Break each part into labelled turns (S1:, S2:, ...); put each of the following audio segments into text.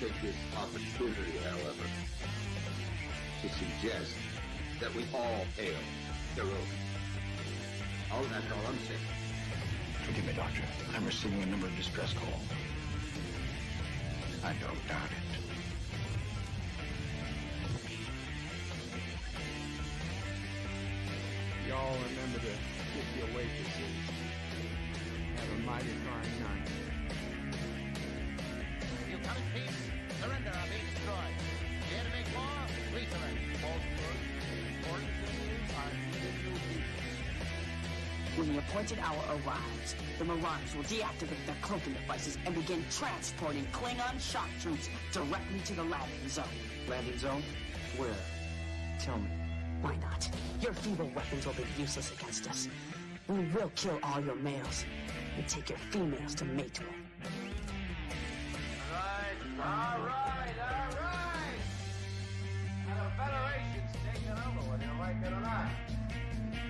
S1: take this opportunity, however, to suggest that we all hail heroic. Oh, that's all I'm saying.
S2: Forgive me, Doctor. I'm receiving a number of distress calls. I don't doubt it.
S3: Y'all remember the 50 waitresses. Have a mighty fine night.
S4: You come in peace, surrender or be destroyed. Dare to make war, we surrender. Important things are needed to be.
S5: When the appointed hour arrives, the Marauders will deactivate their cloaking devices and begin transporting Klingon shock troops directly to the landing zone.
S6: Landing zone? Where? Tell me.
S5: Why not? Your feeble weapons will be useless against us. We will kill all your males and take your females to mate with.
S4: All right. Now the Federation's taking over, whether you like it or not.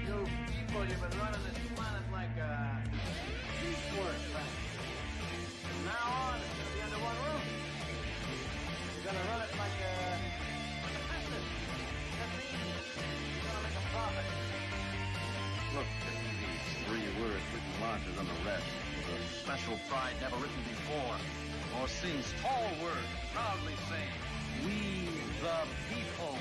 S4: You people, you've been running this planet like a piecework factory. From now on, it's gonna be under one roof. You're gonna run it like a business. That means you're gonna make a profit.
S1: Look, these 3 words written larger than the rest.
S4: With a special pride never written before, or sings tall words proudly saying, "We the people."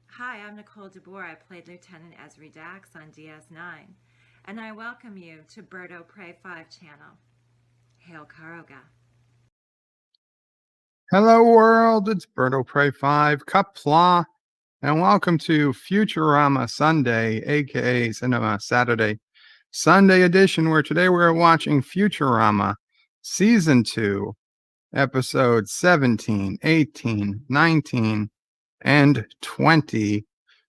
S7: Hi, I'm Nicole DeBoer. I played Lieutenant Ezri Dax on DS9, and I welcome you to Birdo Prey 5 channel. Hail Karoga.
S8: Hello world, it's Birdo Prey 5, Qapla, and welcome to Futurama Sunday, aka Cinema Saturday, Sunday edition, where today we're watching Futurama Season 2, Episodes 17, 18, 19, and 20,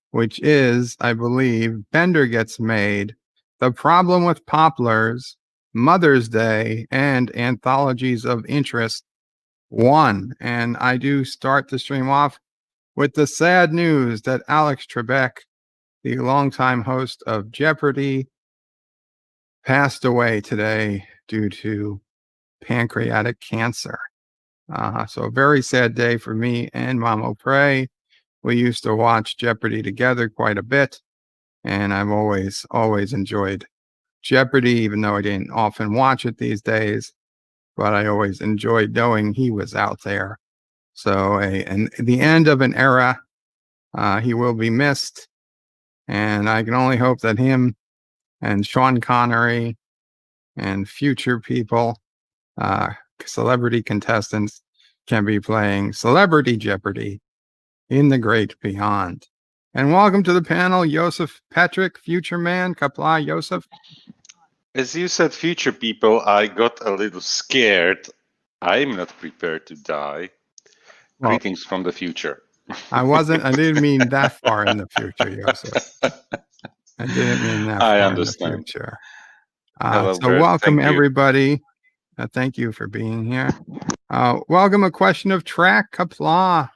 S8: which is, I believe, Bender Gets Made, The Problem with Popplers, Mother's Day, and Anthologies of Interest 1. And I do start the stream off with the sad news that Alex Trebek, the longtime host of Jeopardy, passed away today due to pancreatic cancer. So a very sad day for me and Mamo Prey. We used to watch Jeopardy together quite a bit, and I've always enjoyed Jeopardy, even though I didn't often watch it these days, but I always enjoyed knowing he was out there. So and the end of an era, he will be missed, and I can only hope that him and Sean Connery and future people, celebrity contestants, can be playing Celebrity Jeopardy in the great beyond. And welcome to the panel, Joseph Patrick, Future Man, Qapla, Joseph.
S9: As you said, future people, I got a little scared. I'm not prepared to die.
S8: Well,
S9: Greetings from the future.
S8: I didn't mean that far in the future, Joseph. I didn't mean that
S9: I
S8: far
S9: understand.
S8: in the future.
S9: Hello,
S8: So
S9: Bert.
S8: welcome,
S9: Thank you.
S8: everybody. Thank you for being here. Welcome, A Question of Track, Qapla.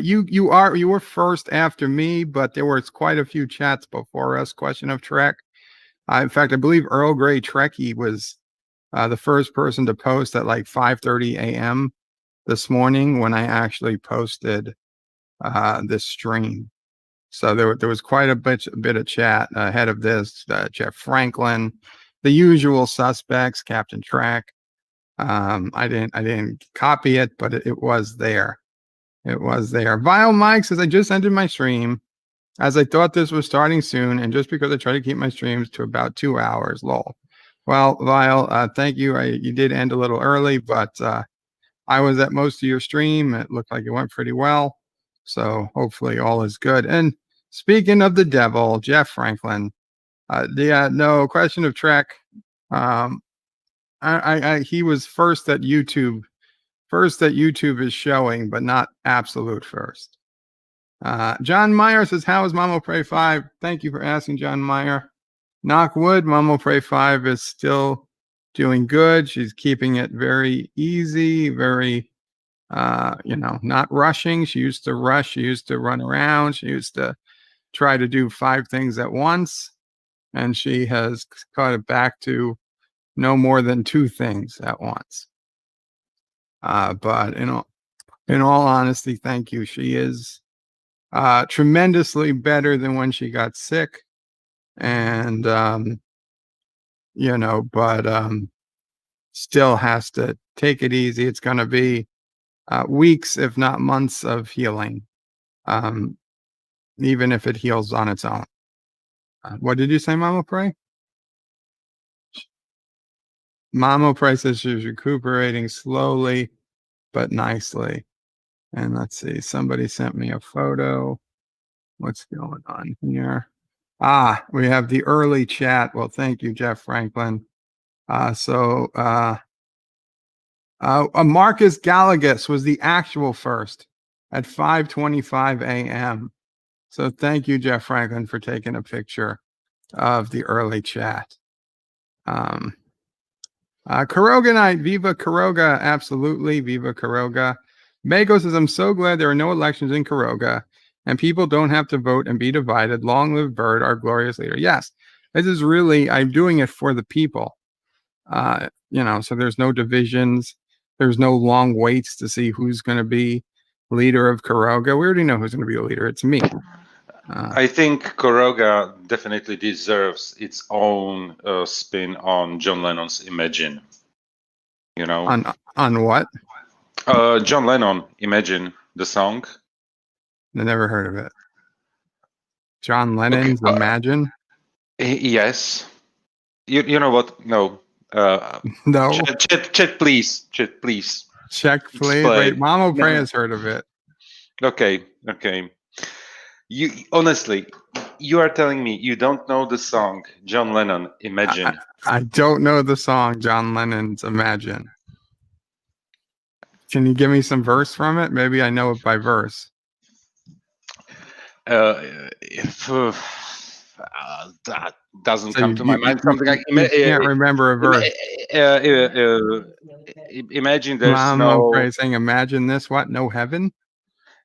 S8: You were first after me, but there was quite a few chats before us. Question of Trek. In fact, I believe Earl Grey Trekkie was the first person to post at like 5:30 a.m. this morning when I actually posted this stream. So there was quite a bit of chat ahead of this. Jeff Franklin, the usual suspects, Captain Trek. I didn't copy it, but it was there. It was there. Vile Mike says, I just ended my stream as I thought this was starting soon, and just because I try to keep my streams to about 2 hours, lol. Well, Vile, thank you. You did end a little early, but I was at most of your stream. It looked like it went pretty well. So hopefully all is good. And speaking of the devil, Jeff Franklin, no question of Trek. He was first that YouTube is showing, but not absolute first. John Meyer says, how is Mamo Prey 5? Thank you for asking, John Meyer. Knock wood, Mamo Prey 5 is still doing good. She's keeping it very easy, very not rushing. She used to rush. She used to run around. She used to try to do 5 things at once. And she has cut it back to no more than 2 things at once. But in all honesty, thank you. She is tremendously better than when she got sick. And, but still has to take it easy. It's going to be weeks, if not months, of healing, even if it heals on its own. What did you say, Mama Pray? Mama Pray says she's recuperating slowly but nicely. And let's see, somebody sent me a photo. What's going on here? We have the early chat. Well, thank you, Jeff Franklin. Marcus Gallagher was the actual first at 5:25 a.m. So thank you, Jeff Franklin, for taking a picture of the early chat. Karoga Night, Viva Karoga, absolutely, Viva Karoga. Mago says, I'm so glad there are no elections in Karoga and people don't have to vote and be divided. Long live Bird, our glorious leader. Yes, this is really, I'm doing it for the people. So there's no divisions. There's no long waits to see who's going to be leader of Karoga. We already know who's going to be the leader. It's me.
S9: I think Karoga definitely deserves its own spin on John Lennon's Imagine.
S8: On what?
S9: John Lennon, Imagine, the song.
S8: I never heard of it. John Lennon's Imagine?
S9: Yes. You know what? No.
S8: No.
S9: Chat, please. Chat, please.
S8: Check, please. Wait, Mama Pray has heard of it.
S9: Okay. You honestly, you are telling me you don't know the song John Lennon, Imagine?
S8: I don't know the song John Lennon's Imagine. Can you give me some verse from it? Maybe I know it by verse.
S9: That doesn't come to my mind. Something like
S8: you can't remember a verse.
S9: Imagine there's
S8: Mama Pray saying, "Imagine this, what? No heaven."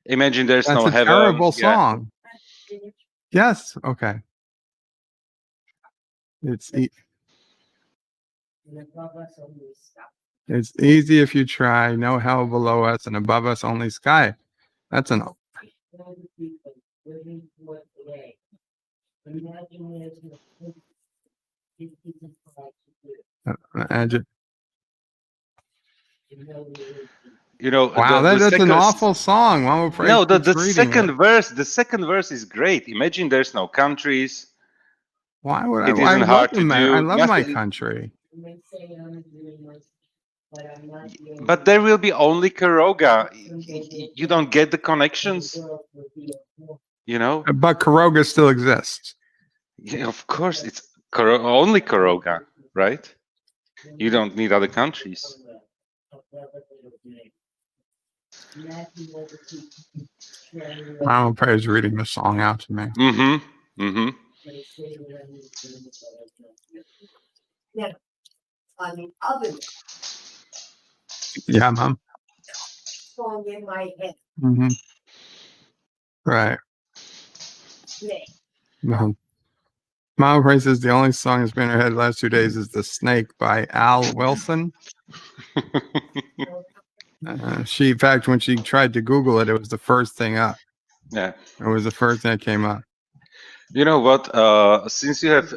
S9: Imagine there's no heaven.
S8: That's a terrible song. Yes. Okay. It's easy if you try. No hell below us, and above us only sky. That's an. Imagine.
S9: Wow,
S8: that's an awful song.
S9: No, the second verse. The second verse is great. Imagine there's no countries.
S8: Why would
S9: it isn't hard to do?
S8: I love my country.
S9: But there will be only Karoga. You don't get the connections.
S8: But Karoga still exists.
S9: Yeah, of course, it's only Karoga, right? You don't need other countries.
S8: Mama Pray is reading the song out to me.
S9: Mm-hmm.
S5: Yeah. On the other
S8: Yeah, Mom.
S5: song in my head.
S8: Mm-hmm. Right.
S5: Yeah.
S8: Mama Pray says the only song that's been in her head the last 2 days is The Snake by Al Wilson. In fact, when she tried to Google it, it was the first thing up.
S9: Yeah.
S8: It was the first thing that came up.
S9: You know what? Since you have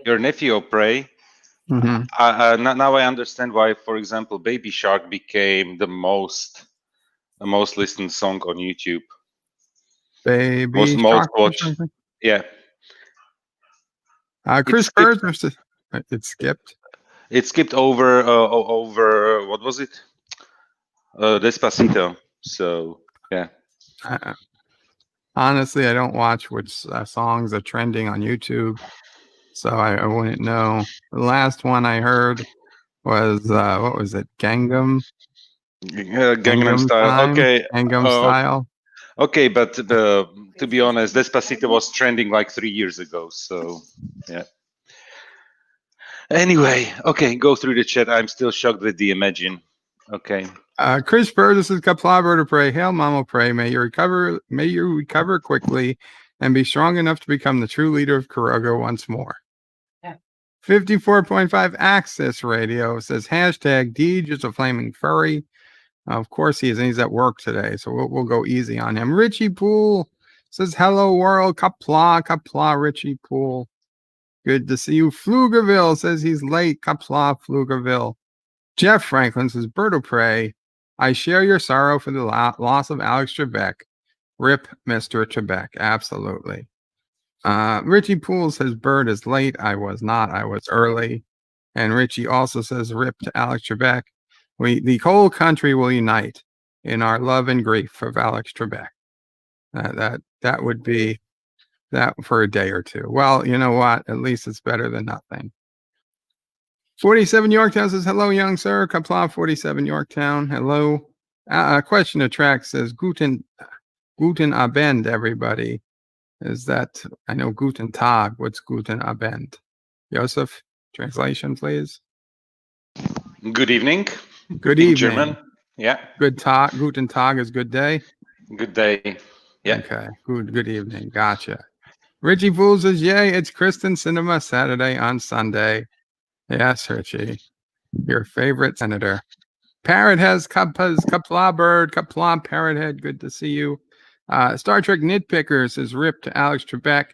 S9: your nephew Pray, now I understand why, for example, Baby Shark became the most listened song on YouTube.
S8: Baby
S9: most watched. Yeah.
S8: Chris Bird, it skipped.
S9: It skipped over what was it? Despacito. So yeah.
S8: Honestly, I don't watch which songs are trending on YouTube, so I wouldn't know. The last one I heard was what was it? Gangnam
S9: Style. Okay.
S8: Gangnam Style.
S9: Okay, but to be honest, Despacito was trending like 3 years ago. So yeah. Anyway, okay, go through the chat. I'm still shocked with the Imagine. Okay.
S8: Chris Burgess is Qapla Bird of Prey. Hail Mama Prey. May you recover quickly and be strong enough to become the true leader of Kuroga once more. 54.5 Access Radio says hashtag Deej is a flaming furry. Of course he is, and he's at work today, so we'll go easy on him. Richie Poole says hello world. Qapla Richie Poole. Good to see you. Pflugerville says he's late. Qapla Pflugerville. Jeff Franklin says Bird of Prey. I share your sorrow for the loss of Alex Trebek. Rip Mr. Trebek. Absolutely. Richie Poole says Bird is late. I was not. I was early. And Richie also says rip to Alex Trebek. The whole country will unite in our love and grief of Alex Trebek. That would be that for a day or two. Well, you know what? At least it's better than nothing. 47 Yorktown says, hello, young sir. Qapla 47 Yorktown. Hello. Question of track says, Guten Abend, everybody. Is that, I know Guten Tag. What's Guten Abend? Joseph, translation, please.
S9: Good evening.
S8: Good evening.
S9: German. Yeah.
S8: Guten Tag is good day.
S9: Good day. Yeah.
S8: Okay. Good evening. Gotcha. Richie Poole says, yay, it's Kristen Cinema Saturday on Sunday. Yes, Richie. Your favorite senator. Parrot has Qapla Bird, Qapla Parrothead. Good to see you. Star Trek Nitpickers is ripped to Alex Trebek.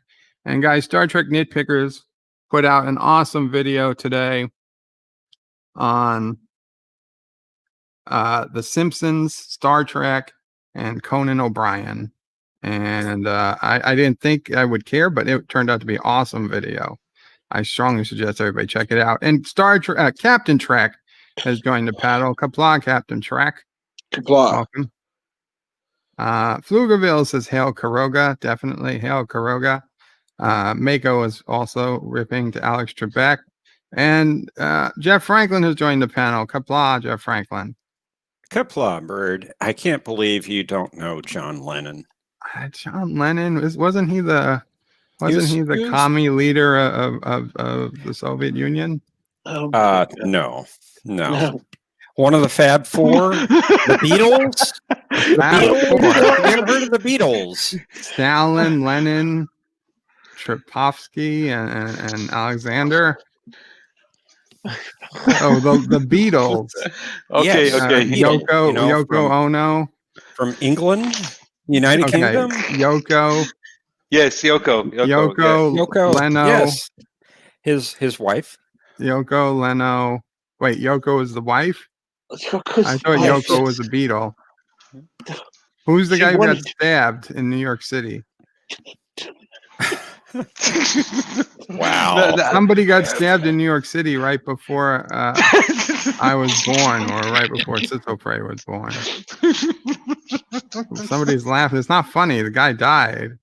S8: And guys, Star Trek Nitpickers put out an awesome video today on The Simpsons, Star Trek, and Conan O'Brien. And I didn't think I would care, but it turned out to be an awesome video. I strongly suggest everybody check it out. And Captain Trek has joined the paddle. Qapla, Captain Trek.
S10: Qapla.
S8: Welcome. Pflugerville says, hail Kuroga. Definitely, hail Kuroga. Mako is also ripping to Alex Trebek. And Jeff Franklin has joined the panel. Qapla, Jeff Franklin.
S11: Qapla, Bird. I can't believe you don't know John Lennon.
S8: John Lennon, wasn't he the commie leader of the Soviet Union?
S11: No. One of the Fab Four, the Beatles. You ever heard of the Beatles?
S8: Stalin, Lenin, Trepovsky, and Alexander. Oh, the Beatles.
S9: Okay.
S8: Yoko Ono
S11: from England, United Kingdom.
S8: Yoko.
S9: Yes, Yoko.
S8: Yoko. Leno.
S11: Yes. His wife.
S8: Yoko Leno. Wait, Yoko is the wife? I thought Yoko was a Beatle. Who's the guy who got stabbed in New York City?
S11: Wow.
S8: Somebody got stabbed in New York City right before I was born, or right before Sito Prey was born. Somebody's laughing. It's not funny. The guy died.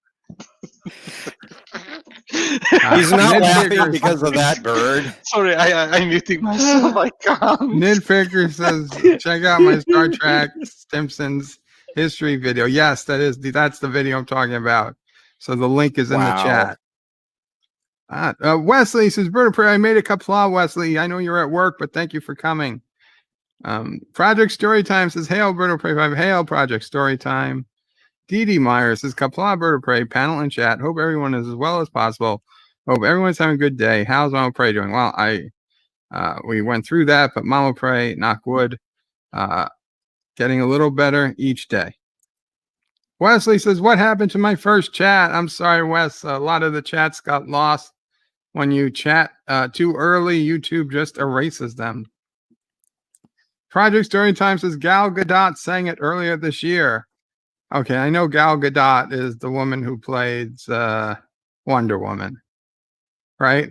S11: He's not laughing because of that, Bird.
S9: Sorry, I'm muting myself. I can't.
S8: Nitpicker says, check out my Star Trek Simpsons history video. Yes, that's the video I'm talking about. So the link is in the chat. Wesley says, Bird of Prey, I made a Qapla, Wesley. I know you're at work, but thank you for coming. Project Storytime says, hail, Bird of Prey 5. Hail, Project Storytime. Dee Myers says, Qapla, Bird of Prey, panel and chat. Hope everyone is as well as possible. Hope everyone's having a good day. How's Mama Prey doing? Well, we went through that, but Mama Prey, knock wood, getting a little better each day. Wesley says, what happened to my first chat? I'm sorry, Wes. A lot of the chats got lost. When you chat too early, YouTube just erases them. Project Storytime says, Gal Gadot sang it earlier this year. Okay, I know Gal Gadot is the woman who played Wonder Woman, right?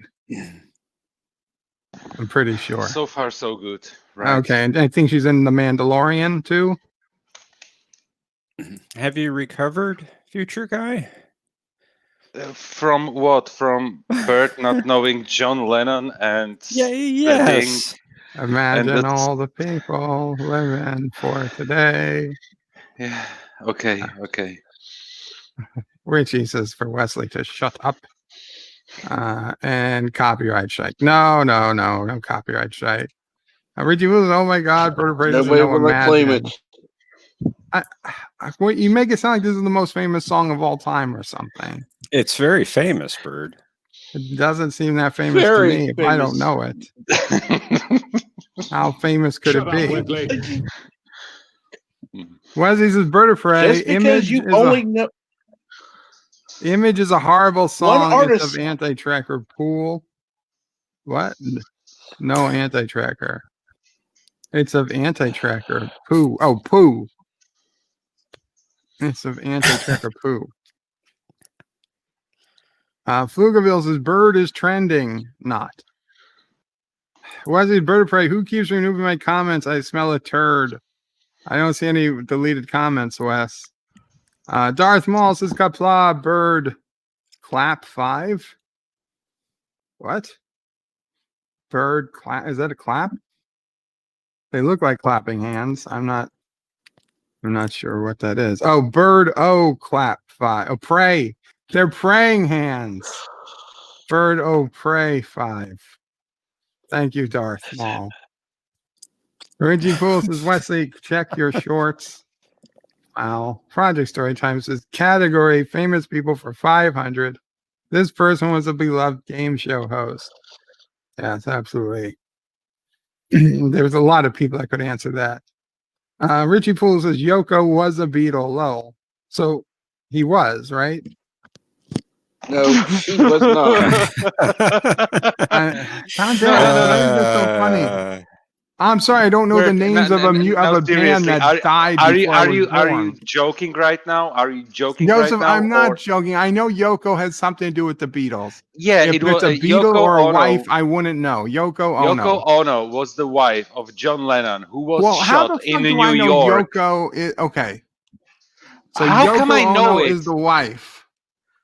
S8: I'm pretty sure.
S9: So far, so good. Right.
S8: Okay, and I think she's in The Mandalorian, too.
S11: Have you recovered, future guy?
S9: From what? From Bert not knowing John Lennon and
S11: yes.
S8: Imagine all the people living for today.
S9: Yeah. Okay.
S8: Richie says for Wesley to shut up. And copyright strike. No copyright strike. Richie Wilson, oh my God, Bird of Prey doesn't
S10: Nobody
S8: know
S10: will claim
S8: Imagine.
S10: it.
S8: You make it sound like this is the most famous song of all time or something.
S11: It's very famous, Bird.
S8: It doesn't seem that famous
S10: Very
S8: to me if I don't
S10: famous.
S8: know it. How famous could it be? Wesley says Bird of Prey.
S10: Just because you only know
S8: Image is a horrible song.
S10: one artist
S8: It's of Anti-Tracker Pool. What? No Anti-Tracker. It's of Anti-Tracker Poo. Oh, Poo. It's of Anti-Tracker Poo. Flugaville says Bird is trending. Not. Wesley, Bird of Prey. Who keeps removing my comments? I smell a turd. I don't see any deleted comments, Wes. Darth Maul says Qapla, Bird, clap 5. What? Bird clap? Is that a clap? They look like clapping hands. I'm not sure what that is. Oh, Bird, oh, clap 5. Oh, pray. They're praying hands. Bird, oh, pray 5. Thank you, Darth Maul. Reggie Poole says, Wesley, check your shorts. Wow. Project Storytime says, category famous people for 500. This person was a beloved game show host. Yes, absolutely. There's a lot of people that could answer that. Richie Poole says, Yoko was a Beatle. Lol. So he was, right?
S10: No, she was not.
S8: That's so funny. I'm sorry, I don't know the names of a band that died.
S9: Are you joking right now? Are you joking
S8: Joseph,
S9: right now?
S8: I'm not joking. I know Yoko has something to do with the Beatles.
S9: Yeah,
S8: if
S9: it was
S8: a Beatle
S9: Yoko
S8: or a
S9: Ono.
S8: wife, I wouldn't know. Yoko Ono.
S9: Yoko Ono was the wife of John Lennon, who was
S8: how the
S9: shot
S8: fuck
S9: in
S8: do
S9: New
S8: I know
S9: York.
S8: Yoko is okay. So
S9: How
S8: Yoko
S9: come I know
S8: Ono
S9: it?
S8: is the wife.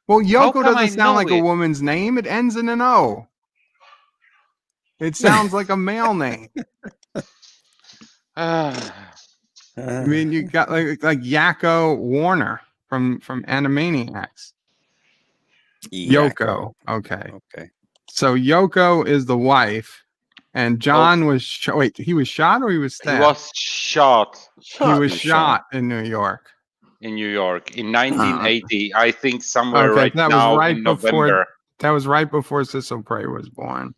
S8: Well, Yoko
S9: come I
S8: doesn't sound
S9: know
S8: like a
S9: it?
S8: woman's name. It ends in an O. It sounds like a male name. I mean, you got like Yakko Warner from Animaniacs. Yoko. Okay. So Yoko is the wife, and John was he was shot or he was stabbed?
S9: He was shot.
S8: He was shot in New York.
S9: In New York in 1980, I think somewhere right
S8: that
S9: now
S8: was right
S9: in
S8: before,
S9: November.
S8: That was right before Cecil Prey was born.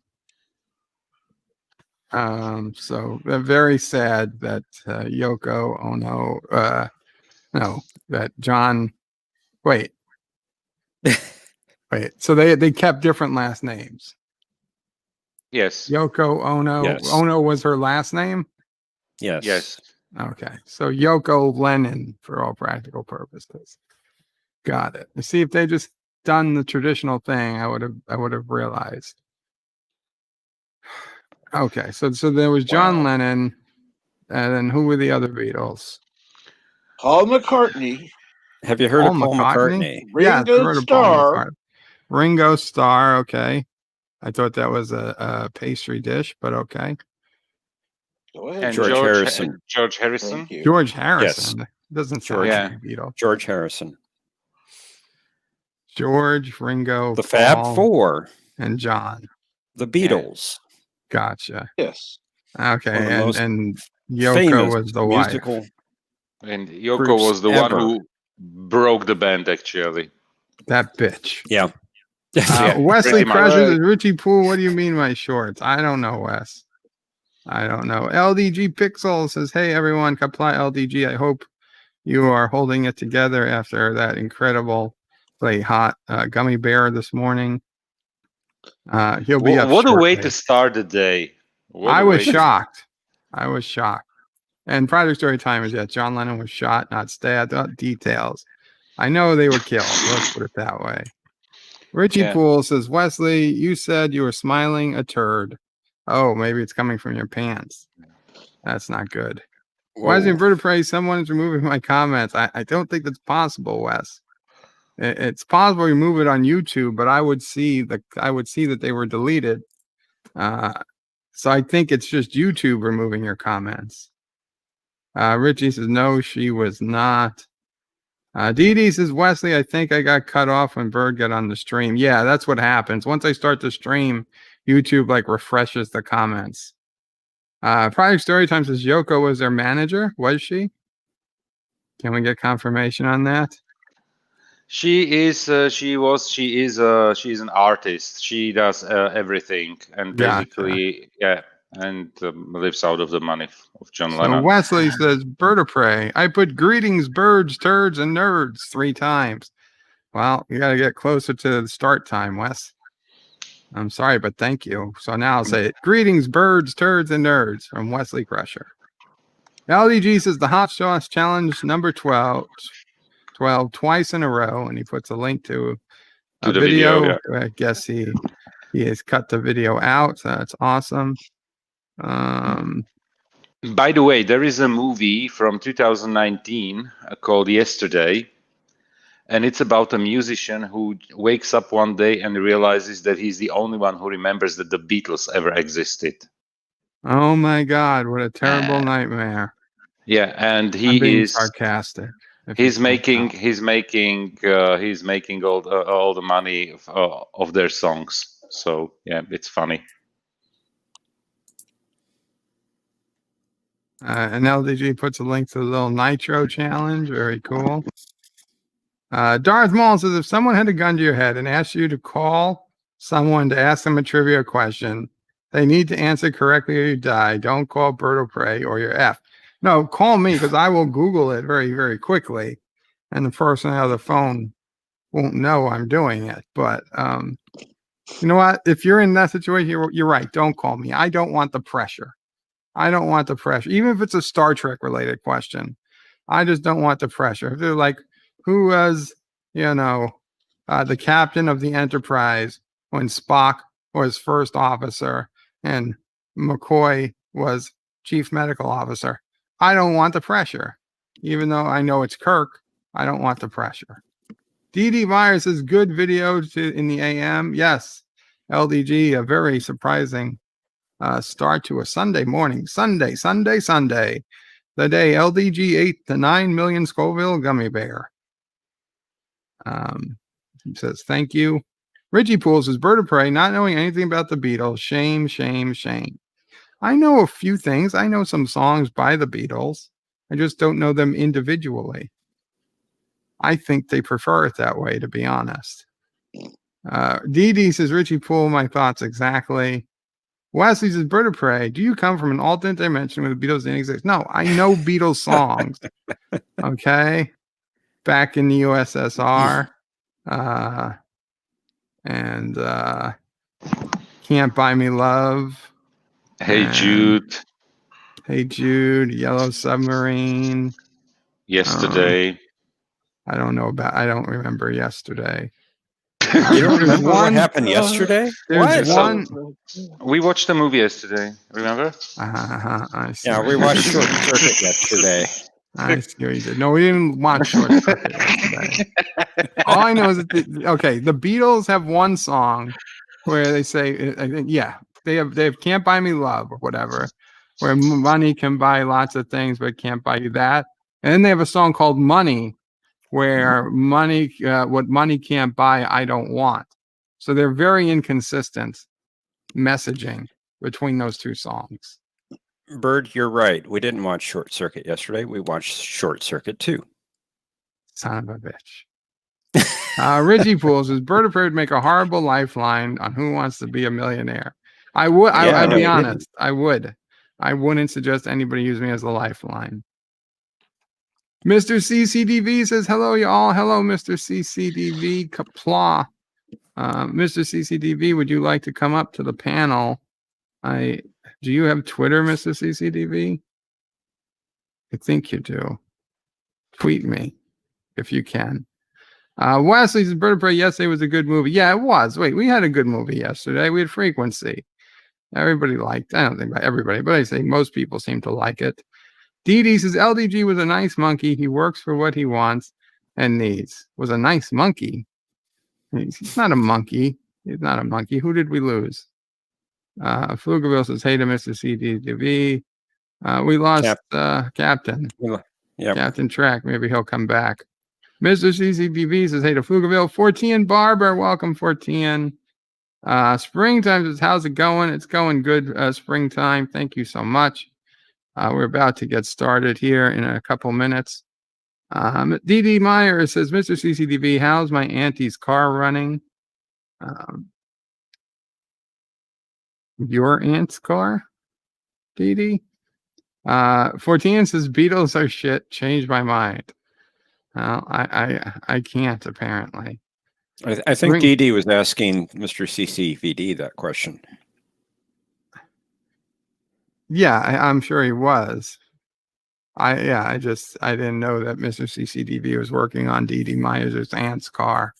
S8: So very sad that Yoko Ono, that John. Wait. So they kept different last names.
S9: Yes.
S8: Yoko Ono.
S11: Yes.
S8: Ono was her last name.
S11: Yes.
S9: Yes.
S8: Okay. So Yoko Lennon for all practical purposes. Got it. You see, if they just done the traditional thing, I would have realized. Okay, so there was John Lennon, and then who were the other Beatles?
S10: Paul McCartney.
S11: Have you heard of Paul McCartney?
S10: Ringo Starr.
S8: Ringo Starr. Okay, I thought that was a pastry dish, but okay.
S9: And
S11: George Harrison.
S9: George Harrison.
S8: George Harrison.
S11: Yes.
S8: Doesn't sound like a Beatle.
S11: George Harrison.
S8: George, Ringo,
S11: The
S8: Paul,
S11: Fab Four.
S8: and John.
S11: The Beatles.
S8: Gotcha.
S10: Yes.
S8: Okay, and Yoko was the
S11: musical
S8: wife.
S9: And Yoko was the one who broke the band, actually.
S8: That bitch.
S11: Yeah.
S8: Wesley Crusher, Richie Poole, what do you mean my shorts? I don't know, Wes. I don't know. LDG Pixel says, hey, everyone, Qapla LDG. I hope you are holding it together after that incredible, hot gummy bear this morning. He'll be up
S9: what a way
S8: shortly.
S9: to start the day.
S8: I was shocked. I was shocked. And Project Story Time is John Lennon was shot, not stabbed. Details. I know they were killed. Let's put it that way. Richie Poole says, Wesley, you said you were smiling a turd. Oh, maybe it's coming from your pants. That's not good. Wesley and Bird of Prey, someone is removing my comments. I don't think that's possible, Wes. It's possible you move it on YouTube, but I would see that they were deleted. So I think it's just YouTube removing your comments. Richie says, no, she was not. Dee Dee says, Wesley, I think I got cut off when Bird got on the stream. Yeah, that's what happens. Once I start the stream, YouTube refreshes the comments. Project Storytime says Yoko was their manager. Was she? Can we get confirmation on that?
S9: She is an artist. She does everything, and basically, and lives out of the money of John Lennon.
S8: So Wesley says, Bird of Prey. I put greetings, birds, turds, and nerds 3 times. Well, you got to get closer to the start time, Wes. I'm sorry, but thank you. So now I'll say it. Greetings, birds, turds, and nerds from Wesley Crusher. LDG says the Hot Sauce Challenge number 12 twice in a row, and he puts a link to a video. I guess he has cut the video out, so that's awesome.
S9: By the way, there is a movie from 2019 called Yesterday, and it's about a musician who wakes up one day and realizes that he's the only one who remembers that the Beatles ever existed.
S8: Oh my God, what a terrible nightmare.
S9: Yeah, and
S8: I'm being sarcastic.
S9: He's making all the money of their songs. So yeah, it's funny.
S8: And LDG puts a link to the little Nitro challenge. Very cool. Darth Maul says, if someone had a gun to your head and asked you to call someone to ask them a trivia question, they need to answer correctly or you die. Don't call Bird of Prey or your F. No, call me because I will Google it very, very quickly. And the person on the phone won't know I'm doing it. But you know what? If you're in that situation, you're right. Don't call me. I don't want the pressure. I don't want the pressure. Even if it's a Star Trek related question, I just don't want the pressure. If they're like, who was, the captain of the Enterprise when Spock was first officer and McCoy was chief medical officer? I don't want the pressure. Even though I know it's Kirk, I don't want the pressure. DD Myers says, good video in the AM. Yes, LDG, a very surprising start to a Sunday morning. Sunday. The day LDG ate the 9 million Scoville gummy bear. He says, thank you. Richie Poole says, Bird of Prey, not knowing anything about the Beatles. Shame, shame, shame. I know a few things. I know some songs by the Beatles. I just don't know them individually. I think they prefer it that way, to be honest. DD says, Richie Poole, my thoughts exactly. Wesley says, Bird of Prey, do you come from an alternate dimension where the Beatles didn't exist? No, I know Beatles songs. Okay? Back in the USSR. And Can't Buy Me Love.
S9: Hey Jude.
S8: Hey Jude, Yellow Submarine.
S9: Yesterday.
S8: I don't remember Yesterday.
S11: You don't remember what happened yesterday?
S8: There's one.
S9: We watched the movie yesterday. Remember?
S8: I see.
S11: Yeah, we watched Short Circuit yesterday.
S8: I see what you did. No, we didn't watch Short Circuit yesterday. All I know is that the Beatles have one song where they say, I think, they have Can't Buy Me Love or whatever, where money can buy lots of things, but can't buy you that. And then they have a song called Money, where what money can't buy, I don't want. So they're very inconsistent messaging between those two songs.
S11: Bird, you're right. We didn't watch Short Circuit yesterday. We watched Short Circuit 2.
S8: Son of a bitch. Richie Poole says, Bird of Prey would make a horrible lifeline on Who Wants to Be a Millionaire. I would. I'd be honest. I would. I wouldn't suggest anybody use me as a lifeline. Mr. CCDV says, hello, y'all. Hello, Mr. CCDV. Qapla. Mr. CCDV, would you like to come up to the panel? Do you have Twitter, Mr. CCDV? I think you do. Tweet me if you can. Wesley says, Bird of Prey yesterday was a good movie. Yeah, it was. Wait, we had a good movie yesterday. We had Frequency. Everybody liked. I don't think about everybody, but I say most people seem to like it. DD says, LDG was a nice monkey. He works for what he wants and needs. Was a nice monkey. He's not a monkey. He's not a monkey. Who did we lose? Pflugerville says, hey to Mr. CDV. We lost Captain. Yep. Captain Track. Maybe he'll come back. Mr. CCTV says, hey to Pflugerville. 14 Barber. Welcome, 14. Springtime says, how's it going? It's going good, Springtime. Thank you so much. We're about to get started here in a couple minutes. DD Meyer says, Mr. CCTV, how's my auntie's car running? Your aunt's car? DD? 14 says, Beatles are shit. Changed my mind. Well, I can't, apparently.
S11: I think DD was asking Mr. CCVD that question.
S8: Yeah, I'm sure he was. I didn't know that Mr. CCDV was working on DD Myers' aunt's car.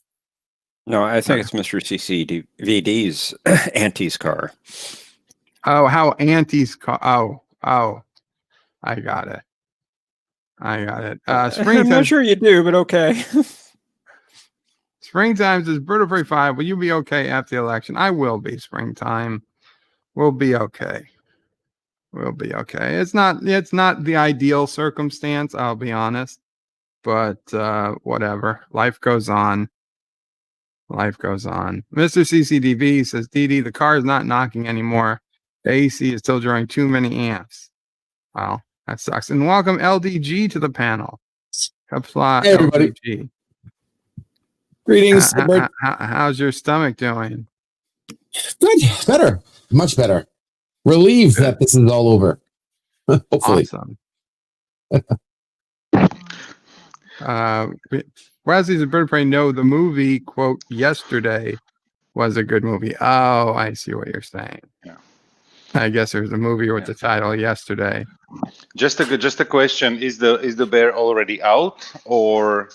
S11: No, I think it's Mr. CCVD's auntie's car.
S8: Oh, how auntie's car? Oh, I got it.
S11: I'm not sure you do, but okay.
S8: Springtime says, Bird of Prey 5, will you be okay after the election? I will be, Springtime. We'll be okay. We'll be okay. It's not the ideal circumstance, I'll be honest. But whatever. Life goes on. Mr. CCDV says, DD, the car is not knocking anymore. The AC is still drawing too many amps. Well, that sucks. And welcome LDG to the panel. Qapla,
S12: hey, everybody.
S8: LDG.
S12: Greetings.
S8: How's your stomach doing?
S12: Good. Better. Much better. Relieved that this is all over. Hopefully.
S8: Awesome. Wesley's a Bird of Prey. No, the movie, quote, yesterday was a good movie. Oh, I see what you're saying.
S9: Yeah.
S8: I guess there's a movie with the title Yesterday.
S9: Just a question: is the bear already out, or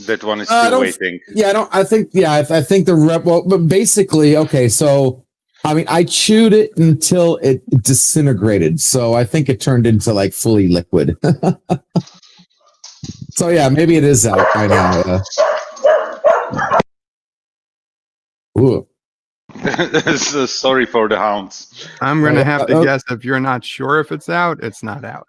S9: that one is still waiting?
S12: Yeah, I think but basically, okay. So, I mean, I chewed it until it disintegrated. So I think it turned into like fully liquid. So yeah, maybe it is out by now. Ooh.
S9: Sorry for the hounds.
S8: I'm going to have to guess if you're not sure if it's out, it's not out.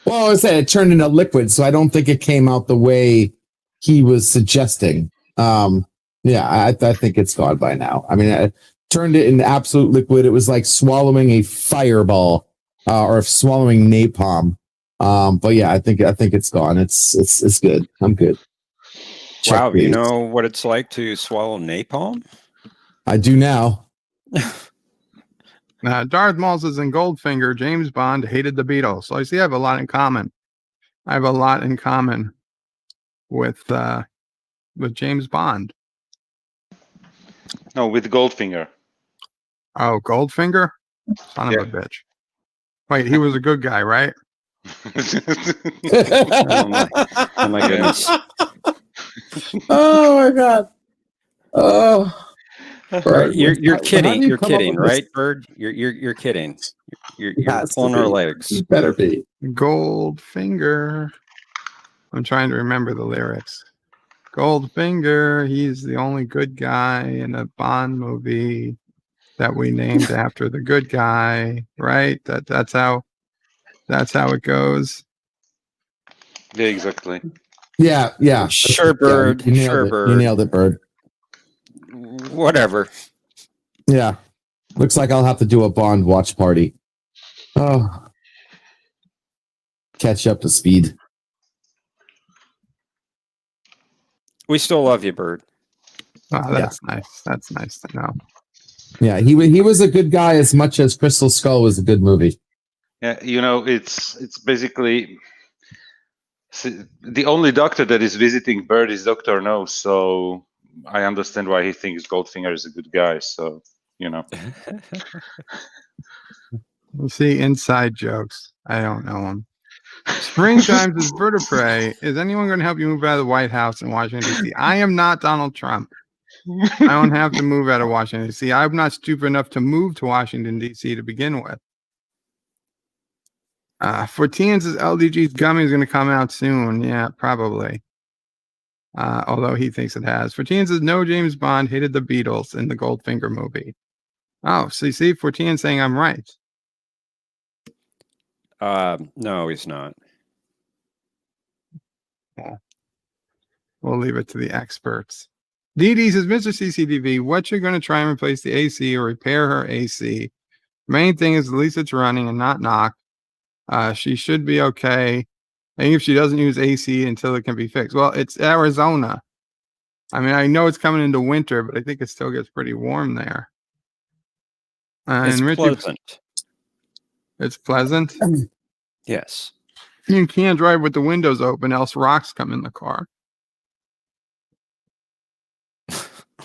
S12: Well, I said it turned into liquid, so I don't think it came out the way he was suggesting. I think it's gone by now. I mean, I turned it into absolute liquid. It was like swallowing a fireball or swallowing napalm. But yeah, I think it's gone. It's good. I'm good.
S11: Wow, you know what it's like to swallow napalm?
S12: I do now.
S8: Darth Maul says in Goldfinger, James Bond hated the Beatles. So I see I have a lot in common. I have a lot in common with James Bond.
S9: No, with Goldfinger.
S8: Oh, Goldfinger? Son of a bitch. Wait, he was a good guy, right?
S11: Oh my goodness.
S12: Oh my God. Oh.
S11: Right. You're kidding. You're kidding, right, Bird? You're kidding. You're pulling our legs.
S12: You better be.
S8: Goldfinger. I'm trying to remember the lyrics. Goldfinger, he's the only good guy in a Bond movie that we named after the good guy, right? That's how it goes.
S9: Yeah, exactly.
S12: Yeah.
S11: Sure, Bird.
S12: You nailed it, Bird.
S11: Whatever.
S12: Yeah. Looks like I'll have to do a Bond watch party. Oh. Catch up to speed.
S11: We still love you, Bird.
S8: Oh, that's nice. That's nice to know.
S12: Yeah, he was a good guy as much as Crystal Skull was a good movie.
S9: Yeah, it's basically the only doctor that is visiting Bird is Dr. No, so I understand why he thinks Goldfinger is a good guy. So,
S8: You see, inside jokes. I don't know them. Springtime is Bird of Prey. Is anyone going to help you move out of the White House in Washington, D.C.? I am not Donald Trump. I don't have to move out of Washington, D.C. I'm not stupid enough to move to Washington, D.C. to begin with. 14 says LDG's Gummy is going to come out soon. Yeah, probably. Although he thinks it has. 14 says no James Bond hated the Beatles in the Goldfinger movie. Oh, so you see, 14 saying I'm right.
S11: No, he's not.
S8: Yeah. We'll leave it to the experts. Dee Dee says, Mr. CCDV, what you're going to try and replace the AC or repair her AC? Main thing is at least it's running and not knock. She should be okay. I think if she doesn't use AC until it can be fixed. Well, it's Arizona. I mean, I know it's coming into winter, but I think it still gets pretty warm there.
S11: It's pleasant.
S8: It's pleasant?
S11: Yes.
S8: You can't drive with the windows open, else rocks come in the car.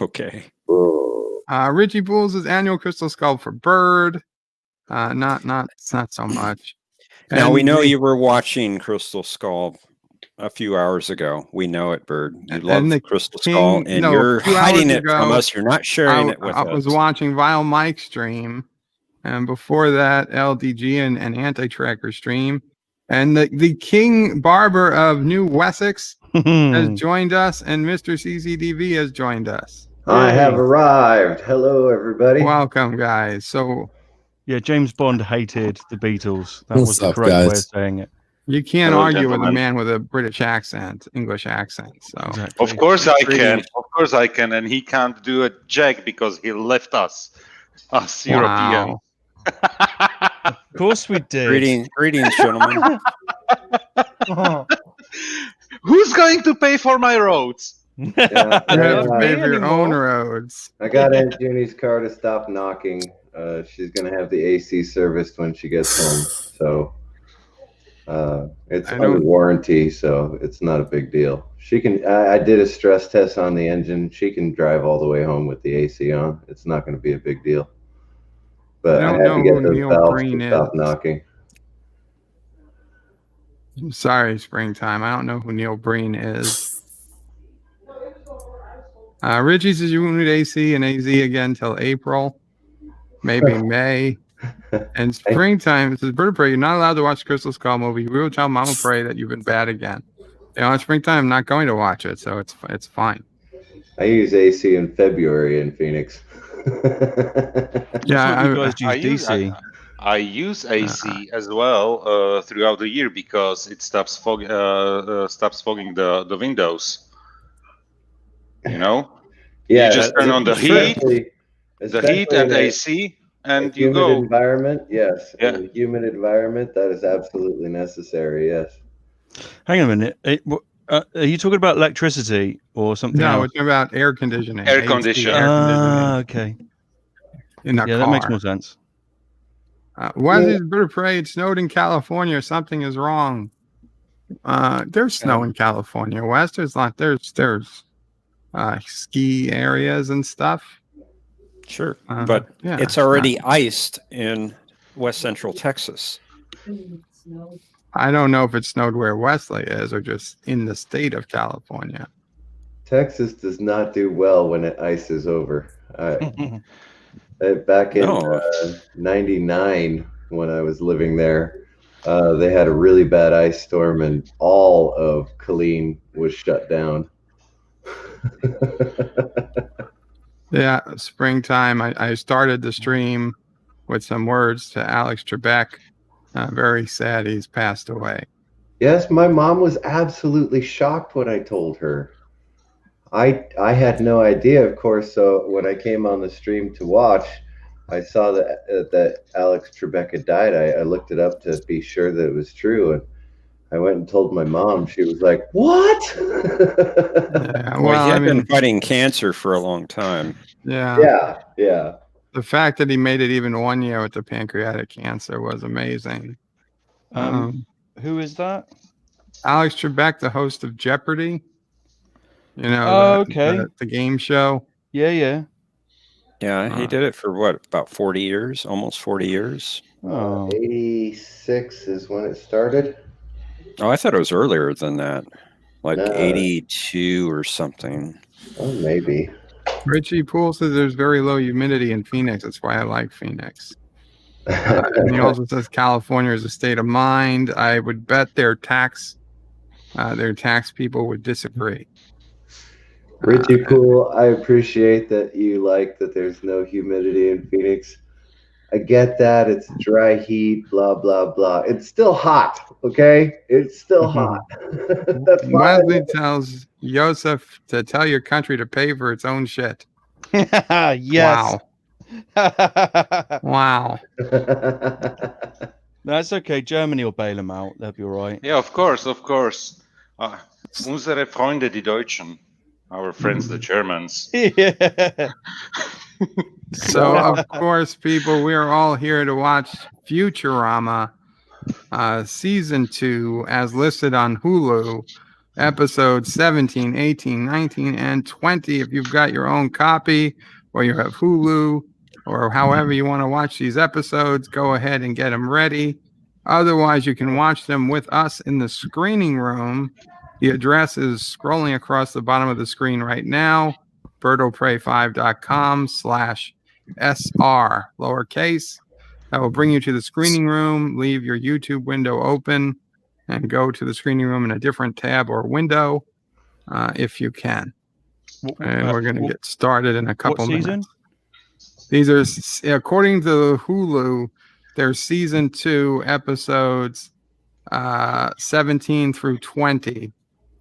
S11: Okay.
S8: Richie Pools' annual crystal skull for Bird. Not so much.
S11: Now we know you were watching Crystal Skull a few hours ago. We know it, Bird. You love the Crystal Skull, and you're hiding it from us. You're not sharing it with us.
S8: I was watching Vile Mike stream, and before that, LDG and Anti-Tracker stream. And the King Barber of New Wessex has joined us, and Mr. CCDV has joined us.
S13: I have arrived. Hello, everybody.
S8: Welcome, guys. So,
S14: yeah, James Bond hated the Beatles. That was the correct way of saying it.
S8: You can't argue with a man with a British accent, English accent. So,
S9: exactly. Of course I can. Of course I can, and he can't do a jack because he left us Europeans.
S14: Of course we did.
S11: Greetings, gentlemen.
S9: Who's going to pay for my roads?
S13: Yeah,
S8: you have to pay for your own roads.
S13: I got Aunt Junie's car to stop knocking. She's going to have the AC serviced when she gets home. So it's under warranty, so it's not a big deal. She can. I did a stress test on the engine. She can drive all the way home with the AC on. It's not going to be a big deal. But I had to get those valves to stop knocking.
S8: I'm sorry, Springtime. I don't know who Neil Breen is. Richie says you won't need AC and AZ again till April, maybe May. And Springtime says, Bird Prey, you're not allowed to watch Crystal Skull movie. We will tell Mama Prey that you've been bad again. You know, Springtime, I'm not going to watch it, so it's fine.
S13: I use AC in February in Phoenix.
S8: Yeah,
S14: you guys use DC.
S9: I use AC as well throughout the year because it stops fogging the windows. You know,
S13: yeah,
S9: you just turn on the heat and AC, and you go.
S13: Environment, yes. Yeah. In a humid environment, that is absolutely necessary. Yes.
S14: Hang on a minute. Are you talking about electricity or something?
S8: No,
S14: else?
S8: It's about air conditioning.
S9: Air conditioning.
S14: Okay.
S8: In a car.
S14: That makes more sense.
S8: Why is it Bird Prey? It snowed in California. Something is wrong. There's snow in California, Wes. There's ski areas and stuff.
S11: Sure, but it's already iced in West Central Texas.
S8: I don't know if it snowed where Wesley is or just in the state of California.
S13: Texas does not do well when it ices over. Back in '99, when I was living there, they had a really bad ice storm and all of Killeen was shut down.
S8: Yeah, Springtime. I started the stream with some words to Alex Trebek. Very sad he's passed away.
S13: Yes, my mom was absolutely shocked when I told her. I had no idea, of course. So when I came on the stream to watch, I saw that Alex Trebek had died. I looked it up to be sure that it was true, and I went and told my mom. She was like, "What?"
S11: Well, he had been fighting cancer for a long time.
S8: Yeah.
S13: Yeah.
S8: The fact that he made it even 1 year with the pancreatic cancer was amazing.
S14: Who is that?
S8: Alex Trebek, the host of Jeopardy. You know, the game show.
S14: Yeah.
S11: Yeah, he did it for what, about 40 years, almost 40 years.
S13: 86 is when it started.
S11: Oh, I thought it was earlier than that, like 82 or something.
S13: Oh, maybe.
S8: Richie Poole says there's very low humidity in Phoenix. That's why I like Phoenix. And he also says California is a state of mind. I would bet their tax people would disagree.
S13: Richie Poole, I appreciate that you like that there's no humidity in Phoenix. I get that it's dry heat, blah blah blah. It's still hot, okay? It's still hot. That's why
S8: Wesley tells Joseph to tell your country to pay for its own shit.
S14: Yes.
S8: Wow. Wow.
S14: That's okay. Germany will bail them out. They'll be all right.
S9: Yeah, of course, of course. Unsere Freunde, die Deutschen. Our friends, the Germans.
S14: Yeah.
S8: So, of course, people, we are all here to watch Futurama Season 2 as listed on Hulu, episodes 17, 18, 19, and 20. If you've got your own copy or you have Hulu or however you want to watch these episodes, go ahead and get them ready. Otherwise, you can watch them with us in the screening room. The address is scrolling across the bottom of the screen right now, birdopray5.com/SR, lowercase. That will bring you to the screening room. Leave your YouTube window open and go to the screening room in a different tab or window if you can. And we're going to get started in a couple minutes. These are, according to Hulu, they're season 2 episodes 17 through 20.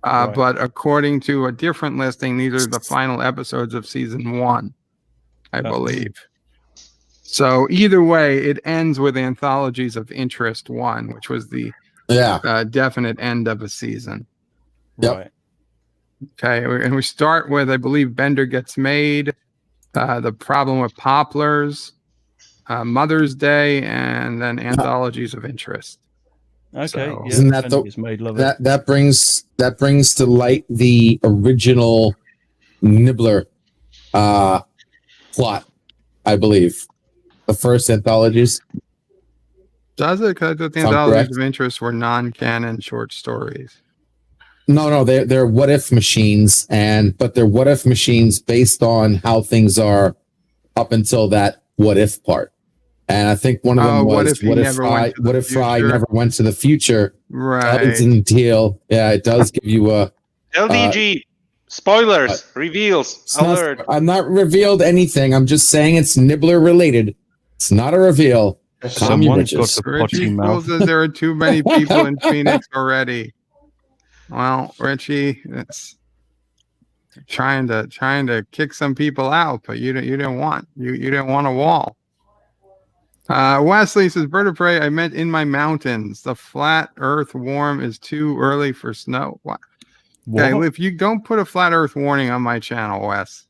S8: Right. But according to a different listing, these are the final episodes of season 1, I believe. So either way, it ends with Anthologies of Interest 1, which was the definite end of a season.
S14: Right.
S8: Okay, and we start with, I believe, Bender Gets Made, The Problem with Popplers, Mother's Day, and then Anthologies of Interest.
S14: Okay,
S8: so,
S12: isn't that that brings to light the original Nibbler plot, I believe, the first anthologies.
S8: Does it? Because the Anthologies of Interest were non-canon short stories.
S12: No, they're what if machines, but they're what if machines based on how things are up until that what if part. And I think one of them was what if Fry never went to the future.
S8: Right.
S12: Doesn't deal. Yeah, it does give you a
S9: LDG spoilers, reveals, alert.
S12: I'm not revealed anything. I'm just saying it's Nibbler related. It's not a reveal.
S14: Someone's got the potty mouth.
S8: There are too many people in Phoenix already. Well, Richie, it's trying to kick some people out, but you didn't want a wall. Wesley says, Bird of Prey, I meant in my mountains. The flat earth warm is too early for snow. What? Okay, if you don't put a flat earth warning on my channel, Wes.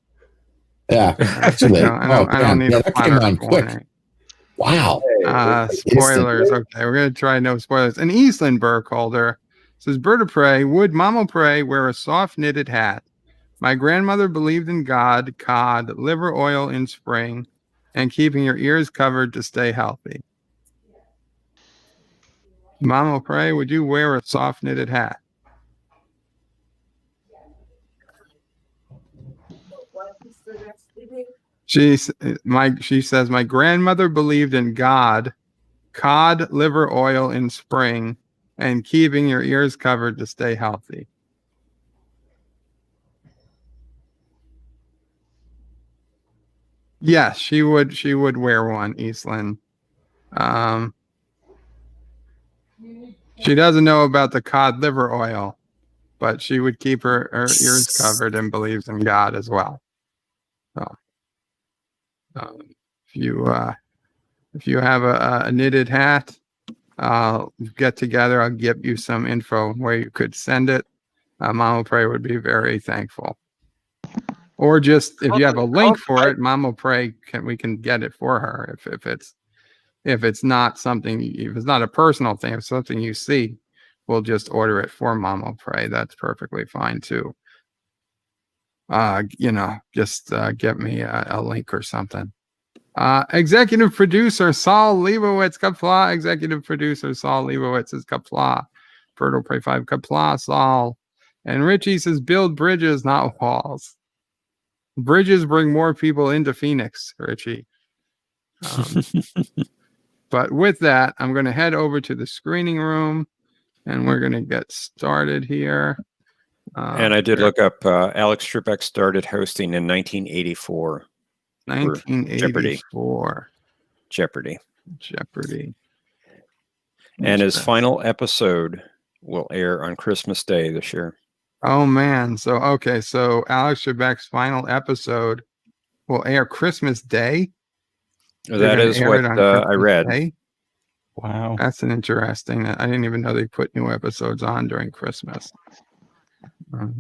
S12: Yeah, actually.
S8: I don't need a flat earth warning.
S12: Wow.
S8: Spoilers. Okay, we're going to try no spoilers. And Eastland Burkholder says, Bird of Prey, would Mama Prey wear a soft knitted hat? My grandmother believed in God, cod, liver oil in spring, and keeping your ears covered to stay healthy. Mama Prey, would you wear a soft knitted hat? She says, my grandmother believed in God, cod, liver oil in spring, and keeping your ears covered to stay healthy. Yes, she would wear one, Eastland. She doesn't know about the cod liver oil, but she would keep her ears covered and believes in God as well. So, if you have a knitted hat, get together. I'll give you some info where you could send it. Mama Prey would be very thankful. Or just if you have a link for it, Mama Prey we can get it for her. If it's not something, if it's not a personal thing, if it's something you see, we'll just order it for Mama Prey. That's perfectly fine too. Just get me a link or something. Executive producer Saul Leibowitz, Qapla. Executive producer Saul Leibowitz is Qapla. Bird of Prey 5, Qapla, Saul. And Richie says, build bridges, not walls. Bridges bring more people into Phoenix, Richie. But with that, I'm going to head over to the screening room, and we're going to get started here.
S11: And I did look up, Alex Trebek started hosting in 1984.
S8: 1984.
S11: Jeopardy. And his final episode will air on Christmas Day this year.
S8: Oh man. So Alex Trebek's final episode will air Christmas Day.
S11: That is what I read.
S8: Day?
S14: Wow.
S8: That's an interesting. I didn't even know they put new episodes on during Christmas.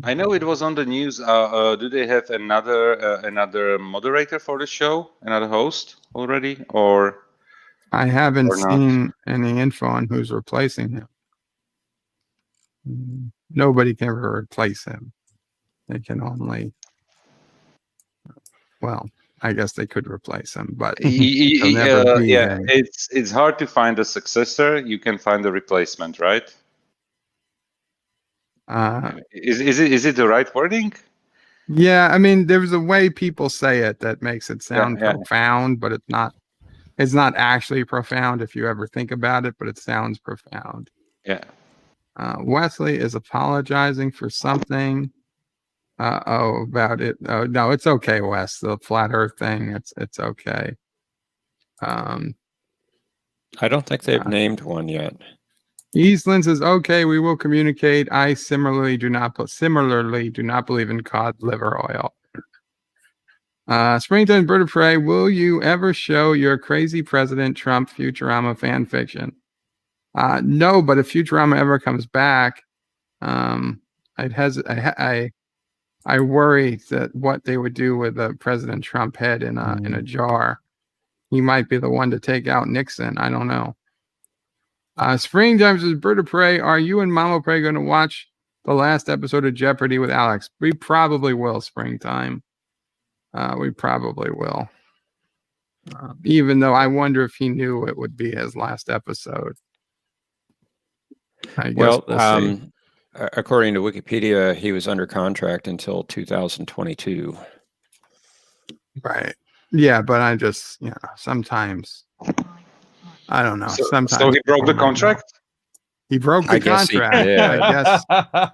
S9: I know it was on the news. Do they have another moderator for the show? Another host already? Or
S8: I haven't seen any info on who's replacing him. Nobody can ever replace him. They can only. Well, I guess they could replace him, but
S9: it's hard to find a successor. You can find a replacement, right? Is it the right wording?
S8: Yeah, I mean, there's a way people say it that makes it sound profound, but it's not. It's not actually profound if you ever think about it, but it sounds profound.
S9: Yeah.
S8: Wesley is apologizing for something. About it. Oh no, it's okay, Wes. The flat Earth thing. It's okay.
S11: I don't think they've named one yet.
S8: Eastland says, "Okay, we will communicate. I similarly do not believe in cod liver oil." Springtime Bird of Prey, will you ever show your crazy President Trump Futurama fan fiction? No, but if Futurama ever comes back, I worry that what they would do with a President Trump head in a jar. He might be the one to take out Nixon. I don't know. Springtime says, Bird of Prey, are you and Mama Prey going to watch the last episode of Jeopardy with Alex? We probably will, Springtime. We probably will. Even though I wonder if he knew it would be his last episode. I guess we'll see.
S11: According to Wikipedia, he was under contract until 2022.
S8: Right. Yeah, but I just, sometimes, I don't know. Sometimes.
S9: So he broke the contract?
S8: He broke the contract.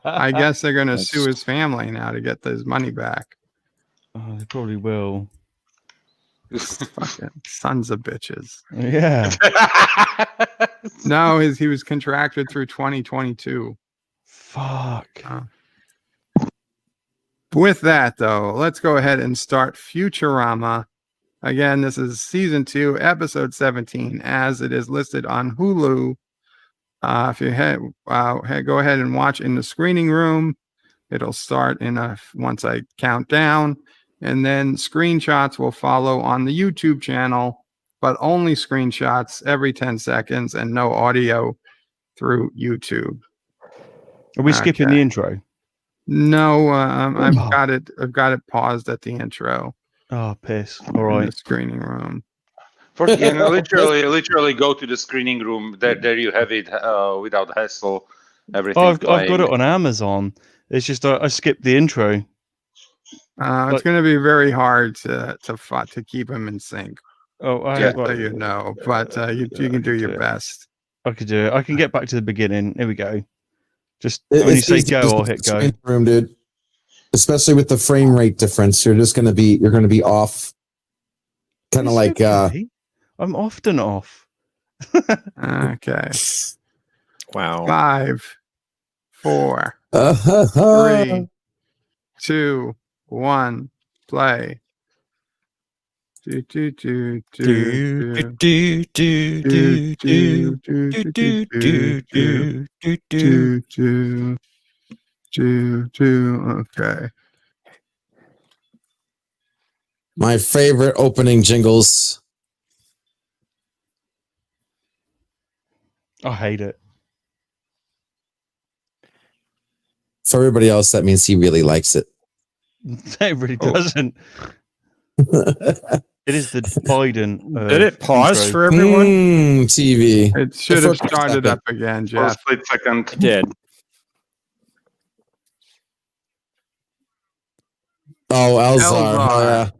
S8: I guess they're going to sue his family now to get his money back.
S14: Oh, they probably will.
S8: Fucking sons of bitches.
S14: Yeah.
S8: No, he was contracted through 2022.
S14: Fuck.
S8: With that, though, let's go ahead and start Futurama. Again, this is season 2, episode 17, as it is listed on Hulu. If you go ahead and watch in the screening room, it'll start once I count down, and then screenshots will follow on the YouTube channel, but only screenshots every 10 seconds and no audio through YouTube.
S14: Are we skipping the intro?
S8: No, I've got it paused at the intro.
S14: Oh, piss! All right,
S8: in the screening room.
S9: Literally go to the screening room. There you have it without hassle. Everything.
S14: I've got it on Amazon. It's just I skipped the intro.
S8: It's going to be very hard to keep them in sync.
S14: Oh,
S8: you know, but you can do your best.
S14: I could do it. I can get back to the beginning. Here we go. Just when you say go, I'll hit go.
S12: Room, dude. Especially with the frame rate difference, you're going to be off. Kind of like
S14: I'm often off.
S8: Okay.
S11: Wow.
S8: 5, 4, 3, 2, 1, play. Okay.
S12: My favorite opening jingles.
S14: I hate it.
S12: For everybody else, that means he really likes it.
S14: It really doesn't. It is the Biden.
S11: Did it pause intro for everyone?
S12: TV.
S8: It should have started up again, Jeff.
S9: For a split second.
S11: It did.
S12: Oh, Elzar.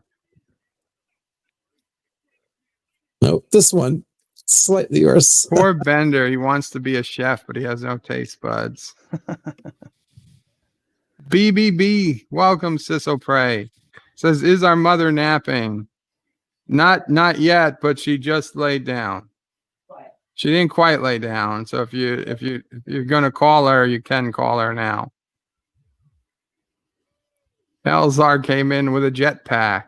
S12: Nope, this one. Slightly worse.
S8: Poor Bender. He wants to be a chef, but he has no taste buds. BBB. Welcome, Sissel Prey. Says, is our mother napping? Not yet, but she just laid down. She didn't quite lay down. So if you're gonna call her, you can call her now. Elzar came in with a jetpack.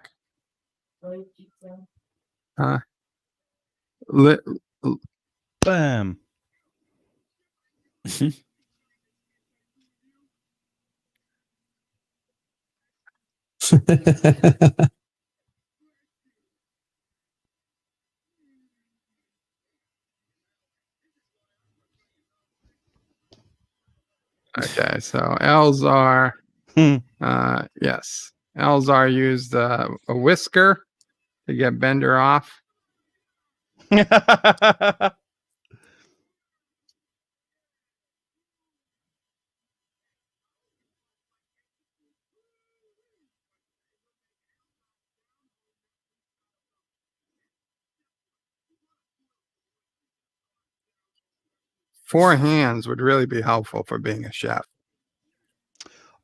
S14: Bam.
S8: Okay, so Elzar, yes, Elzar used a whisker to get Bender off. Four hands would really be helpful for being a chef.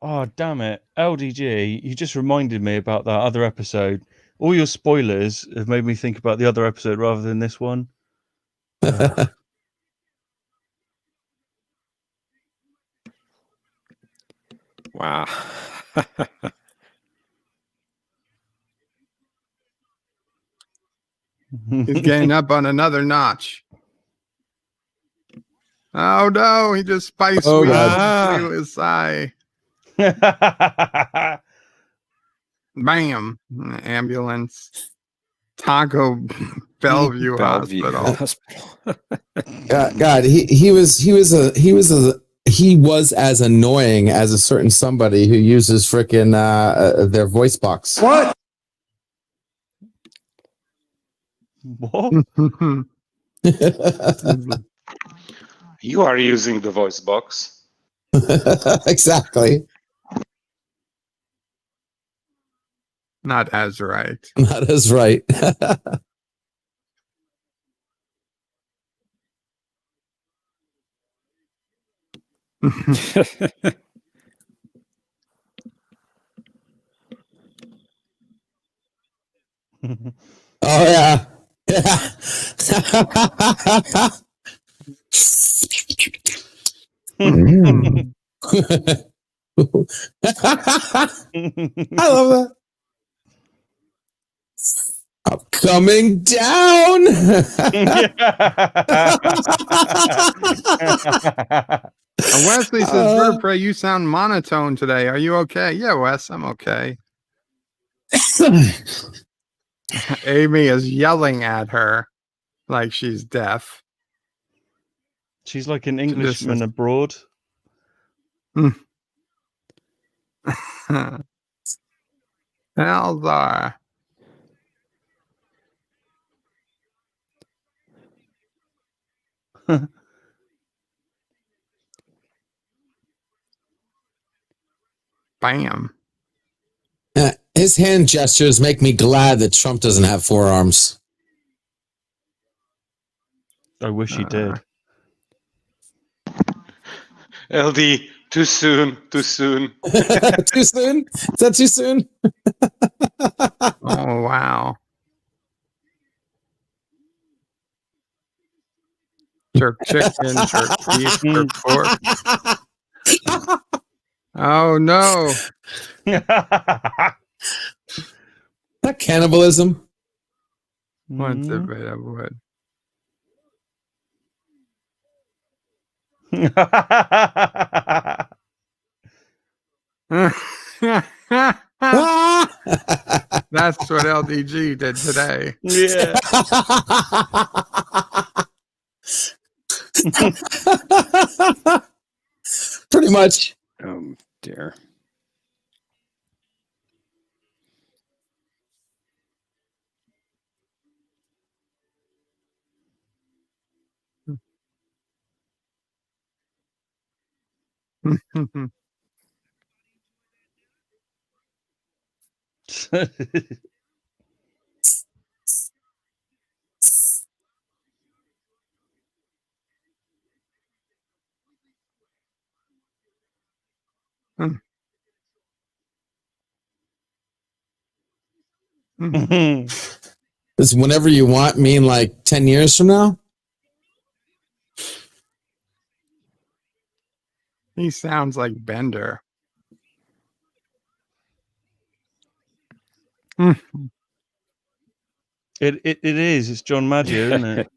S14: Oh, damn it. LDG, you just reminded me about that other episode. All your spoilers have made me think about the other episode rather than this one.
S11: Wow.
S8: He's getting up on another notch. Oh no, he just spiced his eye. Bam. Ambulance. Taco Bellevue Hospital.
S12: God, he was as annoying as a certain somebody who uses frickin' their voice box.
S10: What?
S9: You are using the voice box.
S12: Exactly.
S8: Not as right.
S12: Not as right. Oh yeah. Yeah. I love that. I'm coming down.
S8: Wesley says, Vertebrae, you sound monotone today. Are you okay? Yeah, Wes, I'm okay. Amy is yelling at her like she's deaf.
S14: She's like an Englishman abroad.
S8: Elzar. Bam.
S12: His hand gestures make me glad that Trump doesn't have forearms.
S14: I wish he did.
S9: LD, too soon, too soon.
S12: Too soon? Is that too soon?
S8: Oh, wow. Jerk chicken, jerk beef, jerk pork. Oh, no.
S12: Not cannibalism.
S8: What's a bit of wood? That's what LDG did today.
S14: Yeah.
S12: Pretty much.
S11: Oh dear.
S12: Does whenever you want mean like 10 years from now?
S8: He sounds like Bender.
S14: It is. It's John Maggio, isn't it?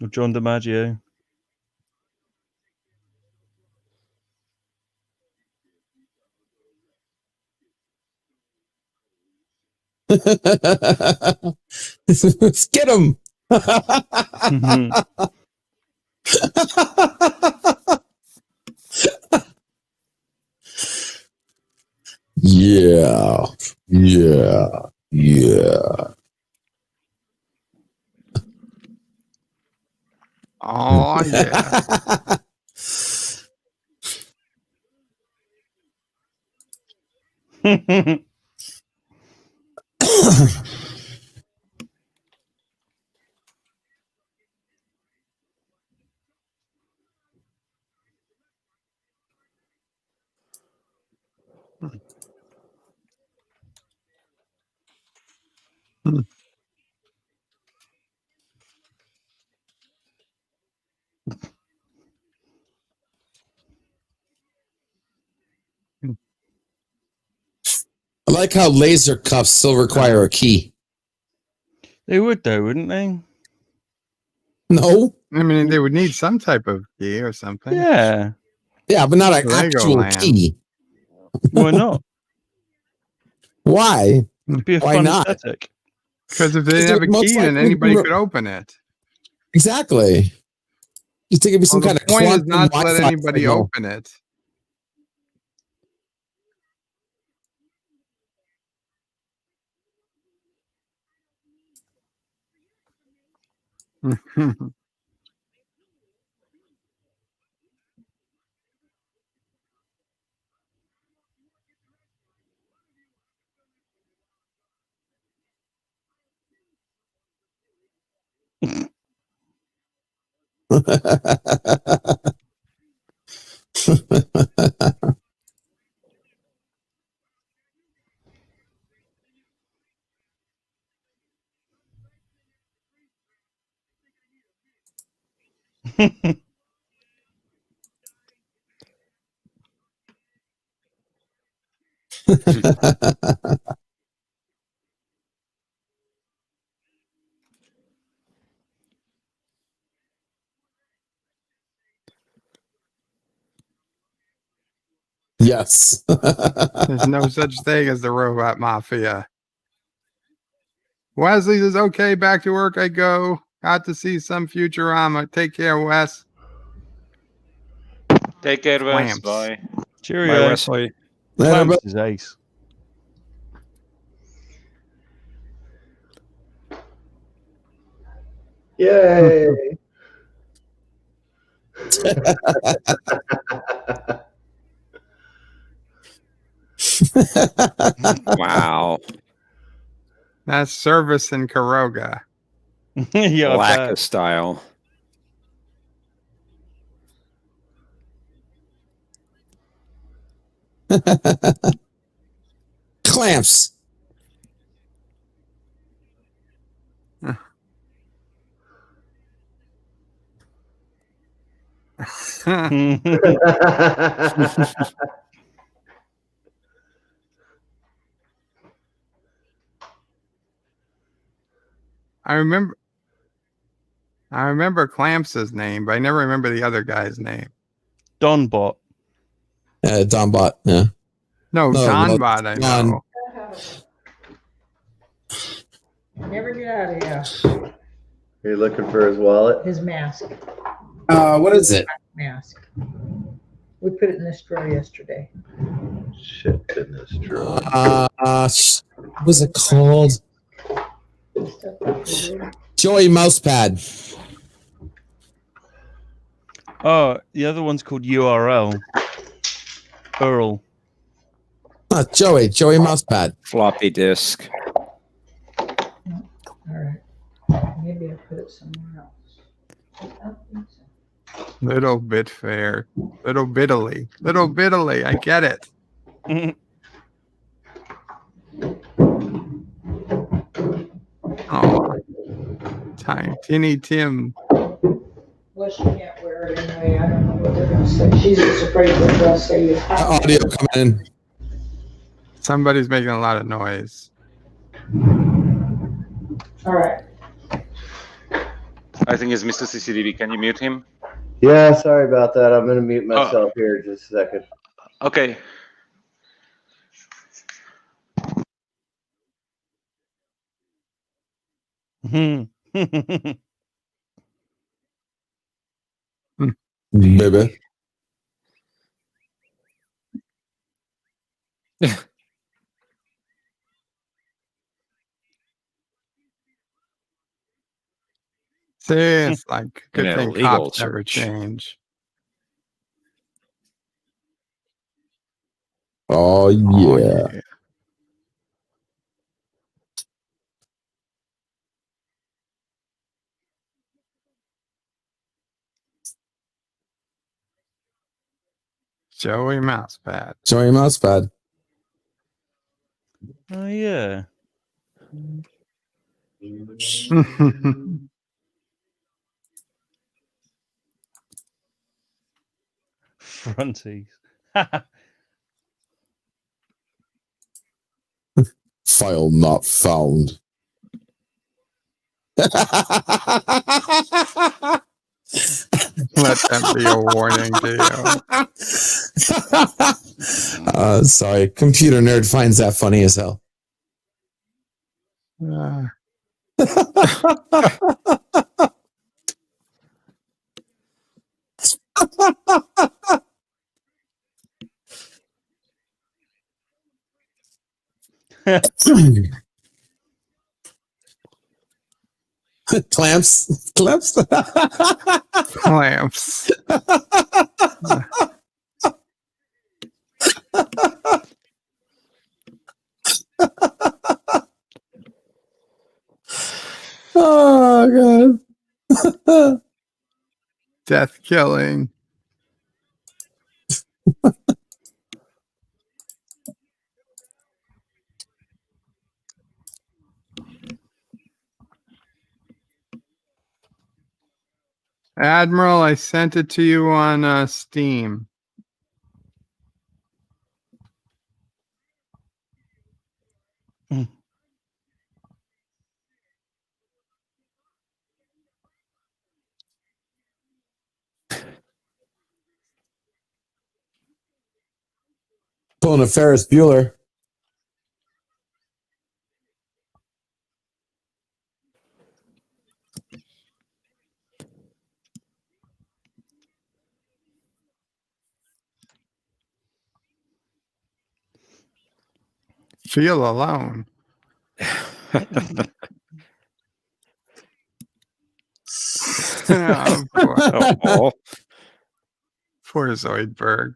S14: Or John DiMaggio.
S12: Get him. Yeah.
S8: Oh, yeah.
S12: I like how laser cuffs still require a key.
S14: They would, though, wouldn't they?
S12: No.
S8: I mean, they would need some type of key or something.
S14: Yeah.
S12: Yeah, but not an actual
S8: Legoland.
S12: key.
S14: Why not?
S12: Why?
S14: It'd be a
S12: Why
S14: fun
S12: not?
S14: aesthetic.
S8: Because if they didn't have a
S12: Most
S8: key, then
S12: likely
S8: anybody
S12: we were-
S8: could open it.
S12: Exactly. You think it'd be some
S8: Well,
S12: kind
S8: the
S12: of
S8: point is
S12: quantum
S8: not to let
S12: Wi-Fi
S8: anybody
S12: signal.
S8: open it.
S12: Yes.
S8: There's no such thing as the Robot Mafia. Wesley says, okay, back to work I go. Got to see some Futurama. Take care, Wes.
S9: Take care, Wes.
S8: Clamps.
S9: Bye.
S14: Cheerio.
S11: Bye, Wesley.
S14: Clamps is ace.
S13: Yay!
S11: Wow.
S8: That's service in Karoga.
S14: Yeah, I
S11: Lack
S14: bet.
S11: of style.
S12: Clamps.
S8: I remember Clamps' name, but I never remember the other guy's name.
S14: Donbot.
S12: Donbot, yeah.
S8: No, Donbot, I
S12: Don.
S8: know.
S15: Never get out of here.
S13: Are you looking for his wallet?
S15: His mask.
S12: What is it?
S15: Mask. We put it in this drawer yesterday.
S13: Shit, goodness, true.
S12: What was it called? Joey Mousepad.
S14: Oh, the other one's called URL. Earl.
S12: Joey Mousepad.
S11: Floppy disk.
S15: All right. Maybe I put it somewhere else. I don't think so.
S8: Little bit fair. Little bitterly. Little bitterly. I get it. Oh. Tiny Tim.
S15: Well, she can't wear it anyway. I don't know what they're gonna say. She's just afraid that they'll say you have
S12: audio coming in.
S8: Somebody's making a lot of noise.
S15: All right.
S9: I think it's Mr. CCDB. Can you mute him?
S13: Yeah, sorry about that. I'm going to mute myself here in just a second.
S9: Okay.
S12: Baby.
S8: See, it's like good thing
S11: illegal
S8: cops never
S11: search.
S8: change.
S12: Oh yeah.
S8: Joey Mousepad.
S12: Joey Mousepad.
S14: Oh yeah. Fronties.
S12: File not found.
S8: Let that be a warning to
S12: you. Sorry, computer nerd finds that funny as hell. Clamps.
S8: Clamps.
S12: Oh god.
S8: Death killing. Admiral, I sent it to you on Steam.
S12: Pulling a Ferris Bueller.
S8: Feel alone. Oh, poor. Poor Zoidberg.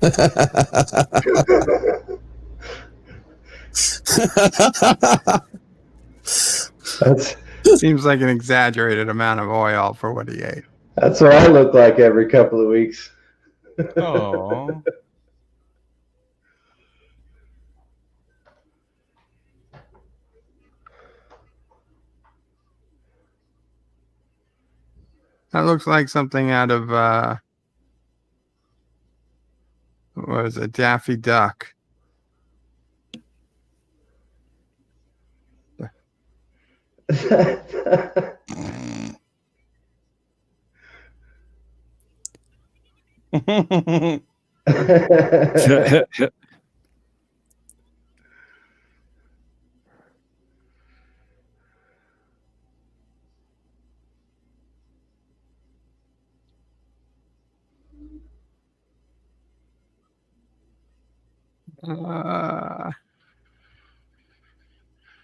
S13: That
S8: seems like an exaggerated amount of oil for what he ate.
S13: That's what I look like every couple of weeks.
S14: Oh.
S8: That looks like something out of what was it, Daffy Duck?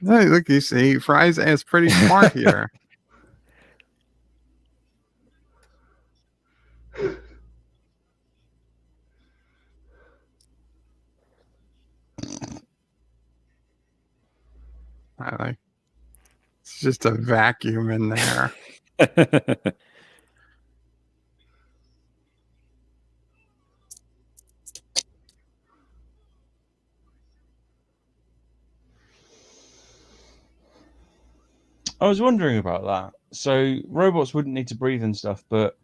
S8: Hey, look, you see, Fry's ass pretty smart here. It's just a vacuum in there.
S14: I was wondering about that. So robots wouldn't need to breathe and stuff, but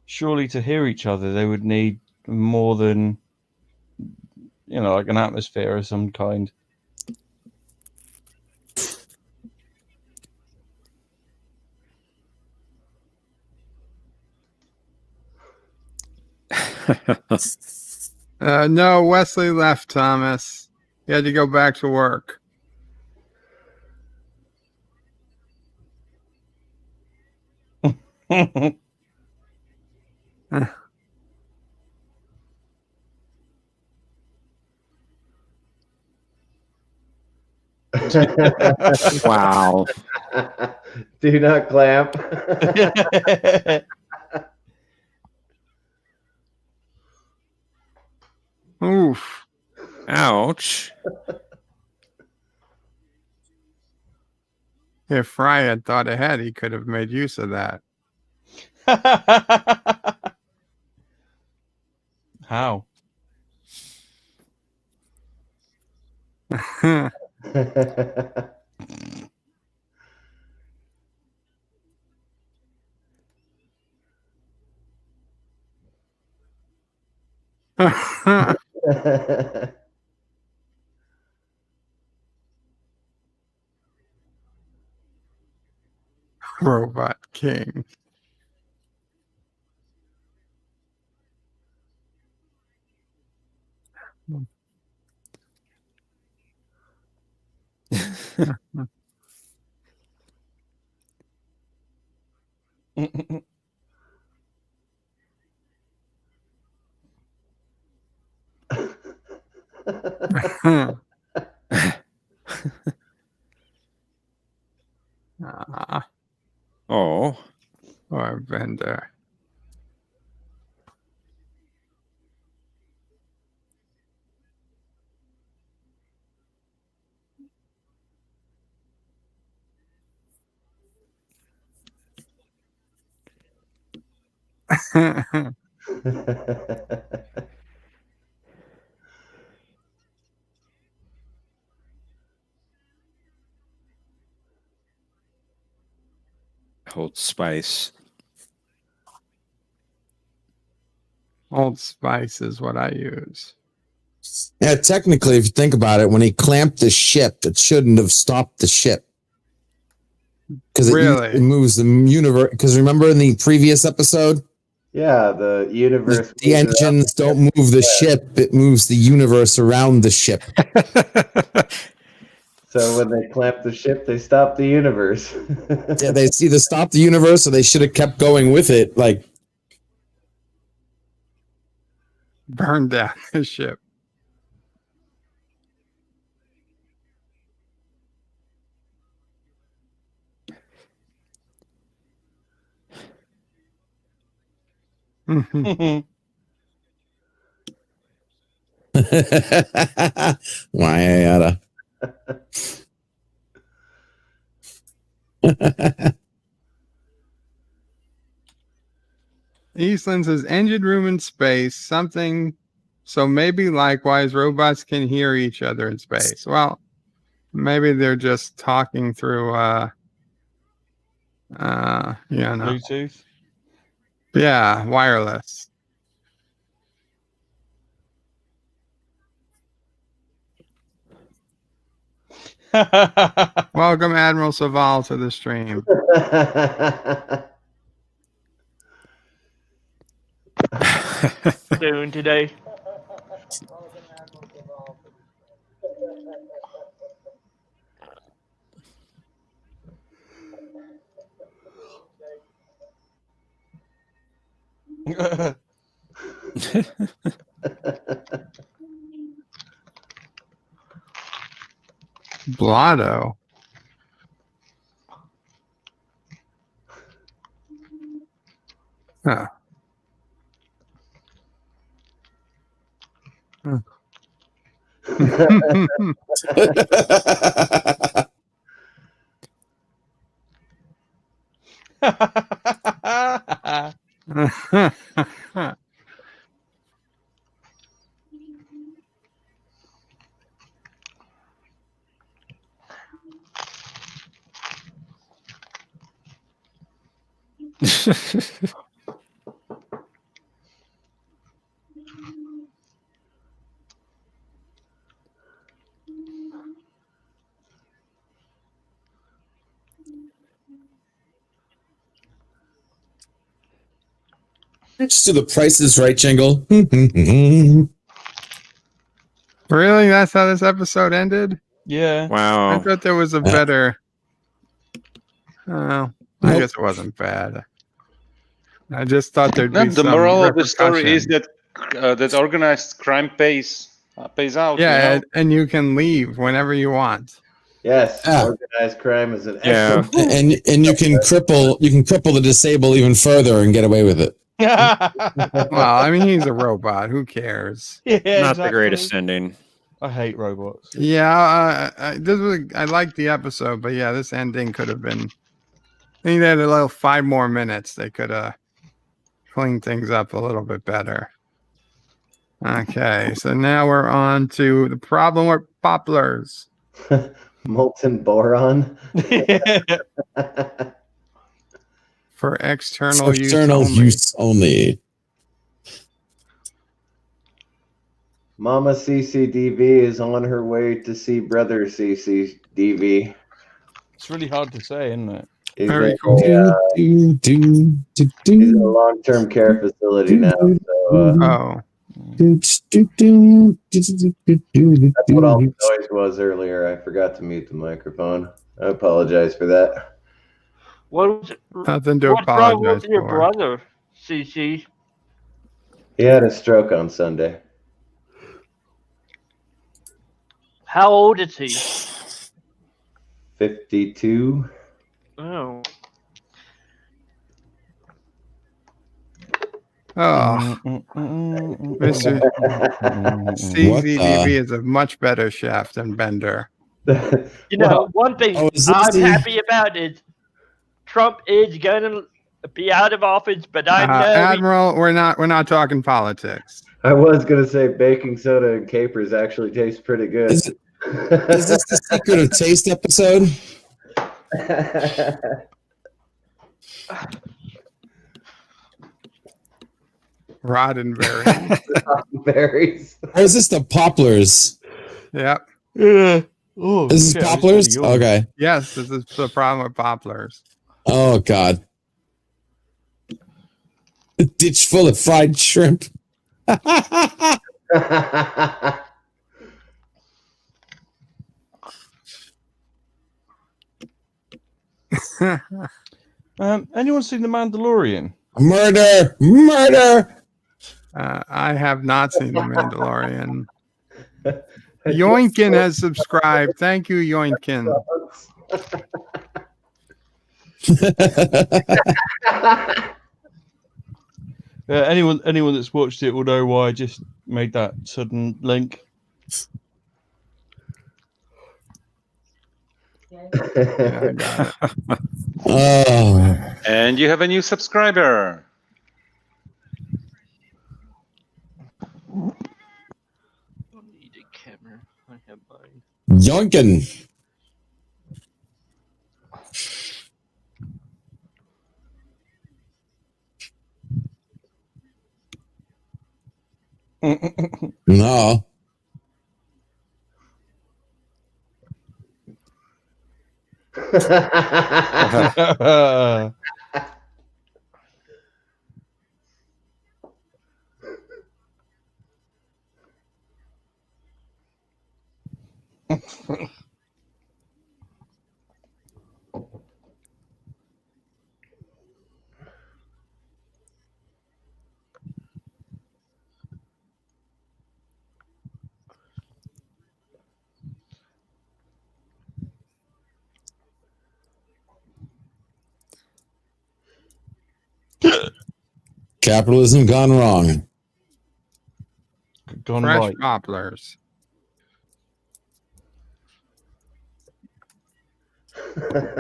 S14: surely to hear each other, they would need more than, like an atmosphere of some kind.
S8: No, Wesley left, Thomas. He had to go back to work.
S11: Wow.
S13: Do not clamp.
S8: Oof.
S11: Ouch.
S8: If Fry had thought ahead, he could have made use of that.
S14: How?
S8: Robot King.
S11: Oh.
S8: Poor Bender.
S11: Old Spice.
S8: Old Spice is what I use.
S12: Yeah, technically, if you think about it, when he clamped the ship, it shouldn't have stopped the ship. Because it moves the universe. Because remember in the previous episode?
S13: Yeah, the universe.
S12: The engines don't move the ship, it moves the universe around the ship.
S13: So when they clamped the ship, they stopped the universe.
S12: Yeah, they either stopped the universe or they should have kept going with it. Like,
S8: burn down the ship.
S12: Why I oughta.
S8: Eastland says engine room in space, something. So maybe likewise, robots can hear each other in space. Well, maybe they're just talking through,
S14: Bluetooth.
S8: Yeah, wireless. Welcome, Admiral Saval, to the stream.
S16: Doing today.
S8: Blotto. Huh.
S12: Just do the Price is Right jingle.
S8: Really? That's how this episode ended?
S14: Yeah.
S11: Wow.
S8: I thought there was a better. Oh, I guess it wasn't bad. I just thought there'd be
S9: The
S8: some
S9: moral of the story is
S8: repercussion.
S9: that organized crime pays out.
S8: Yeah,
S9: you know?
S8: and you can leave whenever you want.
S13: Yes, organized crime is an
S12: Yeah,
S13: excellent.
S12: and you can cripple the disabled even further and get away with it.
S8: Well, I mean, he's a robot. Who cares?
S14: Yeah,
S11: Not the greatest ending.
S14: I hate robots.
S8: Yeah, I liked the episode, but yeah, this ending could have been. I think they had a little 5 more minutes. They could have cleaned things up a little bit better. Okay, so now we're on to the problem with Popplers.
S13: Molten boron.
S8: For external
S12: use only.
S13: Mama CCDV is on her way to see brother CCDV.
S14: It's really hard to say, isn't it?
S13: He's
S8: Very
S13: in
S8: cool.
S13: he's in a long-term care facility now. So, that's what all the noise was earlier. I forgot to mute the microphone. I apologize for that.
S8: Nothing to
S16: What's wrong
S8: apologize
S16: with your
S8: for.
S16: brother, CC?
S13: He had a stroke on Sunday.
S16: How old is he?
S13: 52.
S16: Oh.
S8: Oh, Mr. CZDB is a much better chef than Bender.
S16: You know, one thing I'm happy about is Trump is going to be out of office, but I know
S8: Admiral, we're not talking politics.
S13: I was gonna say baking soda and capers actually taste pretty good.
S12: Is this the Secret of Taste episode?
S8: Roddenberry.
S13: Berries.
S12: Or is this the Popplers?
S8: Yep.
S14: Yeah. Oh,
S12: This is Popplers? Okay.
S8: Yes, this is the problem with Popplers.
S12: Oh, God. A ditch full of fried shrimp.
S14: Anyone seen The Mandalorian?
S12: Murder! Murder!
S8: I have not seen The Mandalorian. Yoinkin has subscribed. Thank you, Yoinkin.
S14: Anyone that's watched it will know why I just made that sudden link.
S8: Yeah, I got it.
S12: Oh.
S9: And you have a new subscriber.
S16: need a camera. I have mine.
S12: Yoinkin. No. Capitalism gone wrong.
S14: Gone
S8: Fresh
S14: right.
S8: Popplers.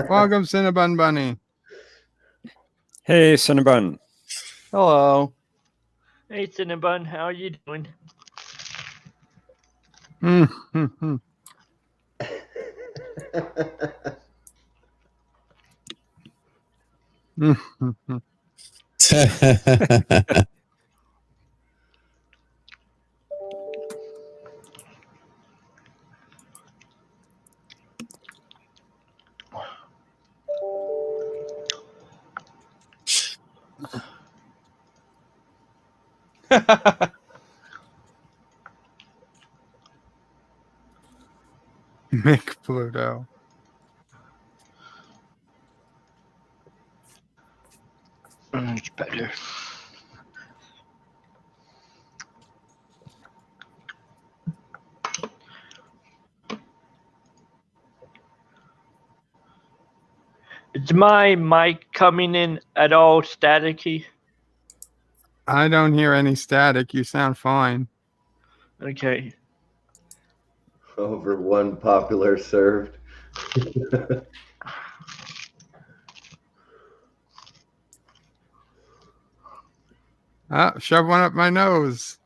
S8: Welcome, Cinnabon Bunny.
S11: Hey, Cinnabon.
S14: Hello.
S16: Hey, Cinnabon, how are you doing?
S8: Mick Pluto.
S16: Much better. Is my mic coming in at all staticky?
S8: I don't hear any static. You sound fine.
S16: Okay.
S13: Over one popular served.
S8: Shove one up my nose.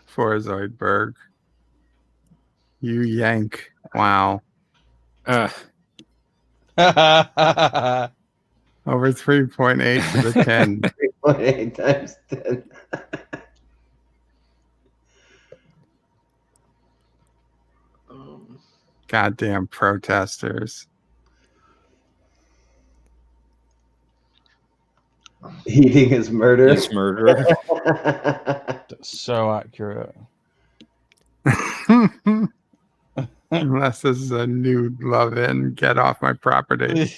S8: For Zoidberg. You yank. Wow. Over 3.8 to the 10.
S13: 3.8 times 10.
S8: Goddamn protesters.
S13: Eating is murder.
S11: Is murder.
S14: That's so accurate.
S8: Unless this is a nude love-in, get off my property.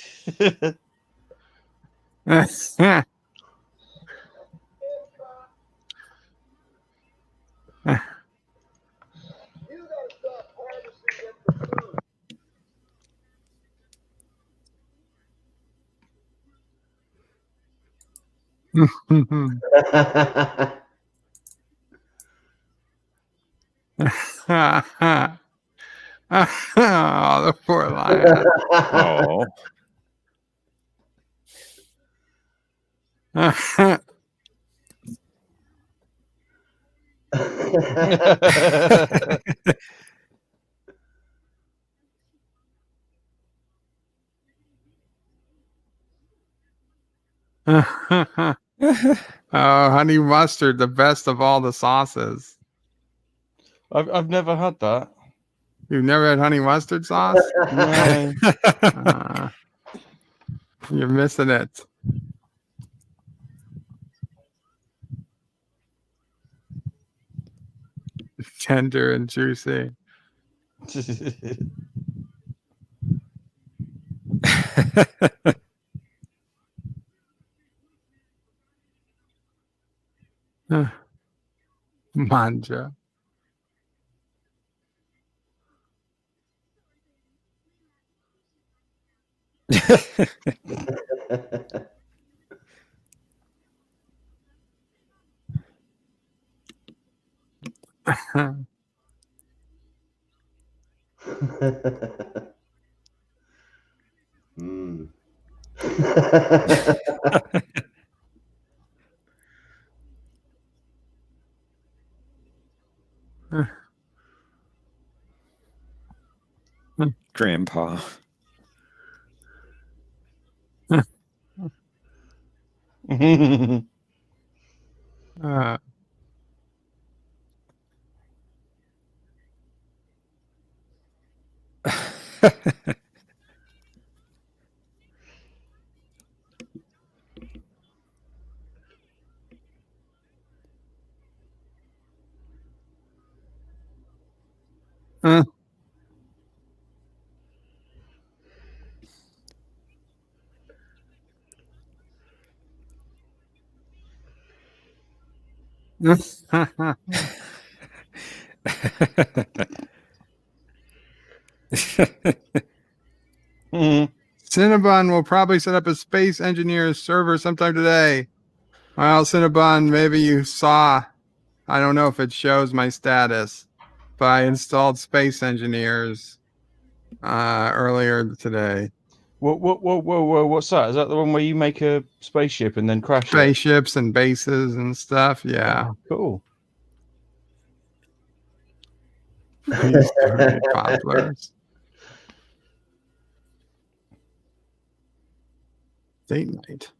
S8: Oh, the poor lion. Oh, honey mustard, the best of all the sauces.
S14: I've never had that.
S8: You've never had honey mustard sauce?
S14: No.
S8: You're missing it. Tender and juicy. Manja.
S13: Mm.
S11: Grandpa.
S8: Cinnabon will probably set up a space engineer server sometime today. Well, Cinnabon, maybe you saw I don't know if it shows my status, but I installed Space Engineers earlier today.
S14: Whoa! What's that? Is that the one where you make a spaceship and then crash
S8: spaceships and bases and stuff? Yeah.
S14: Oh, cool.
S8: Popplers. Date night.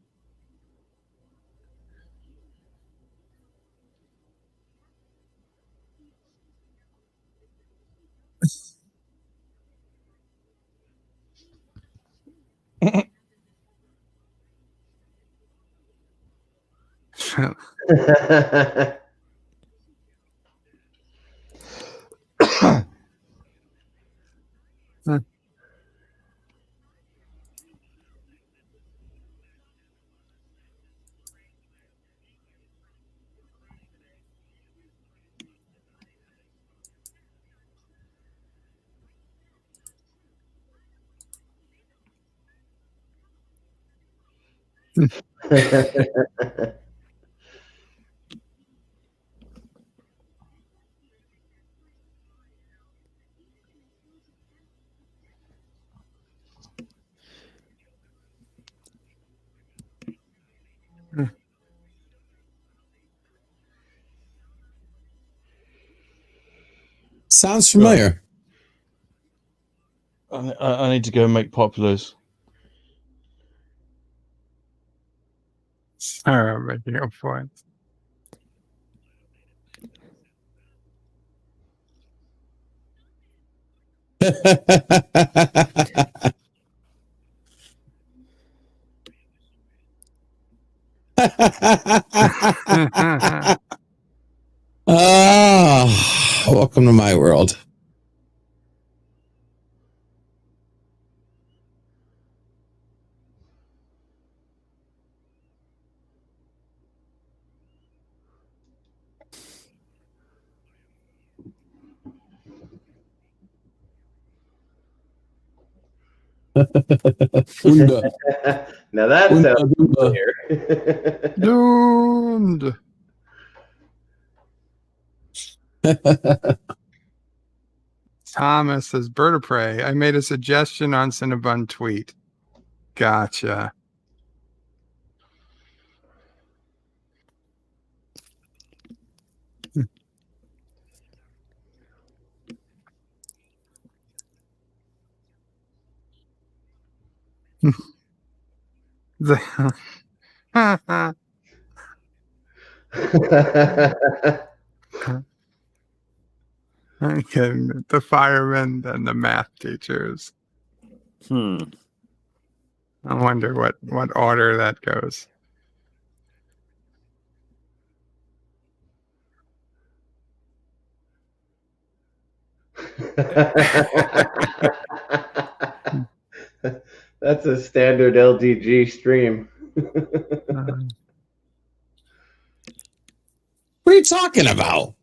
S12: Sounds familiar.
S14: I need to go and make Popplers.
S8: Making a point.
S12: Welcome to my world.
S13: Now that sounds familiar.
S8: Doomed. Thomas says, Bird of Prey. I made a suggestion on Cinnabon tweet. Gotcha. The firemen and the math teachers. I wonder what order that goes.
S13: That's a standard LDG stream.
S12: What are you talking about?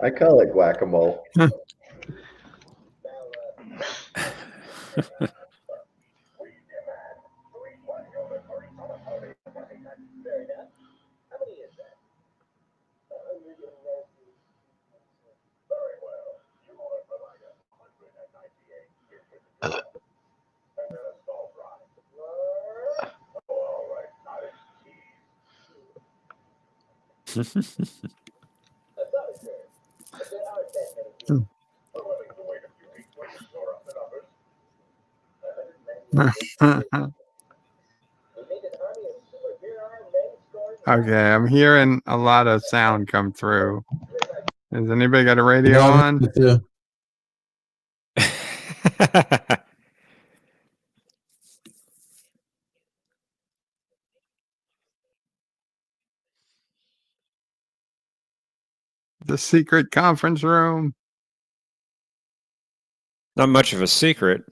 S13: I call it guacamole.
S8: Okay, I'm hearing a lot of sound come through. Has anybody got a radio on? The secret conference room.
S11: Not much of a secret.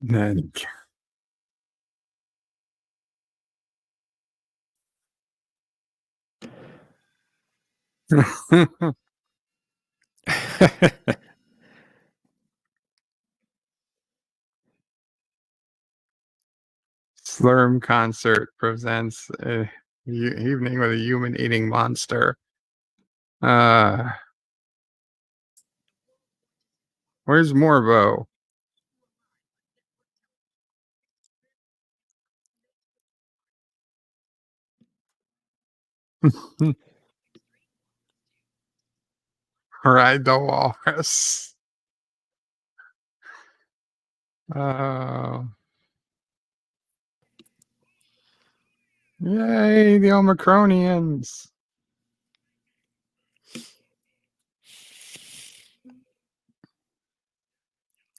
S8: Then Slurm Concert presents a evening with a human eating monster. Where's Morbo? Ride the walrus. Yay, the Omicronians.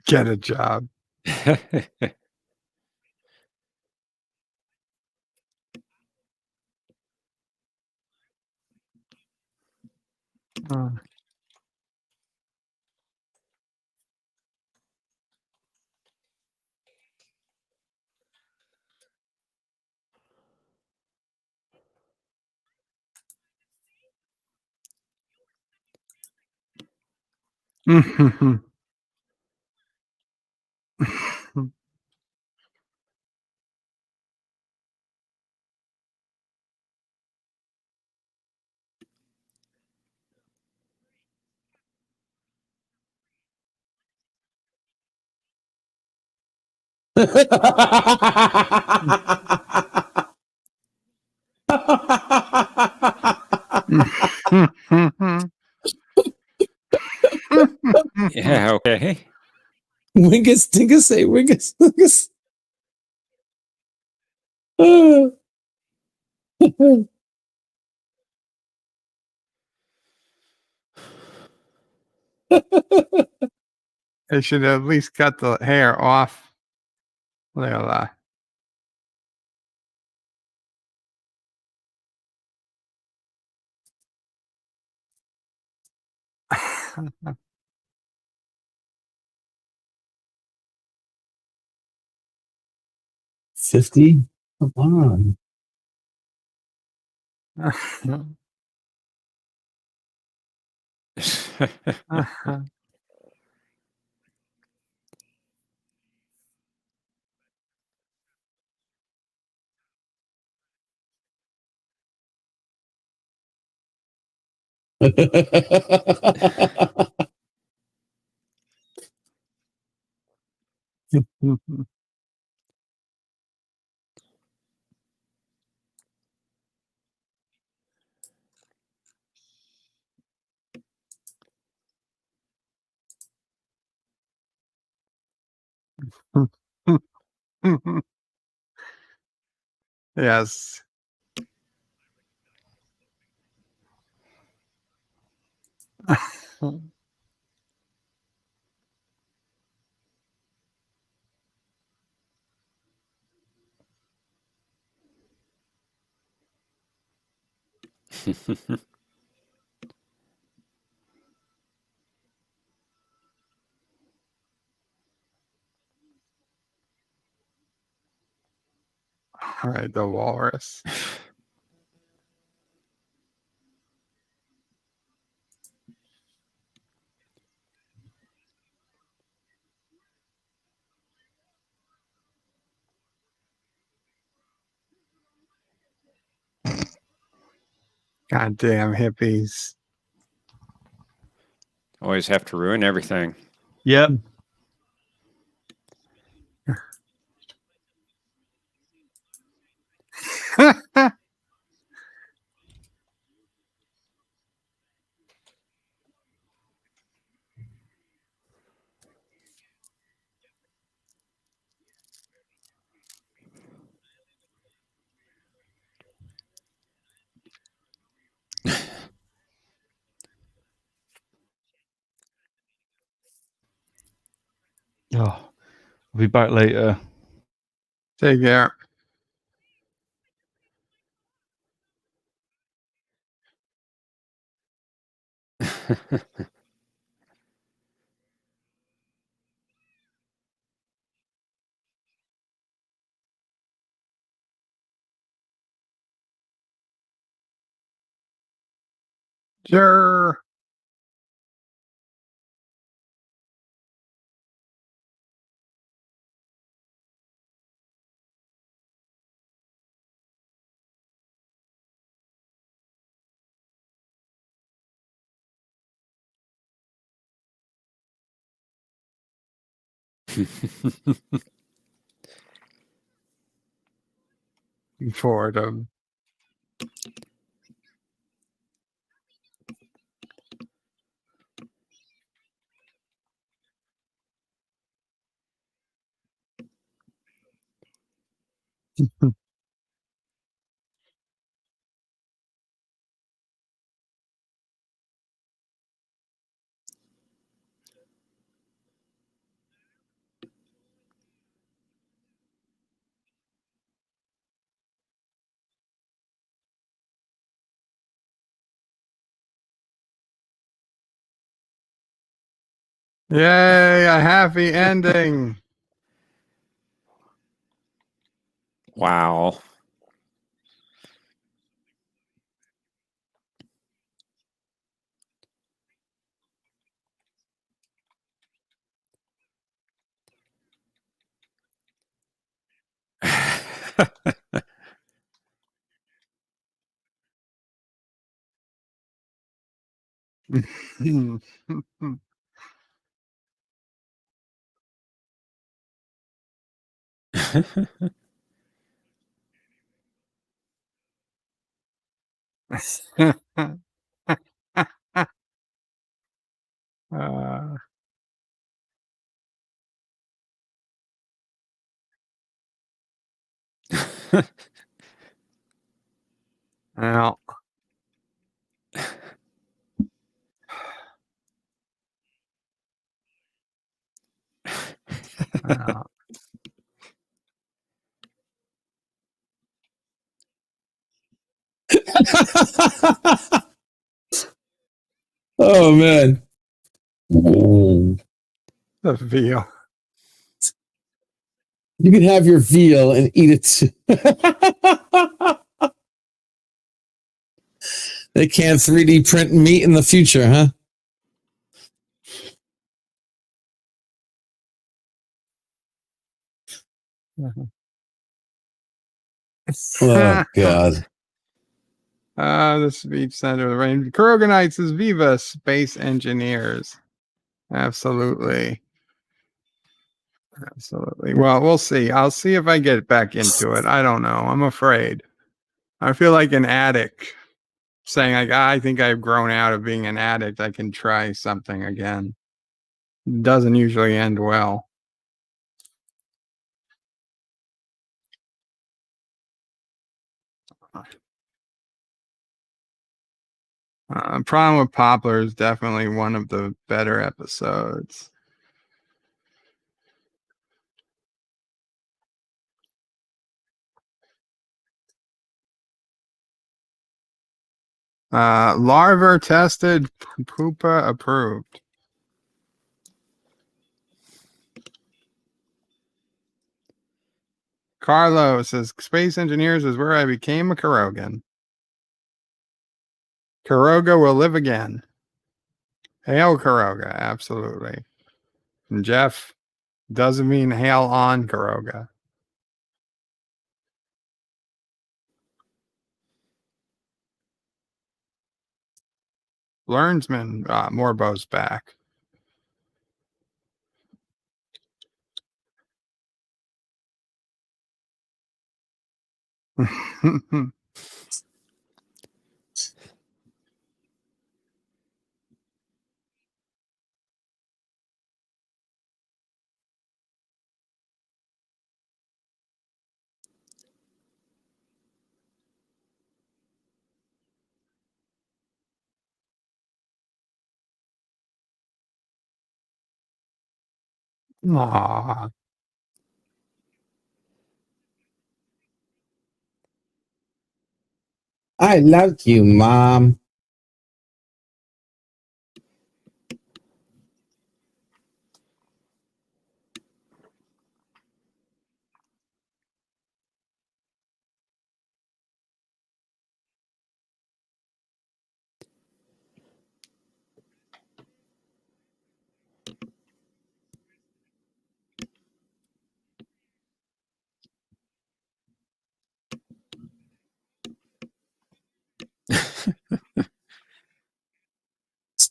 S8: Get a job.
S11: Yeah, okay.
S12: Wingus, dingus, say Wingus, Wingus.
S8: They should at least cut the hair off. Leila.
S12: $50? Come on.
S8: Yes. All right, the walrus. Goddamn hippies.
S11: Always have to ruin everything.
S14: Yep. Oh, I'll be back later.
S8: Take care. Sure. Fordham. Yay, a happy ending.
S11: Wow.
S8: Well.
S12: Oh man.
S8: The veal.
S12: You can have your veal and eat it too. They can't 3D print meat in the future, huh? Oh God.
S8: The speech center of the rain. Kuroganites is Viva Space Engineers. Absolutely. Absolutely. Well, we'll see. I'll see if I get back into it. I don't know. I'm afraid. I feel like an addict saying, like, I think I've grown out of being an addict. I can try something again. It doesn't usually end well. Problem with Poplar is definitely one of the better episodes. Larva tested, Poopa approved. Carlos says, Space Engineers is where I became a Kurogan. Kuroga will live again. Hail Kuroga, absolutely. And Jeff doesn't mean hail on Kuroga. Lernsman, Morbo's back. Aww.
S12: I love you, Mom.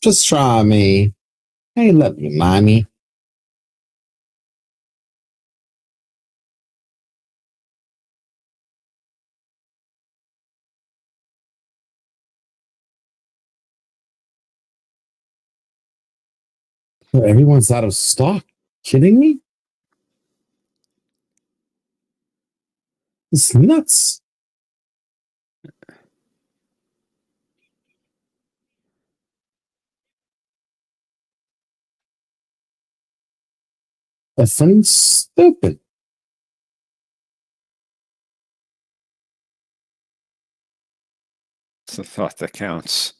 S12: Just try me. Hey, let me, mommy. Everyone's out of stock. Kidding me? It's nuts. Effing stupid.
S11: It's the thought that counts.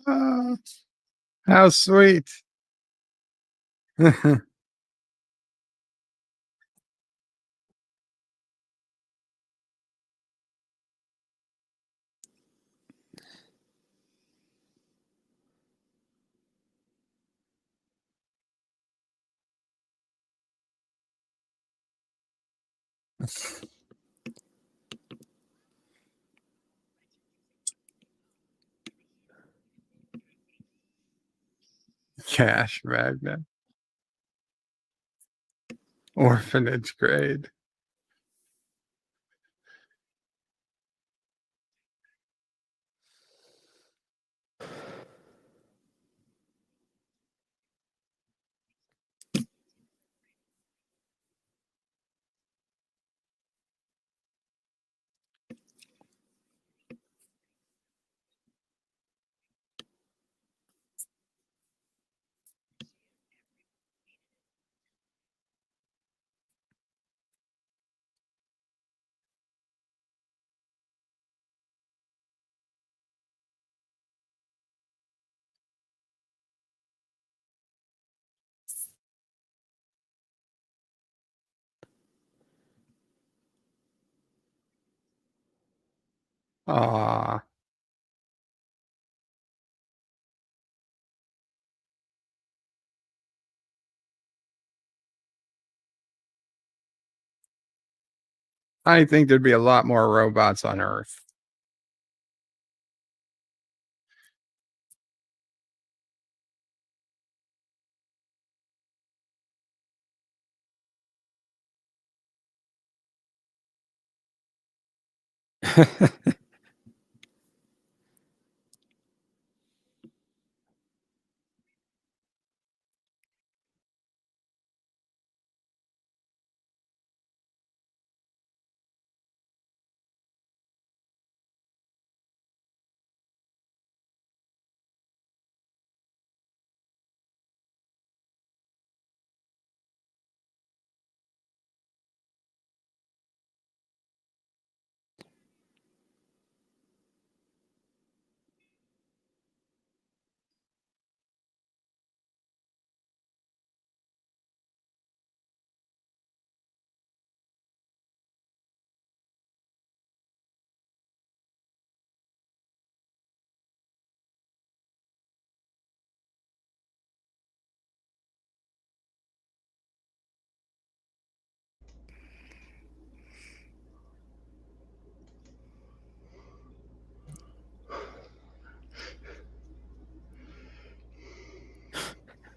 S8: Oh, how sweet. Cash magnet. Orphanage grade. Ah. I think there'd be a lot more robots on Earth.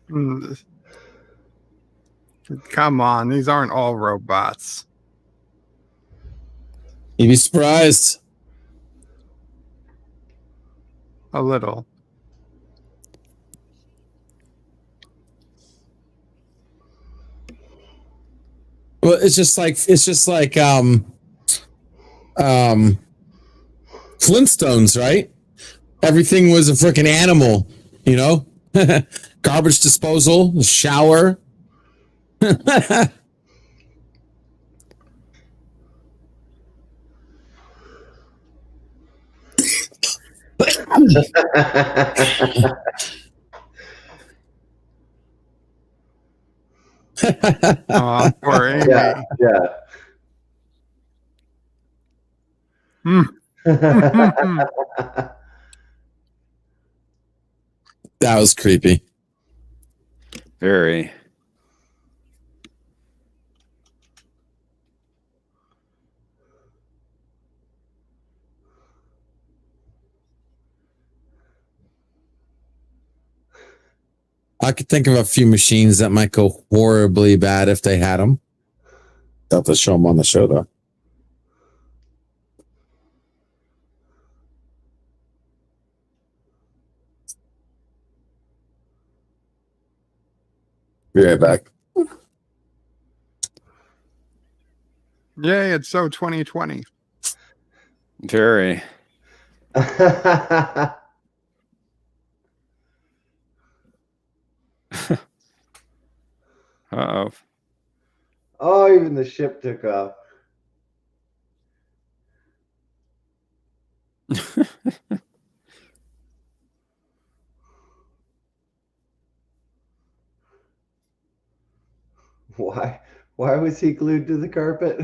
S8: Come on, these aren't all robots.
S12: You'd be surprised.
S8: A little.
S12: Well, it's just like Flintstones, right? Everything was a freaking animal, you know? Garbage disposal, shower.
S8: Oh, poor Amy.
S13: Yeah.
S12: That was creepy.
S11: Very.
S12: I could think of a few machines that might go horribly bad if they had them. They'll have to show them on the show, though. Be right back.
S8: Yay, it's so 2020.
S11: Very. Uh-oh.
S13: Oh, even the ship took off. Why was he glued to the carpet?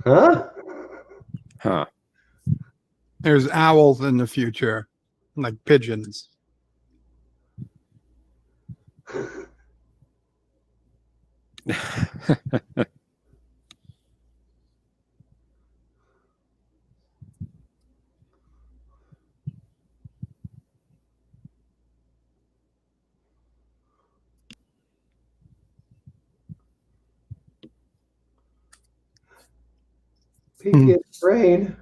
S13: Huh?
S11: Huh.
S8: There's owls in the future, like pigeons.
S13: Peek its brain.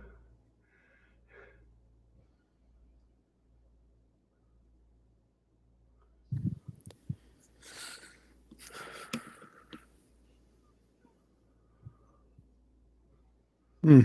S8: Hmm.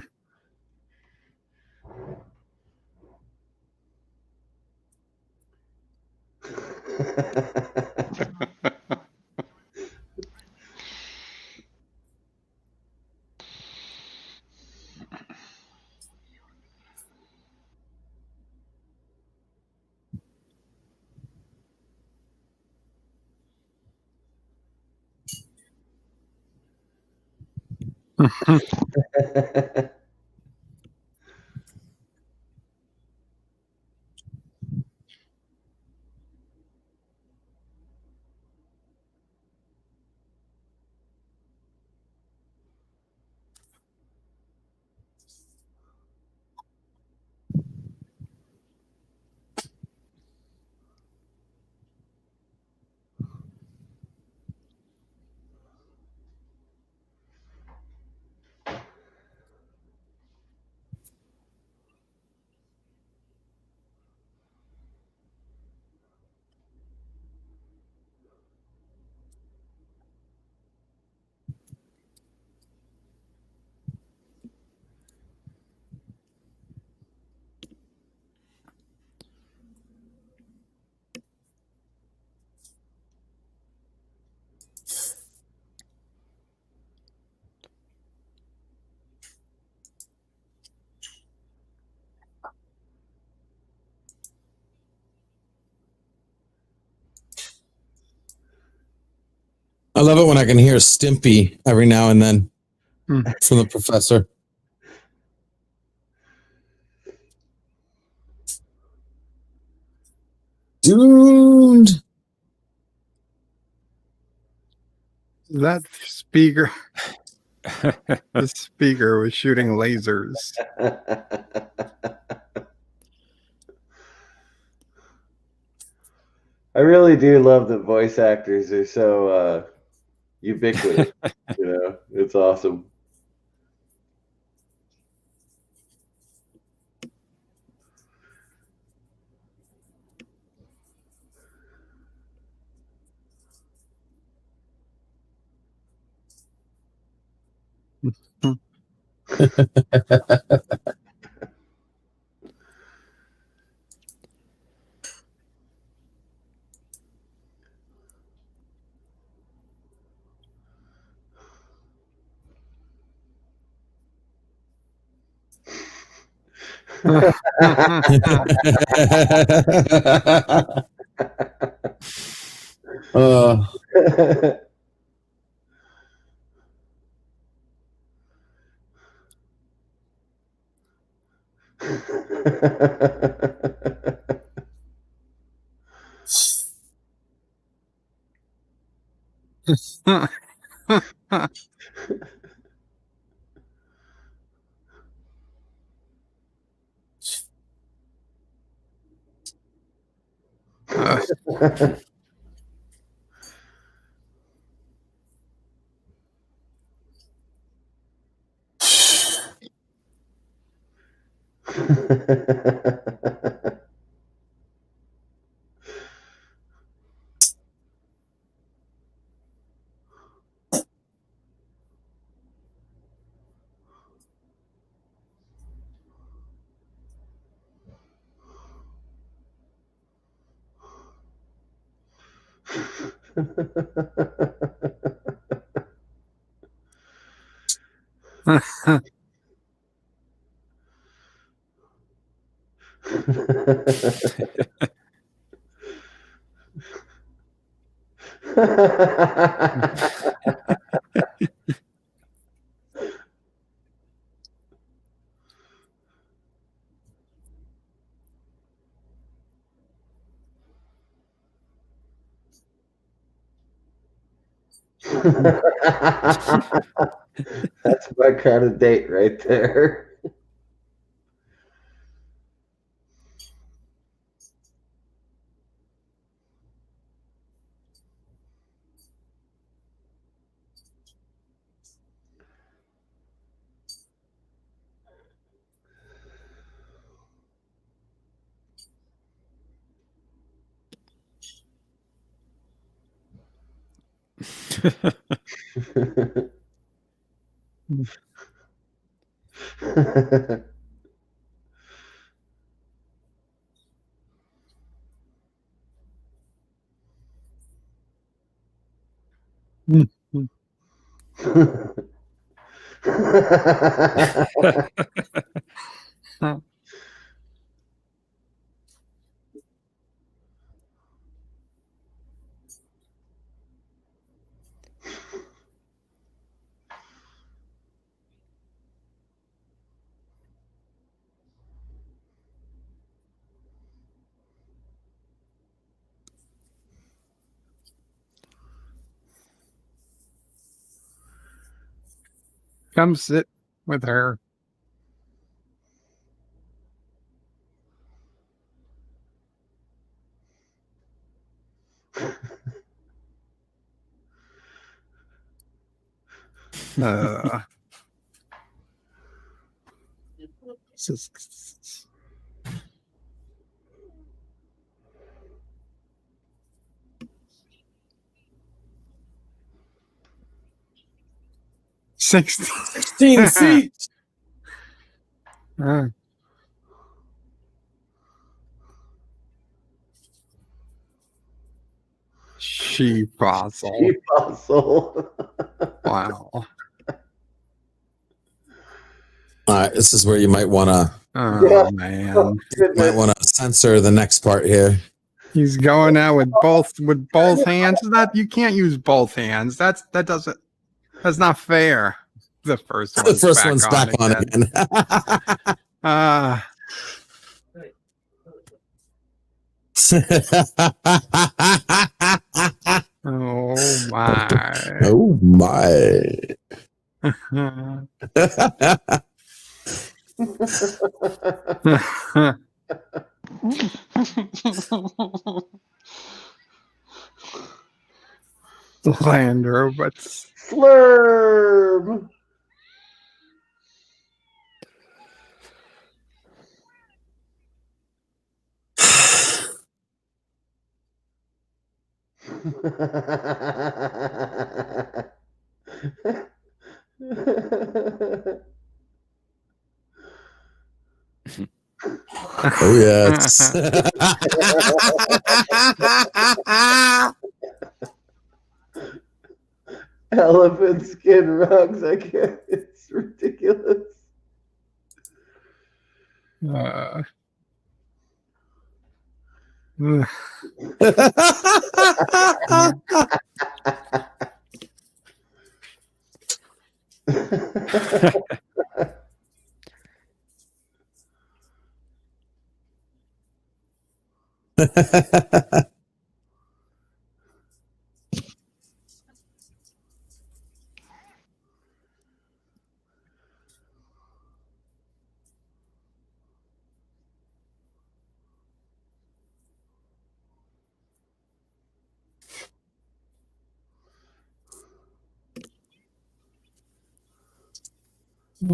S12: I love it when I can hear Stimpy every now and then from the professor. Doomed.
S8: That speaker. The speaker was shooting lasers.
S13: I really do love that voice actors are so ubiquitous. You know, it's awesome. That's my kind of date right there.
S8: Come sit with her.
S12: Sixteen seats.
S8: She fossil.
S13: She fossil.
S8: Wow.
S12: All right, this is where you might want to.
S8: Oh man,
S12: might want to censor the next part here.
S8: He's going out with both hands. That you can't use both hands. That's not fair. The first one's back on again. Oh my!
S12: Oh my!
S8: Land robots.
S13: Slurm.
S12: Oh yes.
S13: Elephant skin rugs. I can't. It's ridiculous.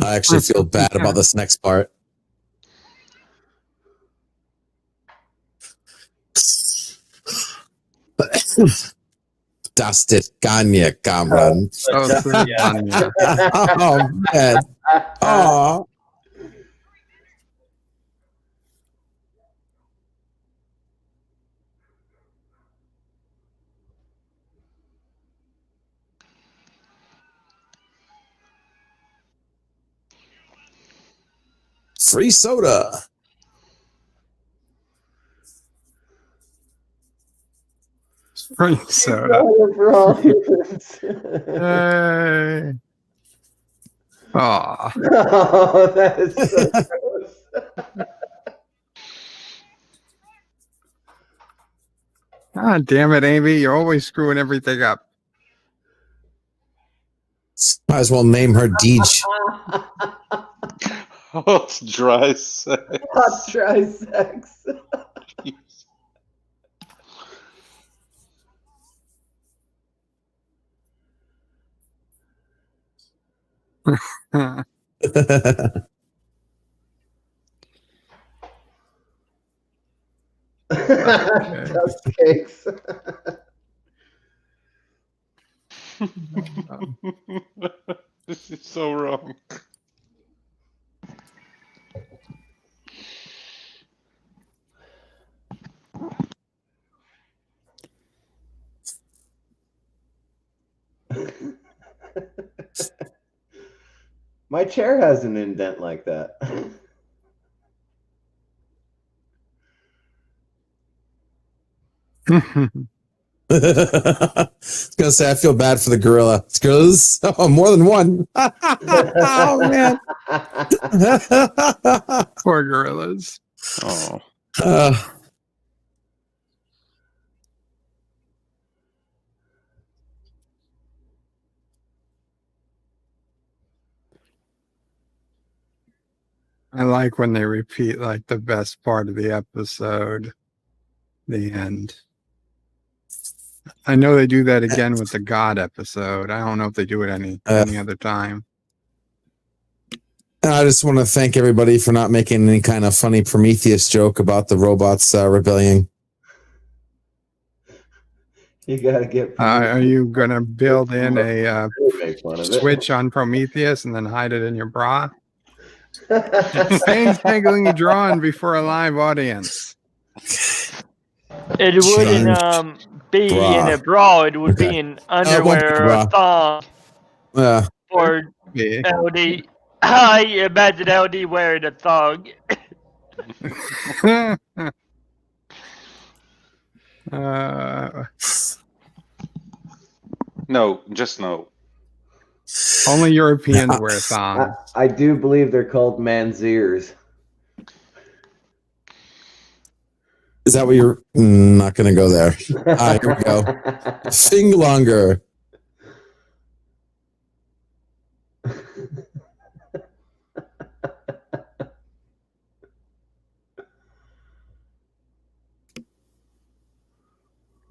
S12: I actually feel bad about this next part. Dusted Ganya Cameron. Oh man. Oh. Free soda.
S8: Free soda. Hey. Oh,
S13: that is so gross.
S8: God damn it, Amy. You're always screwing everything up.
S12: Might as well name her Deej.
S9: Hot dry sex.
S13: Hot dry sex. Dust cakes.
S9: This is so wrong.
S13: My chair has an indent like that.
S12: I was gonna say I feel bad for the gorilla. This gorilla's more than one. Oh man.
S8: Poor gorillas.
S9: Oh.
S8: I like when they repeat like the best part of the episode, the end. I know they do that again with the God episode. I don't know if they do it any other time.
S12: I just want to thank everybody for not making any kind of funny Prometheus joke about the robots rebellion.
S13: You gotta get.
S8: Are you gonna build in a switch on Prometheus and then hide it in your bra? Painstakingly drawn before a live audience.
S16: It wouldn't be in a bra. It would be in underwear or thong. Or LD. I imagine LD wearing a thong.
S9: No, just no.
S8: Only Europeans wear thongs.
S13: I do believe they're called man's ears.
S12: Is that what you're not going to go there? All right, here we go. Sing longer.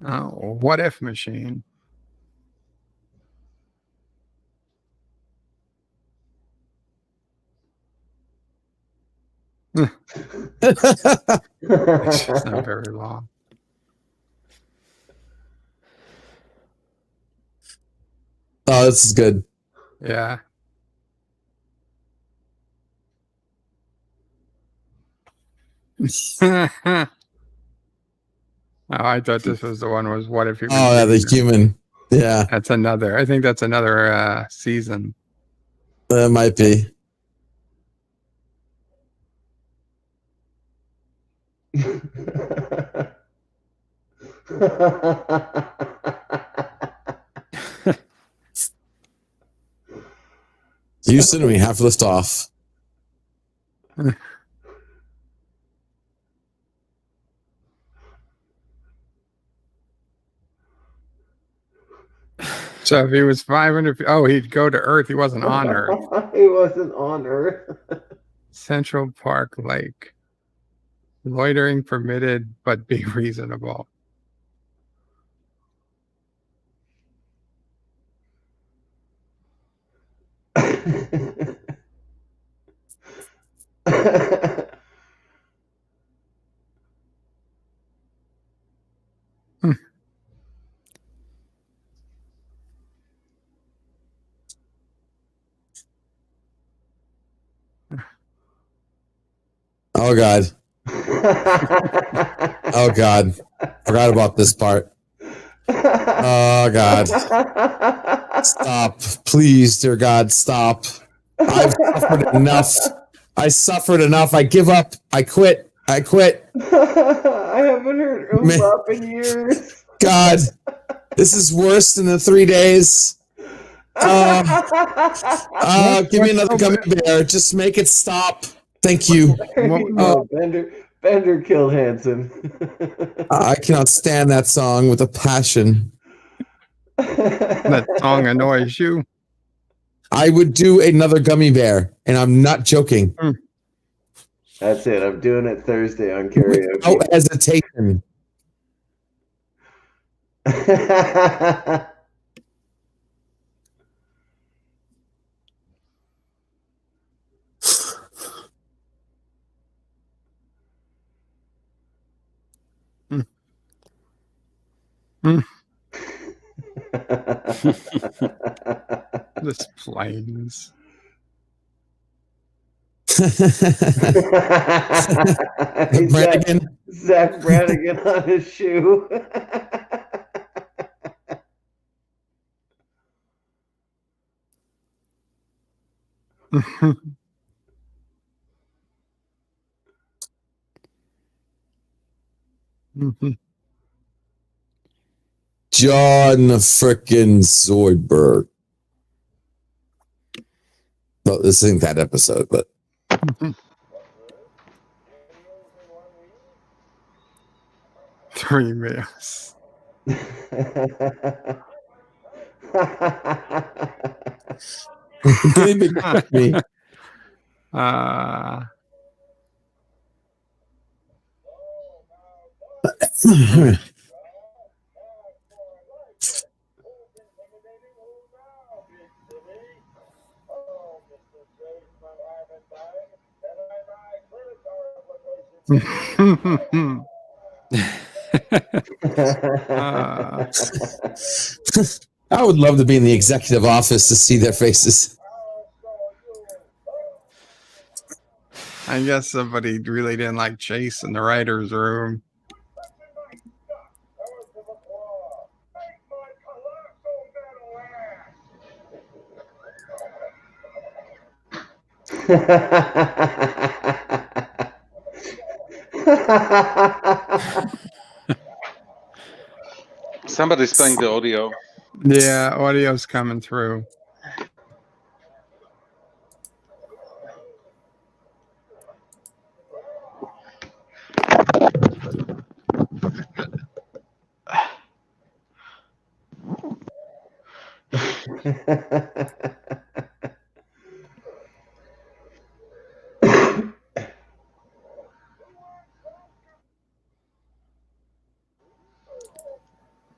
S8: Oh, what if machine? It's just not very long.
S12: Oh, this is good.
S8: Yeah. Oh, I thought this was the one was what if you
S12: Oh, yeah, the human. Yeah.
S8: That's another. I think that's another season.
S12: That might be. Houston, we have lift off.
S8: So if he was 500, he'd go to Earth. He wasn't on Earth.
S13: He wasn't on Earth.
S8: Central Park Lake. Loitering permitted, but be reasonable.
S12: Oh, God. Oh, God. Forgot about this part. Oh, God. Stop. Please, dear God, stop. I've suffered enough. I suffered enough. I give up. I quit. I quit.
S13: I haven't heard Umbop in years.
S12: God, this is worse than the 3 days. Give me another gummy bear. Just make it stop. Thank you.
S13: Bender killed Hanson.
S12: I cannot stand that song with a passion.
S8: That song annoys you.
S12: I would do another gummy bear, and I'm not joking.
S13: That's it. I'm doing it Thursday on karaoke.
S12: No hesitation.
S8: This planes.
S12: Brannigan.
S13: Zapp Brannigan on his shoe.
S12: John frickin' Zoidberg. Well, this isn't that episode, but
S8: 3 meals.
S12: me. I would love to be in the executive office to see their faces.
S8: I guess somebody really didn't like Chase in the writer's room.
S9: Somebody's playing the audio.
S8: Yeah, audio's coming through.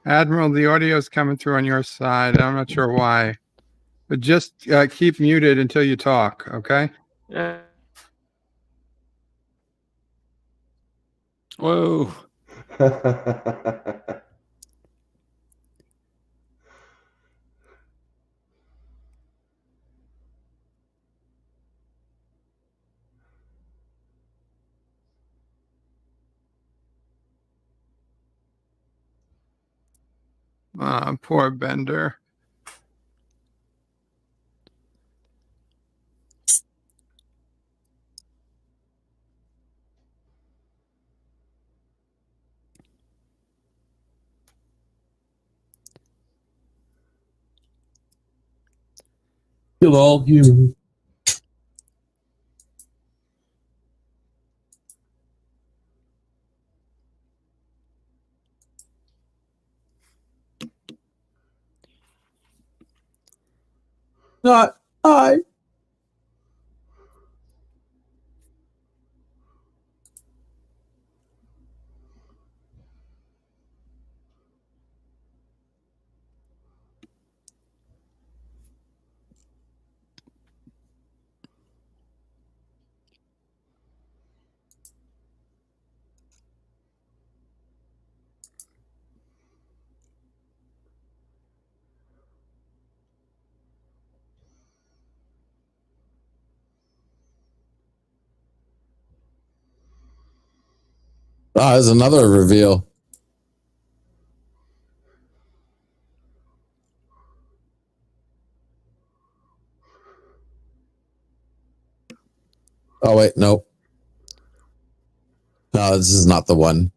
S8: Admiral, the audio is coming through on your side. I'm not sure why, but just keep muted until you talk, okay?
S16: Yeah.
S11: Whoa.
S8: Poor Bender.
S12: Kill all humans. Not I. There's another reveal. Oh, wait, nope. No, this is not the one.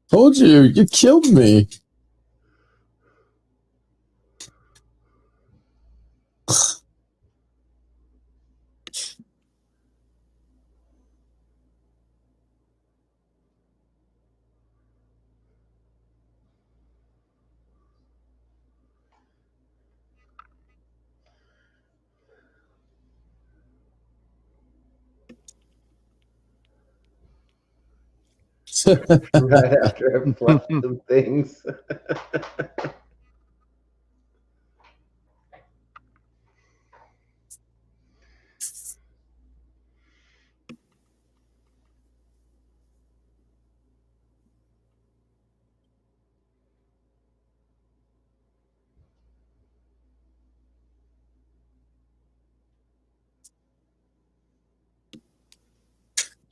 S12: Told you, you killed me.
S13: Right after I flushed some things.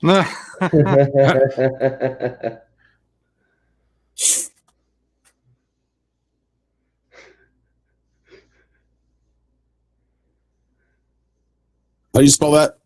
S12: How do you spell that?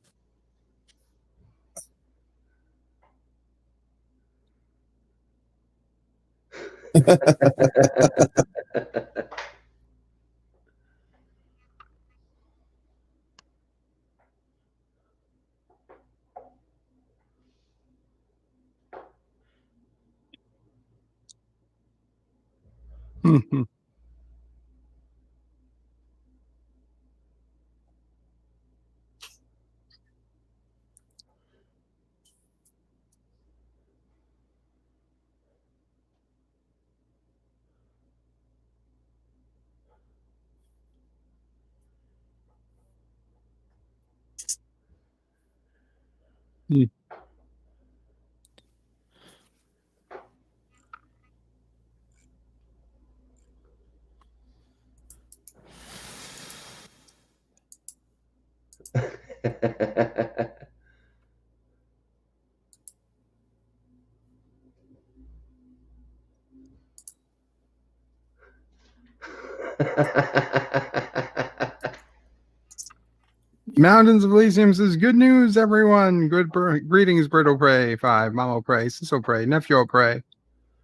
S8: Mountains of Elysium says, good news, everyone. Greetings, Brittle Prey 5, Mamo Prey, Sisso Prey, Nephew Prey,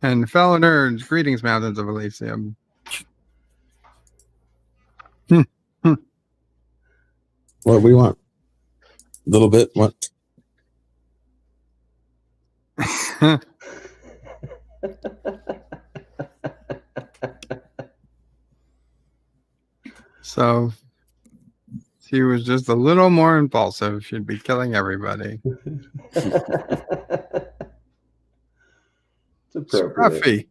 S8: and fellow nerds. Greetings, Mountains of Elysium.
S12: What do we want? A little bit. What?
S8: So she was just a little more impulsive. She'd be killing everybody.
S13: It's appropriate. Scruffy.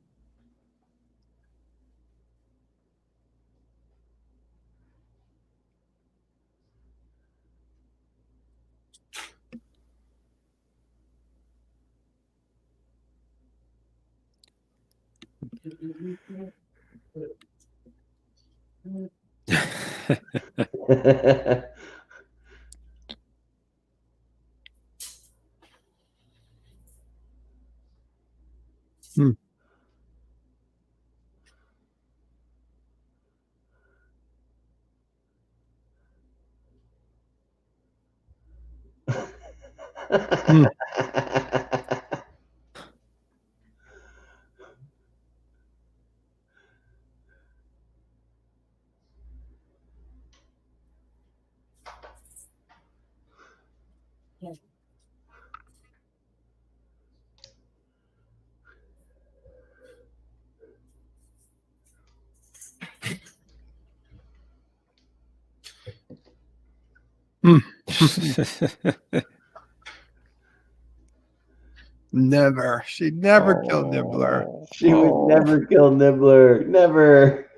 S8: Never. She'd never kill Nibbler.
S13: She would never kill Nibbler. Never.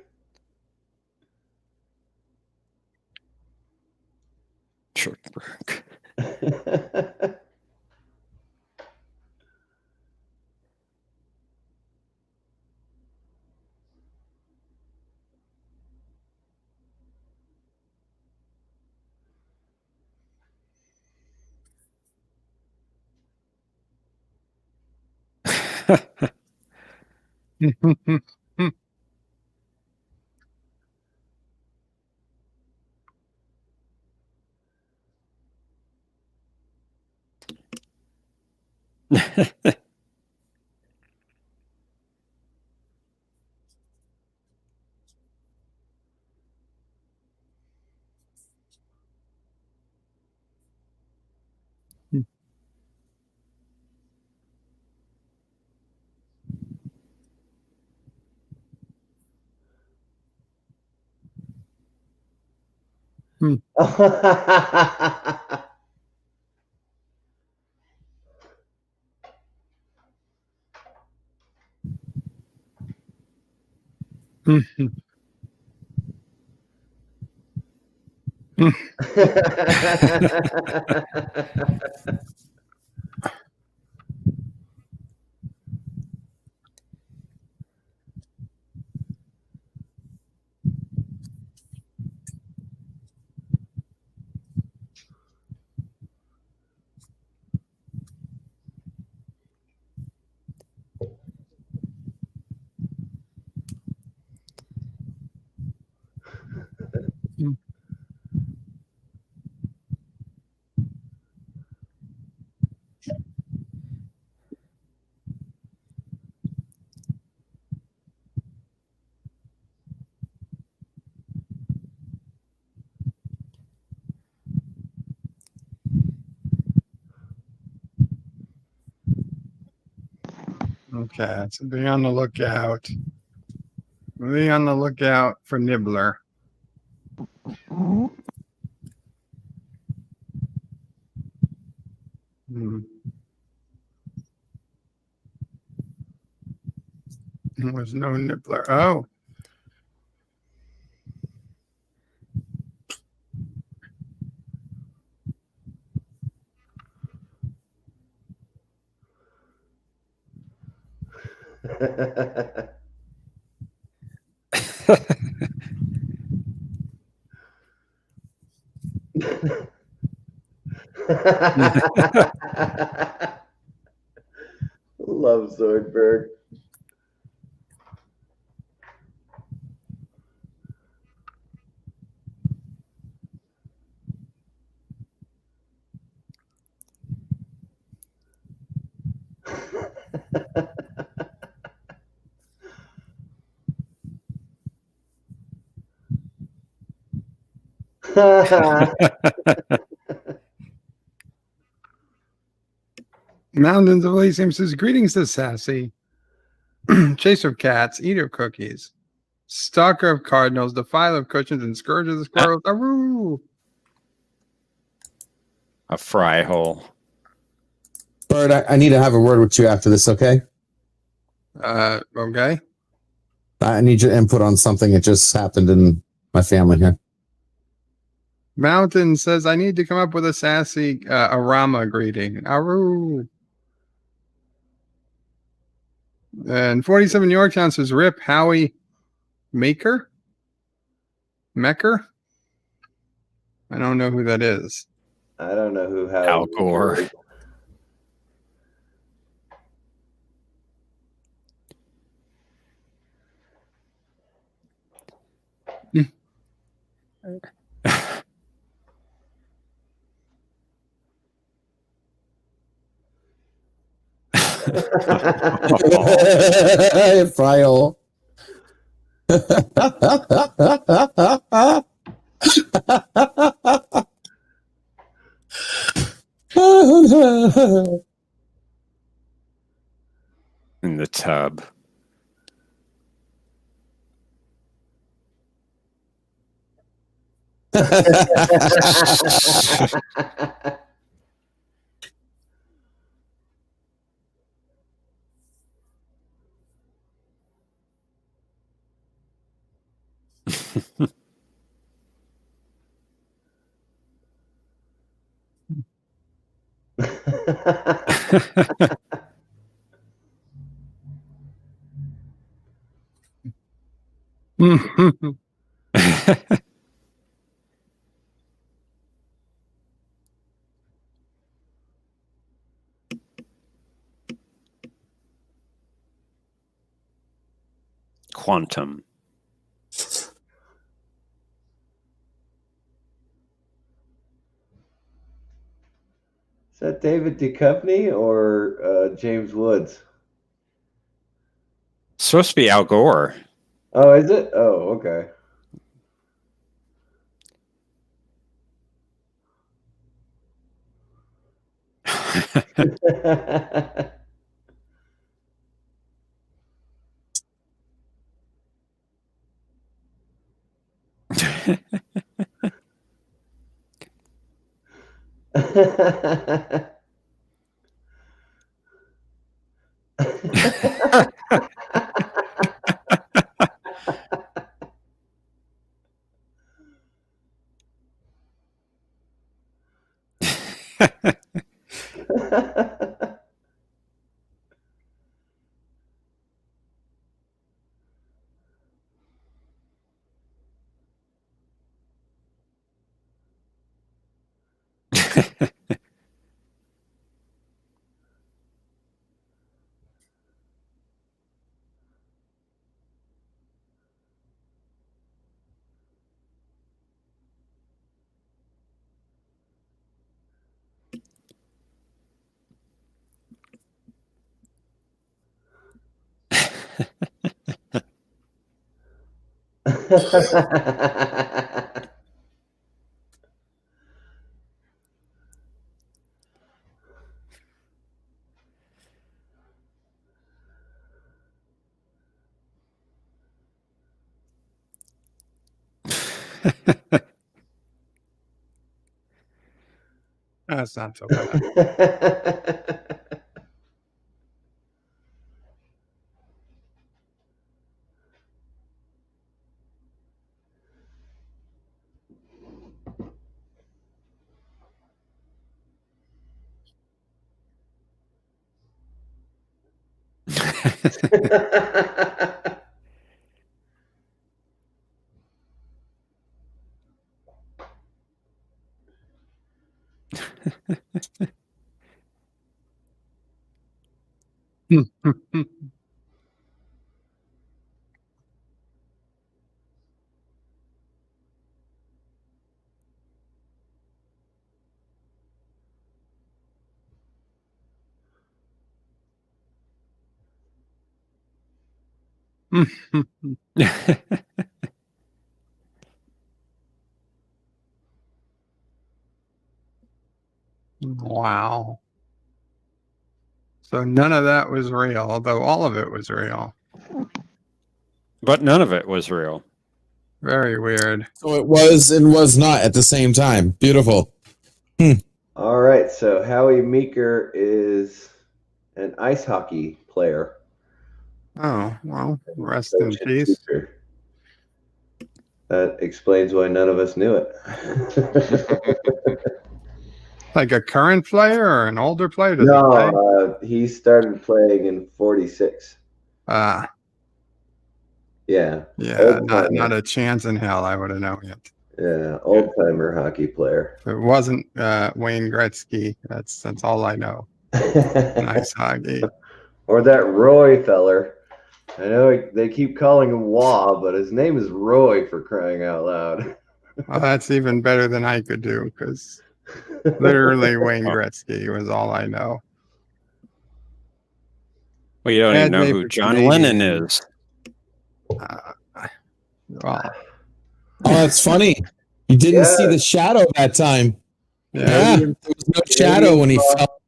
S8: Okay, so be on the lookout. Be on the lookout for Nibbler. There was no Nibbler. Oh.
S13: Love Zoidberg.
S8: Mountains of Elysium says, greetings to Sassy. Chaser of cats, eater of cookies, stalker of cardinals, defiler of cushions, and scourge of the squirrels. Aroo!
S11: A fry hole.
S12: Bird, I need to have a word with you after this, okay?
S8: Okay.
S12: I need your input on something that just happened in my family here.
S8: Mountain says, I need to come up with a sassy Arama greeting. Aroo! And 47 Yorktown says, Rip Howie Meeker? I don't know who that is.
S13: I don't know who Howie
S11: Al Gore.
S13: is.
S12: Fry hole.
S11: In the tub. Quantum.
S13: Is that David Duchovny or James Woods?
S11: It's supposed to be Al Gore.
S13: Oh, is it? Oh, okay.
S8: That's not so bad. Wow. So none of that was real, although all of it was real.
S11: But none of it was real.
S8: Very weird.
S12: So it was and was not at the same time. Beautiful.
S13: All right, so Howie Meeker is an ice hockey player.
S8: Oh, well, rest in peace.
S13: That explains why none of us knew it.
S8: Like a current player or an older player?
S13: No, he started playing in 46.
S8: Ah.
S13: Yeah.
S8: Yeah, not a chance in hell I would have known it.
S13: Yeah, old-timer hockey player.
S8: If it wasn't Wayne Gretzky, that's all I know. Nice hockey.
S13: Or that Roy feller. I know they keep calling him Wah, but his name is Roy, for crying out loud.
S8: Well, that's even better than I could do, because literally Wayne Gretzky was all I know.
S11: Well, you don't even know who John Lennon is.
S8: Well,
S12: oh, that's funny. You didn't see the shadow that time. Yeah, there was no shadow when he fell.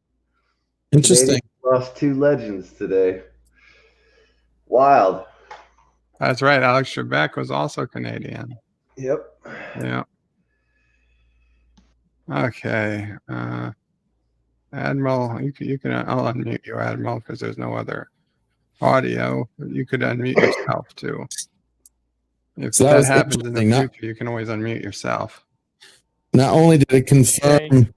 S12: Interesting.
S13: Lost two legends today. Wild.
S8: That's right. Alex Trebek was also Canadian.
S13: Yep.
S8: Yeah. Okay. Admiral, you can. I'll unmute you, Admiral, because there's no other audio. But you could unmute yourself too. If
S12: So
S8: that happens in the future, you can always unmute yourself.
S12: Not only did it confirm.
S16: Okay.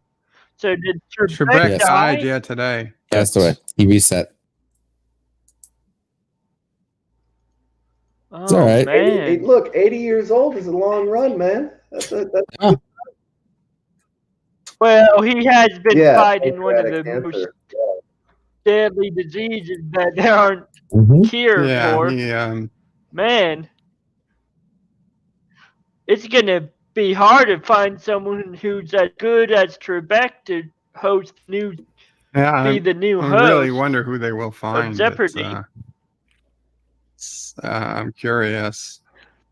S16: So did
S8: Trebek died today.
S12: That's the way. He reset.
S16: Oh,
S12: it's all right.
S16: Man.
S13: Look, 80 years old is a long run, man. That's
S16: Well, he has been fighting one of the most deadly diseases that there aren't cure for. Man, it's going to be hard to find someone who's as good as Trebek to host be the new host.
S8: I really wonder who they will find.
S16: Jeopardy.
S8: I'm curious.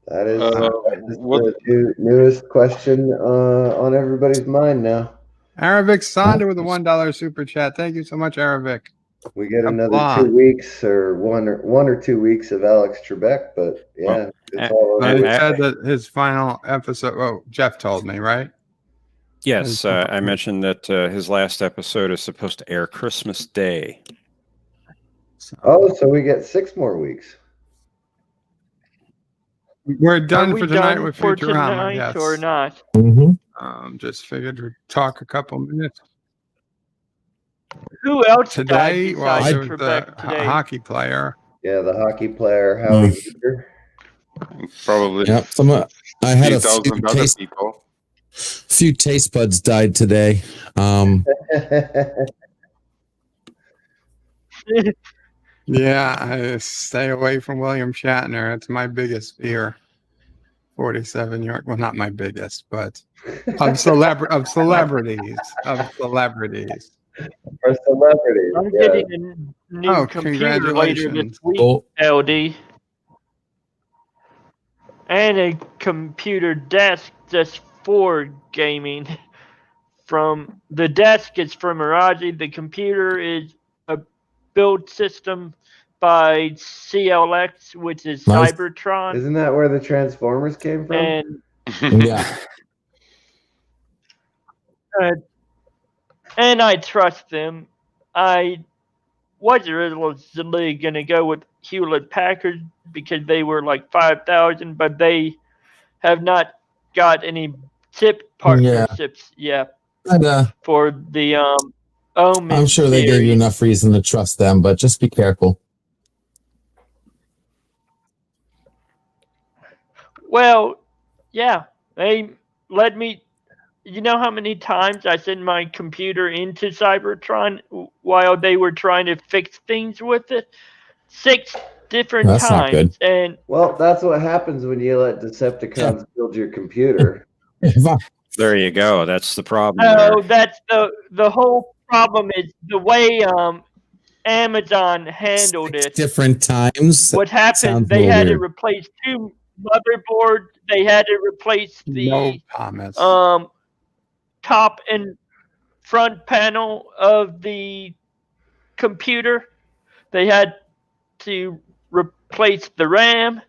S13: That is the newest question on everybody's mind now.
S8: Aravic Sonda with a $1 super chat. Thank you so much, Aravic.
S13: We get another 2 weeks or one or 2 weeks of Alex Trebek, but yeah, it's all over.
S8: He said that his final episode. Oh, Jeff told me, right?
S11: Yes, I mentioned that his last episode is supposed to air Christmas Day.
S13: So we get 6 more weeks.
S8: We're done for tonight with Futurama. Yes.
S16: Or not?
S8: Just figured we'd talk a couple minutes.
S16: Who else
S8: today? Well, there was
S16: the
S8: hockey player.
S13: Yeah, the hockey player, Howie Meeker.
S9: Probably.
S12: Yep. I had a few taste buds died today.
S8: Yeah, I stay away from William Shatner. It's my biggest fear. 47 York. Well, not my biggest, but of celebrities.
S13: For celebrities.
S16: I'm getting a new computer later this week, LD. And a computer desk just for gaming. From the desk is from Miraji. The computer is a build system by CLX, which is
S12: nice.
S16: Cybertron.
S13: Isn't that where the Transformers came from?
S16: And
S12: Yeah.
S16: And I trust them. I was originally going to go with Hewlett Packard because they were like 5,000, but they have not got any chip partnerships yet for the Omen
S12: I'm sure they gave you enough reason to trust them, but just be careful.
S16: Well, yeah, they let me. You know how many times I sent my computer into Cybertron while they were trying to fix things with it? 6 different
S12: That's
S16: times.
S12: not good.
S16: And
S13: well, that's what happens when you let Decepticons build your computer.
S11: There you go. That's the problem.
S16: Oh, that's the whole problem is the way Amazon handled it.
S12: Different times.
S16: What happened? They had to replace 2 motherboards. They had to replace the top and front panel of the computer. They had to replace the RAM,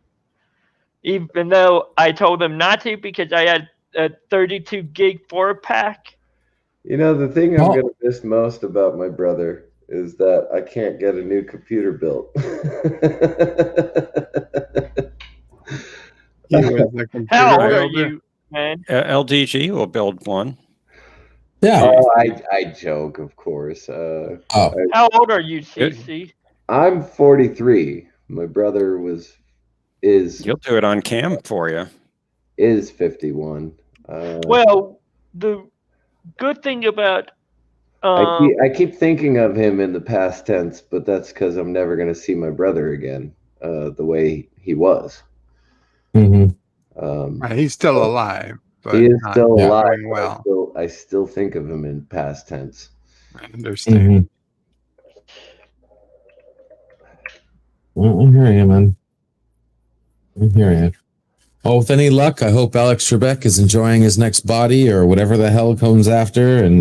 S16: even though I told them not to because I had a 32 gig 4-pack.
S13: You know, the thing I'm going to miss most about my brother is that I can't get a new computer built.
S16: How old are you, man?
S11: LDG will build one.
S12: Yeah.
S13: Oh, I joke, of course.
S16: How old are you, CC?
S13: I'm 43. My brother is.
S11: He'll do it on cam for you.
S13: Is 51.
S16: Well, the good thing about
S13: I keep thinking of him in the past tense, but that's because I'm never going to see my brother again, the way he was.
S12: Mm-hmm.
S8: He's still alive. But
S13: he is still alive.
S8: Well.
S13: I still think of him in past tense.
S8: I understand.
S12: Well, I'm hearing you, man. I'm hearing you. Oh, with any luck, I hope Alex Trebek is enjoying his next body or whatever the hell comes after. And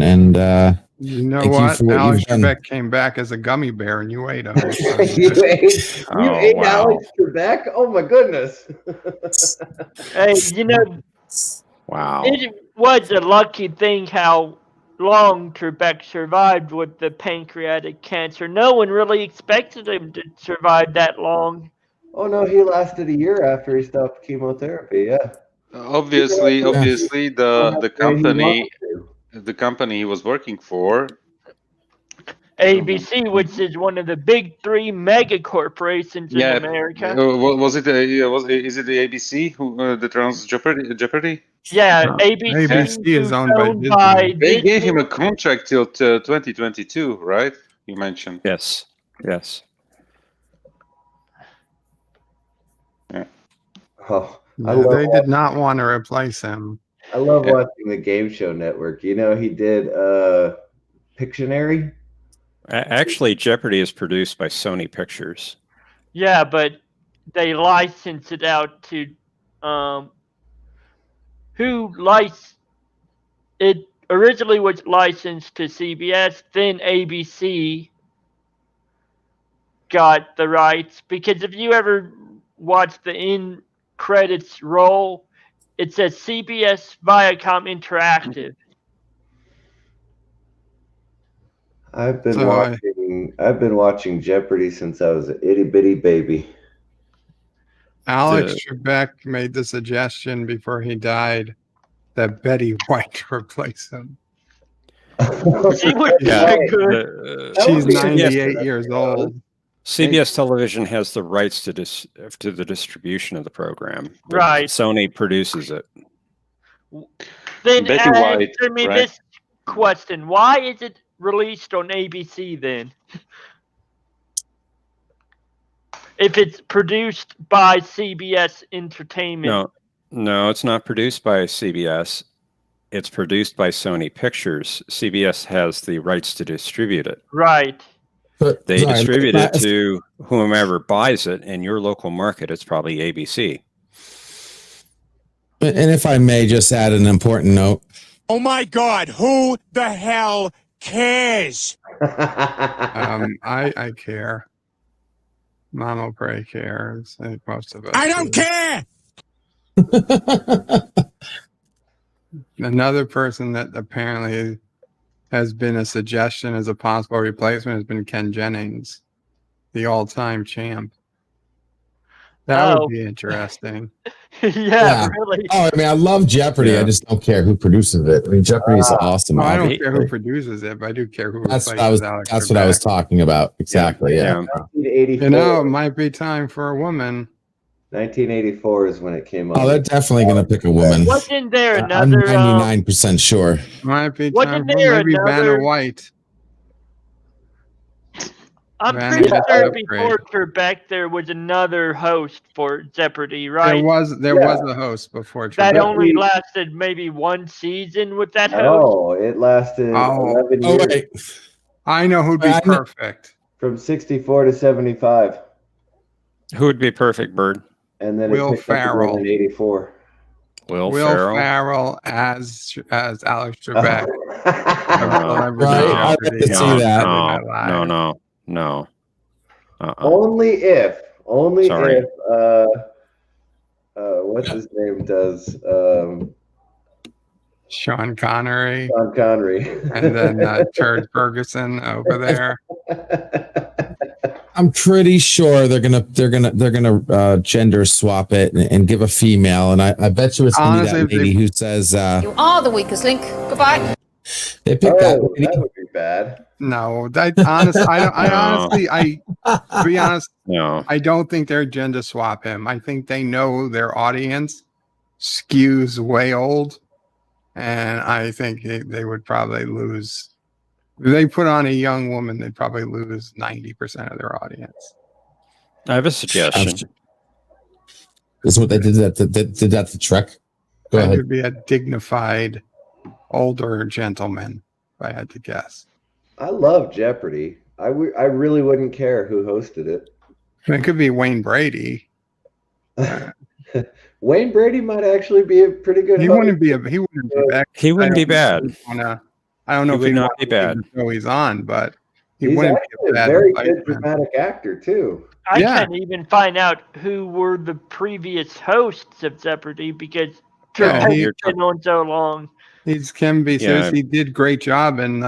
S8: you know what? Alex Trebek came back as a gummy bear, and you ate him.
S13: you ate Alex Trebek? Oh my goodness!
S16: Hey, you know,
S11: wow,
S16: it was a lucky thing how long Trebek survived with the pancreatic cancer. No one really expected him to survive that long.
S13: Oh no, he lasted a year after he stopped chemotherapy. Yeah.
S9: Obviously, the company he was working for,
S16: ABC, which is one of the big 3 mega corporations in America.
S9: Was it? Is it the ABC who that runs Jeopardy?
S16: Yeah,
S8: No,
S16: ABC
S8: is owned by Disney.
S9: They gave him a contract till 2022, right? You mentioned.
S11: Yes. Yes.
S9: Yeah.
S13: Oh,
S8: they did not want to replace him.
S13: I love watching the Game Show Network. You know, he did Pictionary.
S11: Actually, Jeopardy is produced by Sony Pictures.
S16: Yeah, but they licensed it out to who licensed it originally was licensed to CBS, then ABC got the rights. Because if you ever watch the end credits roll, it says CBS Viacom Interactive.
S13: I've been watching Jeopardy since I was an itty bitty baby.
S8: Alex Trebek made the suggestion before he died that Betty White replace him.
S16: She would be good.
S8: She's 98 years old.
S11: CBS Television has the rights to the distribution of the program.
S16: Right.
S11: Sony produces it.
S16: Then
S9: Betty White,
S16: answer me this question. Why is it released on ABC then? If it's produced by CBS Entertainment.
S11: No, it's not produced by CBS. It's produced by Sony Pictures. CBS has the rights to distribute it.
S16: Right.
S12: But
S11: they distribute it to whomever buys it. In your local market, it's probably ABC.
S12: And if I may just add an important note.
S17: Oh my God, who the hell cares?
S8: I care. Mama Prey cares. I think most of us.
S17: I don't care.
S8: Another person that apparently has been a suggestion as a possible replacement has been Ken Jennings, the all-time champ. That would be interesting.
S16: Yeah, really.
S12: Oh, I mean, I love Jeopardy.
S8: Yeah.
S12: I just don't care who produces it. I mean, Jeopardy is awesome.
S8: I don't
S12: obviously.
S8: care who produces it, but I do care who
S12: That's
S8: replaces
S12: what I was.
S8: Alex
S12: That's what I was
S8: Trebek.
S12: talking about. Exactly. Yeah.
S13: 1984.
S8: You know, it might be time for a woman.
S13: 1984 is when it came out.
S12: Oh, they're definitely going to pick a woman.
S16: Wasn't there
S12: I'm
S16: another?
S12: 99% sure.
S8: Might be time
S16: Wasn't
S8: for
S16: there
S8: maybe
S16: another?
S8: Vanna White.
S16: I'm
S8: Vanna
S16: pretty
S8: is
S16: sure
S8: upgrade.
S16: before Trebek there was another host for Jeopardy, right?
S8: There was a host before
S16: That
S8: Trebek.
S16: only lasted maybe one season with that host.
S13: Oh, it lasted 11 years.
S12: wait.
S8: I know who'd be perfect.
S13: From 64 to 75.
S11: Who would be perfect, Bird?
S13: And then
S8: Will
S13: it picked up again
S8: Ferrell.
S13: in 84.
S11: Will
S8: Ferrell as Alex Trebek.
S12: Right, I would like to see that.
S11: No.
S13: Only if
S11: Sorry.
S13: what's his name does
S8: Sean Connery.
S13: Sean Connery.
S8: And then Turd Ferguson over there.
S12: I'm pretty sure they're gonna gender swap it and give a female, and I bet you it's gonna be that lady who says
S18: You are the weakest link. Goodbye.
S12: they picked that lady.
S13: That would be bad.
S8: No, to be honest,
S11: No.
S8: I don't think they're gender swap him. I think they know their audience skews way old, and I think they would probably lose. If they put on a young woman, they'd probably lose 90% of their audience.
S11: I have a suggestion.
S12: This is what they did that to Trek. Go
S8: It
S12: ahead.
S8: would be a dignified, older gentleman, if I had to guess.
S13: I love Jeopardy. I really wouldn't care who hosted it.
S8: It could be Wayne Brady.
S13: Wayne Brady might actually be a pretty good
S8: He
S13: host.
S8: wouldn't be bad.
S11: He wouldn't be bad.
S8: I don't know if
S11: would
S8: he'd
S11: not
S8: want
S11: be
S8: to
S11: bad.
S8: the show he's on, but he
S13: He's
S8: wouldn't
S13: actually
S8: be
S13: a
S8: a bad
S13: very good
S8: replacement.
S13: dramatic actor too.
S16: I can't even find out who were the previous hosts of Jeopardy because
S8: Yeah,
S16: Trebek's been on so long.
S8: He's can be
S11: Yeah.
S8: says he did great job, and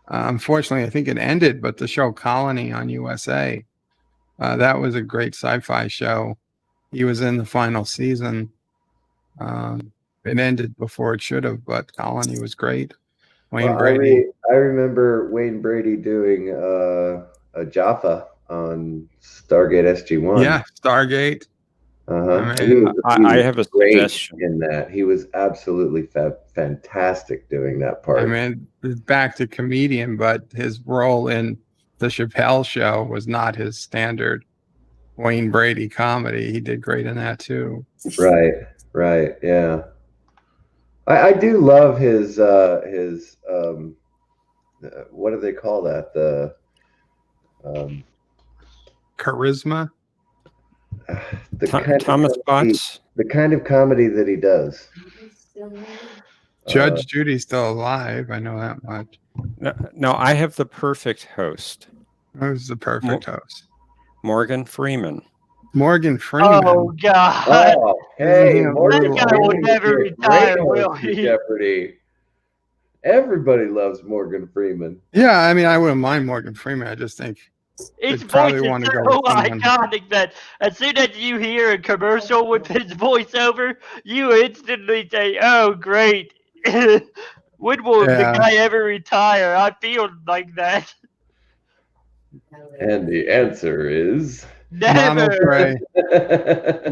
S8: unfortunately, I think it ended. But the show Colony on USA, that was a great sci-fi show. He was in the final season. It ended before it should have, but Colony was great. Wayne Brady.
S13: I remember Wayne Brady doing a Jaffa on Stargate SG-1.
S8: Yeah, Stargate.
S11: I have a
S13: great
S11: suggestion.
S13: in that. He was absolutely fantastic doing that part.
S8: I mean, back to comedian, but his role in the Chappelle Show was not his standard Wayne Brady comedy. He did great in that too.
S13: Right, yeah. I do love his what do they call that? The
S8: charisma.
S11: Thomas Potts.
S13: The kind of comedy that he does.
S8: Judge Judy's still alive. I know that much.
S11: No, I have the perfect host.
S8: Who's the perfect host?
S11: Morgan Freeman.
S8: Morgan Freeman.
S16: Oh God!
S13: Oh, hey,
S16: that guy will never retire, will he?
S13: Jeopardy. Everybody loves Morgan Freeman.
S8: Yeah, I mean, I wouldn't mind Morgan Freeman. I just think
S16: His
S8: they'd
S16: voice
S8: probably
S16: is
S8: want to
S16: so
S8: go with someone.
S16: iconic that as soon as you hear a commercial with his voiceover, you instantly say, "Oh, great! When will the guy ever retire?" I feel like that.
S13: And the answer is
S8: Mama
S16: never.
S8: Pray.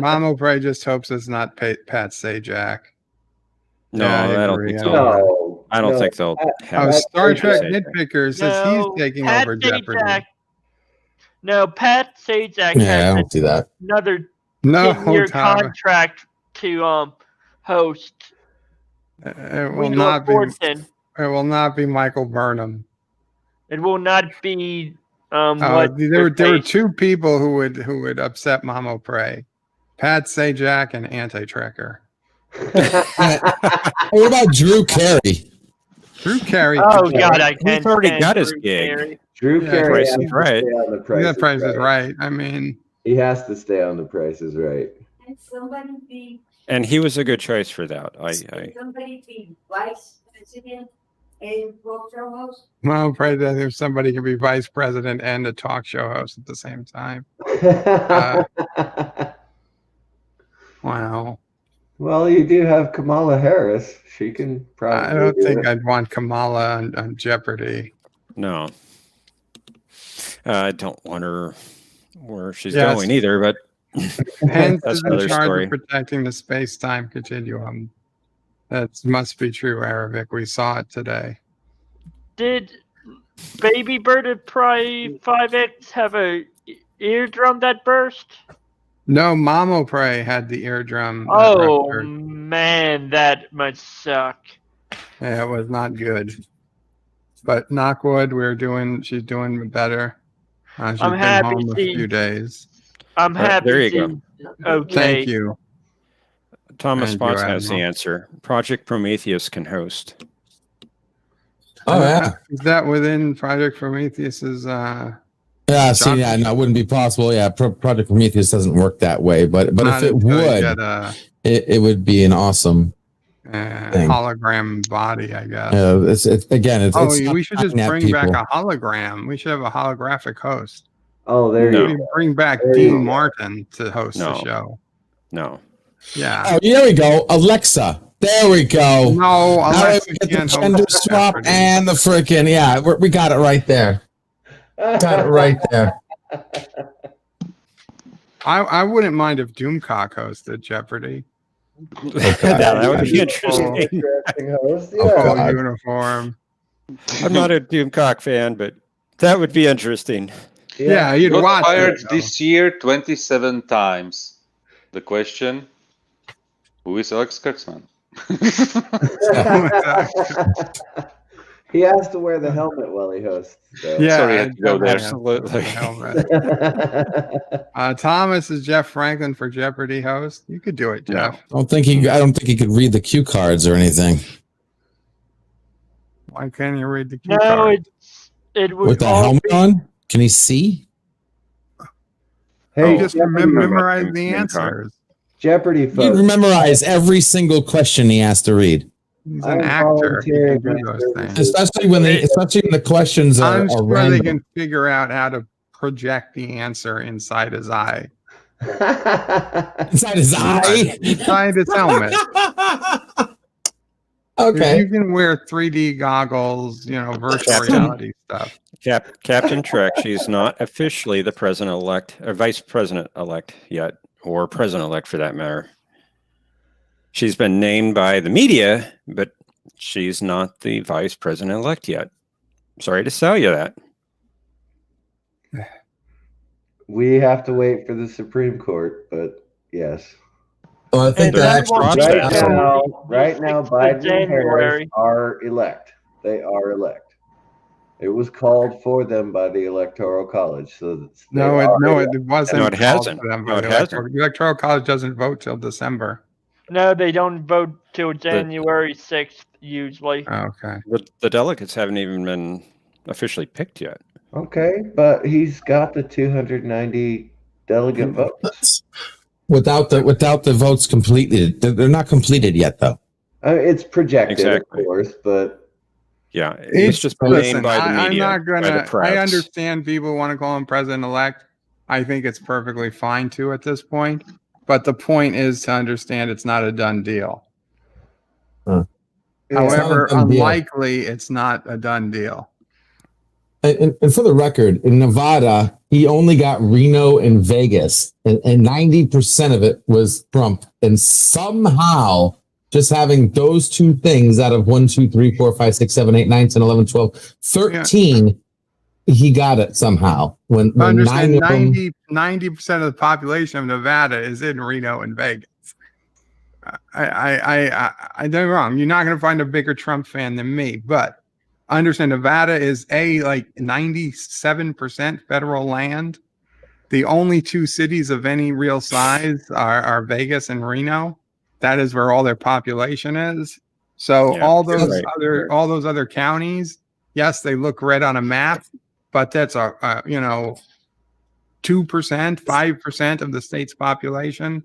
S8: Mama Pray just hopes it's not Pat Sajak.
S11: No,
S8: Yeah,
S11: I don't think so.
S13: No,
S11: I don't
S13: no.
S11: think they'll have
S8: Star
S11: Sajak.
S8: Trek Nitpicker says he's taking
S16: Pat
S8: over
S16: Sajak.
S8: Jeopardy.
S16: No, Pat Sajak
S12: Yeah, I
S16: has
S12: don't do that.
S16: another
S8: No,
S16: 10-year
S8: Tyler.
S16: contract to host.
S8: It will
S16: Wheel
S8: not
S16: of
S8: be.
S16: Fortune.
S8: It will not be Michael Burnham.
S16: It will not be
S8: There were two people who would upset Mama Pray: Pat Sajak and Anti-Trekker.
S12: What about Drew Carey?
S8: Drew Carey.
S16: Oh God, I can't.
S11: He's already
S16: stand
S11: got his
S16: Drew
S11: gig.
S16: Carey.
S13: Drew
S8: Yeah,
S13: Carey
S11: Price
S13: has
S11: is
S13: to
S11: Right.
S13: stay on the Price
S8: Yeah,
S13: is
S8: Price is
S13: Right.
S8: Right. I mean,
S13: He has to stay on the Price is Right.
S18: And somebody be
S11: And he was a good choice for that.
S5: Somebody be vice president and talk show host?
S8: Well, pray that if somebody can be vice president and a talk show host at the same time. Wow.
S13: Well, you do have Kamala Harris. She can probably.
S8: I don't think I'd want Kamala on Jeopardy.
S11: No. I don't want her where she's going either, but
S8: Hence
S11: that's
S8: is
S11: another
S8: in charge
S11: story.
S8: of protecting the space-time continuum. That must be true, Arabic. We saw it today.
S16: Did Baby Bird of Prey 5X have a eardrum that burst?
S8: No, Mamo Prey had the eardrum.
S16: Oh man, that must suck.
S8: Yeah, it was not good. But knockwood, she's doing better. She's
S16: I'm
S8: been
S16: happy
S8: home a few days.
S16: I'm happy.
S11: There you
S16: go. Okay.
S8: Thank you.
S11: Thomas
S8: Thank
S11: Potts
S8: you,
S11: has the
S8: Admiral.
S11: answer. Project Prometheus can host.
S12: Oh yeah.
S8: Is that within Project Prometheus's?
S12: Yeah, see, yeah, no, it wouldn't be possible. Yeah, Project Prometheus doesn't work that way. But
S8: Not
S12: if it
S8: until you
S12: would,
S8: get
S12: it would be an awesome thing.
S8: hologram body, I guess.
S12: We
S8: should just bring back a hologram. We should have a holographic host.
S13: Oh, there you
S8: We
S13: go.
S8: bring back
S13: There you
S8: Dean
S13: go.
S8: Martin to host the
S11: No.
S8: show.
S11: No.
S8: Yeah.
S12: Oh, there we go. Alexa. There we go.
S8: No,
S12: Now
S8: Alexa
S12: we get
S8: can't
S12: the
S8: host
S12: gender
S8: the
S12: swap
S8: Jeopardy.
S12: and the freaking we got it right there. Got it right there.
S8: I wouldn't mind if Doomcock hosted Jeopardy.
S11: That would be interesting.
S13: Interesting host.
S8: Full
S13: Yeah.
S8: uniform.
S11: I'm not a Doomcock fan, but that would be interesting.
S8: Yeah, you'd
S9: Got
S8: watch
S9: fired
S8: it.
S9: this year 27 times. The question: who is Alex Kurtzman?
S13: He has to wear the helmet while he hosts. So.
S8: Yeah,
S9: Sorry, I had to go there.
S11: Absolutely.
S8: Thomas is Jeff Franklin for Jeopardy host. You could do it, Jeff.
S12: I don't think he could read the cue cards or anything.
S8: Why can't you read the cue
S16: No,
S8: card?
S16: it would
S12: With the
S16: all
S12: helmet
S16: be-
S12: on? Can he see?
S13: Hey,
S8: just
S13: Jeopardy,
S8: memorize the answers.
S13: Jeopardy
S12: He'd
S13: folks.
S12: memorize every single question he has to read.
S8: He's
S13: I'm
S8: an actor. He can
S13: volunteering
S8: do
S13: my
S8: those things.
S12: Especially when the questions are,
S8: I'm
S12: are
S8: sure they
S12: random.
S8: can figure out how to project the answer inside his eye.
S12: Inside his eye?
S8: Inside his helmet.
S12: Okay.
S8: You can wear 3D goggles, virtual reality stuff.
S11: Captain Trek, she's not officially the president-elect or vice president-elect yet, or president-elect for that matter. She's been named by the media, but she's not the vice president-elect yet. Sorry to tell you that.
S13: We have to wait for the Supreme Court, but yes.
S12: Well, I think
S11: that
S13: Right now, Biden and Harris
S16: January.
S13: are elect. They are elect. It was called for them by the Electoral College. So
S8: No, it wasn't.
S11: No, it hasn't.
S8: called for them
S11: No,
S8: by
S11: it
S8: the
S11: hasn't.
S8: The Electoral College doesn't vote till December.
S16: No, they don't vote till January 6th usually.
S8: Okay.
S11: The delegates haven't even been officially picked yet.
S13: Okay, but he's got the 290 delegate votes.
S12: Without the votes completed, they're not completed yet, though.
S13: It's projected,
S11: Exactly.
S13: of course, but
S11: Yeah, it's just been named by the
S8: I'm
S11: media.
S8: not
S11: by the
S8: gonna.
S11: press.
S8: I understand people want to call him president-elect. I think it's perfectly fine to at this point. But the point is to understand it's not a done deal.
S12: Huh.
S8: However,
S12: It's not a done deal.
S8: unlikely it's not a done deal.
S12: And for the record, in Nevada, he only got Reno and Vegas, and 90% of it was Trump. And somehow, just having those two things out of 1, 2, 3, 4, 5, 6, 7, 8, 9, 10, 11, 12, 13, he got it somehow. When
S8: Understand
S12: 9 of them,
S8: 90% of the population of Nevada is in Reno and Vegas. I don't wrong. You're not going to find a bigger Trump fan than me, but understand Nevada is like 97% federal land. The only two cities of any real size are Vegas and Reno. That is where all their population is. So
S11: Yeah,
S8: all those
S11: right.
S8: other counties, yes, they look red on a map, but that's 2%, 5% of the state's population.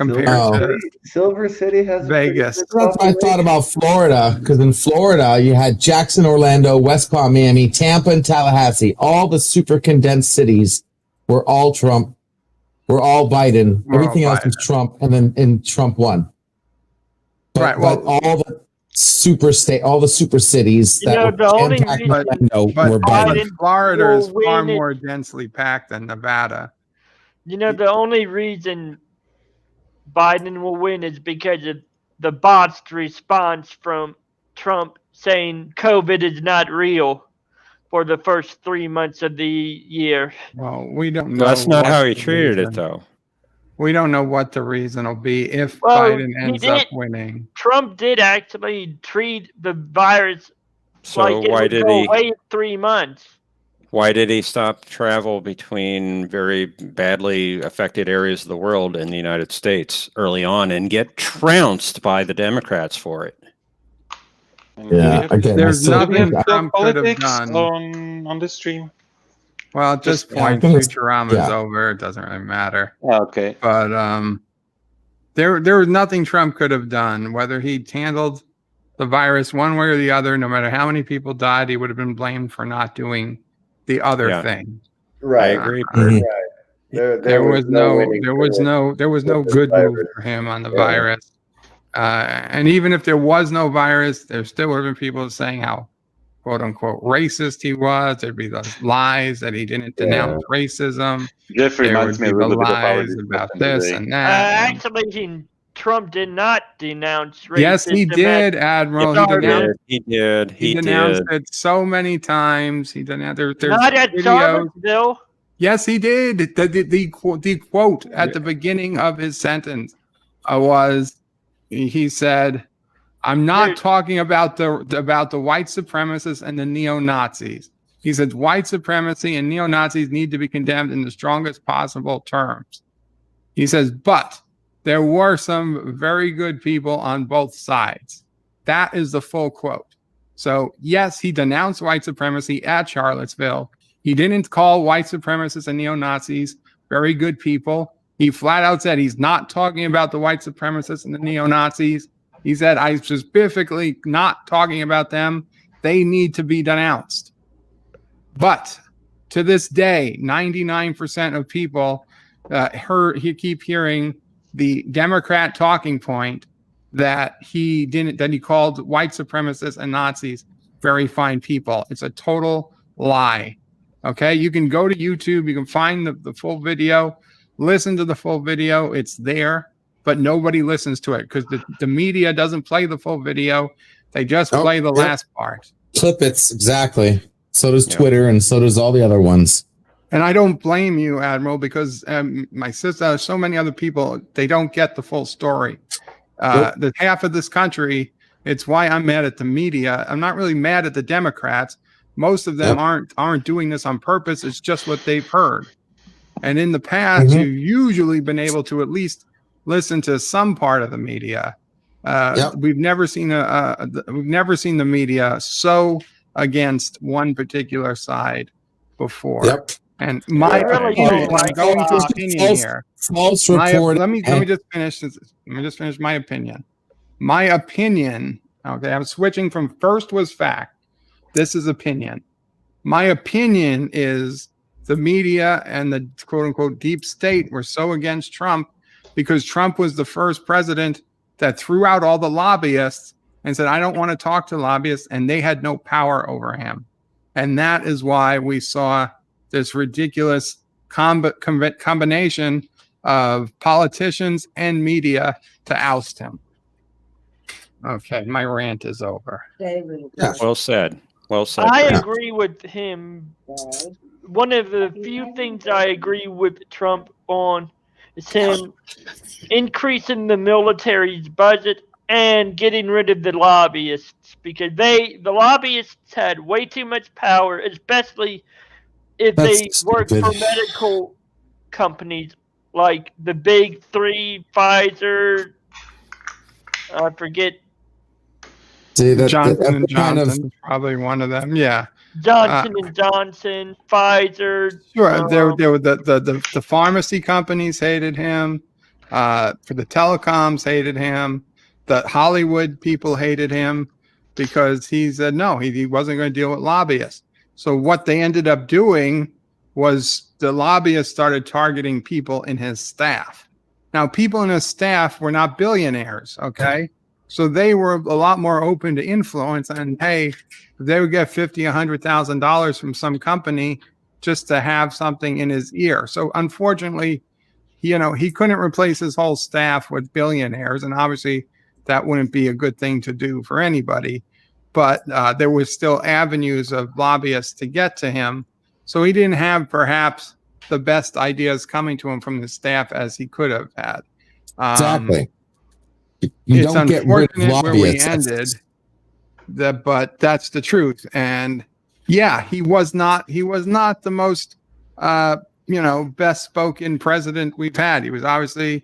S8: compared to
S13: Silver City has
S8: Vegas.
S12: That's what I thought about Florida, because in Florida you had Jackson, Orlando, West Palm, Miami, Tampa, and Tallahassee. All the super condensed cities were all Trump, were all Biden. Everything else was Trump, and then Trump won. But all the super cities that were jam-packed with Orlando were Biden.
S8: Florida is far more densely packed than Nevada.
S16: You know, the only reason Biden will win is because of the botched response from Trump saying COVID is not real for the first 3 months of the year.
S8: Well, we don't know.
S11: That's not how he treated it, though.
S8: We don't know what the reason will be if Biden ends up winning.
S16: Trump did actually treat the virus
S11: So why did he
S16: wait 3 months?
S11: Why did he stop travel between very badly affected areas of the world and the United States early on and get trounced by the Democrats for it?
S12: Yeah, again,
S8: there's nothing Trump could have
S9: politics
S8: done
S9: on this stream.
S8: Well, at this point, Futurama is over. It doesn't really matter.
S9: Okay.
S8: But there was nothing Trump could have done. Whether he handled the virus one way or the other, no matter how many people died, he would have been blamed for not doing the other thing.
S13: Right.
S11: I agree.
S13: Right.
S8: There was no good move for him on the virus. And even if there was no virus, there still would have been people saying how quote unquote racist he was. There'd be those lies that he didn't denounce racism.
S9: Jeffrey
S8: there
S9: reminds
S8: would
S9: me
S8: be
S9: a
S8: the
S9: little bit of
S8: lies
S9: our
S8: about
S9: discussion
S8: this
S9: today.
S8: and that.
S16: Actually, Trump did not denounce racism.
S8: Yes, he did, Admiral.
S11: He did.
S8: He denounced it so many times. He denounced. There's
S16: not at
S8: videos.
S16: Charlottesville.
S8: Yes, he did. The quote at the beginning of his sentence was, he said, "I'm not talking about the white supremacists and the neo-Nazis." He said, "White supremacy and neo-Nazis need to be condemned in the strongest possible terms." He says, "But there were some very good people on both sides." That is the full quote. So, yes, he denounced white supremacy at Charlottesville. He didn't call white supremacists and neo-Nazis very good people. He flat out said he's not talking about the white supremacists and the neo-Nazis. He said, "I'm specifically not talking about them. They need to be denounced." But to this day, 99% of people keep hearing the Democrat talking point that he called white supremacists and Nazis very fine people. It's a total lie. Okay, you can go to YouTube, you can find the full video, listen to the full video. It's there, but nobody listens to it because the media doesn't play the full video. They just play the last part.
S12: Clippets, exactly. So does Twitter, and so does all the other ones.
S8: And I don't blame you, Admiral, because my sister, so many other people, they don't get the full story. The half of this country, it's why I'm mad at the media. I'm not really mad at the Democrats. Most of them aren't doing this on purpose. It's just what they've heard. And in the past, you've usually been able to at least listen to some part of the media. We've never seen the media so against one particular side before. And my opinion, I'm going to opinion here.
S12: False report.
S8: Let me just finish. Let me just finish my opinion. My opinion. Okay, I'm switching from first was fact. This is opinion. My opinion is the media and the quote unquote deep state were so against Trump because Trump was the first president that threw out all the lobbyists and said, "I don't want to talk to lobbyists," and they had no power over him. And that is why we saw this ridiculous combination of politicians and media to oust him. Okay, my rant is over.
S11: Well said. Well said.
S16: I agree with him. One of the few things I agree with Trump on is him increasing the military's budget and getting rid of the lobbyists, because the lobbyists had way too much power, especially if they work for medical companies like the big three, Pfizer, I forget.
S12: See,
S8: Johnson and Johnson is probably one of them. Yeah.
S16: Johnson and Johnson, Pfizer.
S8: Sure. There were the pharmacy companies hated him. for the telecoms hated him. The Hollywood people hated him because he said no, he wasn't going to deal with lobbyists. So what they ended up doing was the lobbyists started targeting people in his staff. Now, people in his staff were not billionaires, okay? So they were a lot more open to influence. And hey, if they would get $50,000, $100,000 from some company just to have something in his ear. So unfortunately, he couldn't replace his whole staff with billionaires. And obviously, that wouldn't be a good thing to do for anybody. But there was still avenues of lobbyists to get to him. So he didn't have perhaps the best ideas coming to him from the staff as he could have had.
S12: Exactly.
S8: It's unfortunate where we ended, but that's the truth. And yeah, he was not the most best spoken president we've had. He was obviously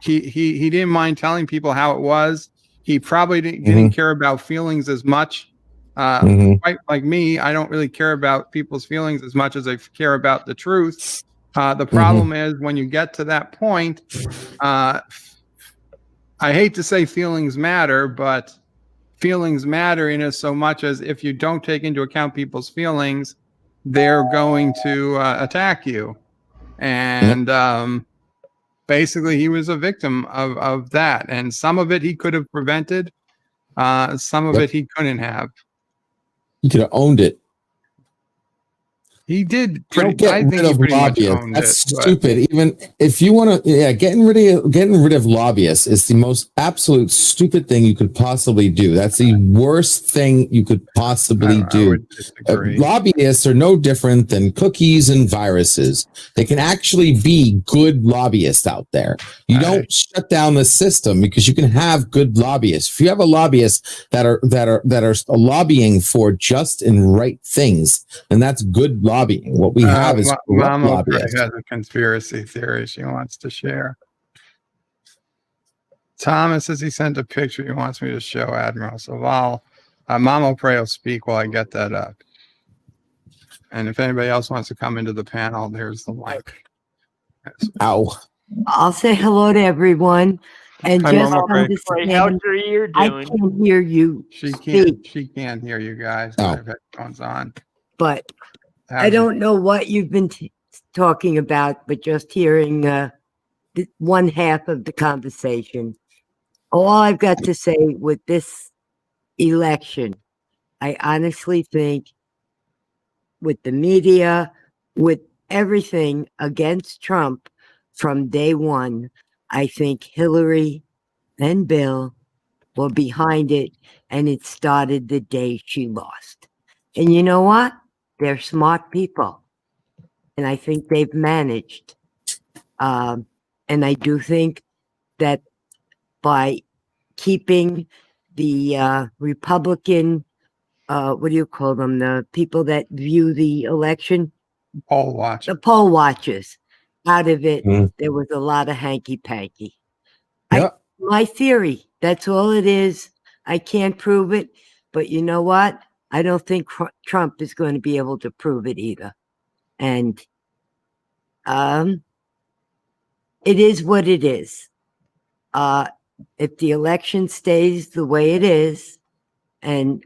S8: he didn't mind telling people how it was. He probably didn't care about feelings as much. Quite like me, I don't really care about people's feelings as much as I care about the truth. The problem is when you get to that point, I hate to say feelings matter, but feelings matter in as so much as if you don't take into account people's feelings, they're going to attack you. And basically, he was a victim of that. And some of it he could have prevented. Some of it he couldn't have.
S12: He could have owned it.
S8: He did.
S12: Get rid of lobbyists. That's stupid. Even if you want to, getting rid of lobbyists is the most absolute stupid thing you could possibly do. That's the worst thing you could possibly do. Lobbyists are no different than cookies and viruses. They can actually be good lobbyists out there. You don't shut down the system because you can have good lobbyists. If you have a lobbyist that are lobbying for just and right things, and that's good lobbying. What we have is
S8: Mama has a conspiracy theory she wants to share. Thomas says he sent a picture he wants me to show Admiral. So while Mama Pray will speak while I get that up. And if anybody else wants to come into the panel, there's the link.
S12: Ow.
S19: I'll say hello to everyone. And
S8: Hi,
S19: just
S8: Mama Pray.
S19: understand, I can't hear you.
S8: She can't hear you guys. I have headphones on.
S19: But I don't know what you've been talking about, but just hearing one half of the conversation. All I've got to say with this election, I honestly think with the media, with everything against Trump from day one, I think Hillary and Bill were behind it, and it started the day she lost. And you know what? They're smart people, and I think they've managed. And I do think that by keeping the Republican, what do you call them? The people that view the election?
S8: Poll watch.
S19: The poll watchers out of it, there was a lot of hanky-panky. My theory, that's all it is. I can't prove it, but you know what? I don't think Trump is going to be able to prove it either. And it is what it is. If the election stays the way it is, and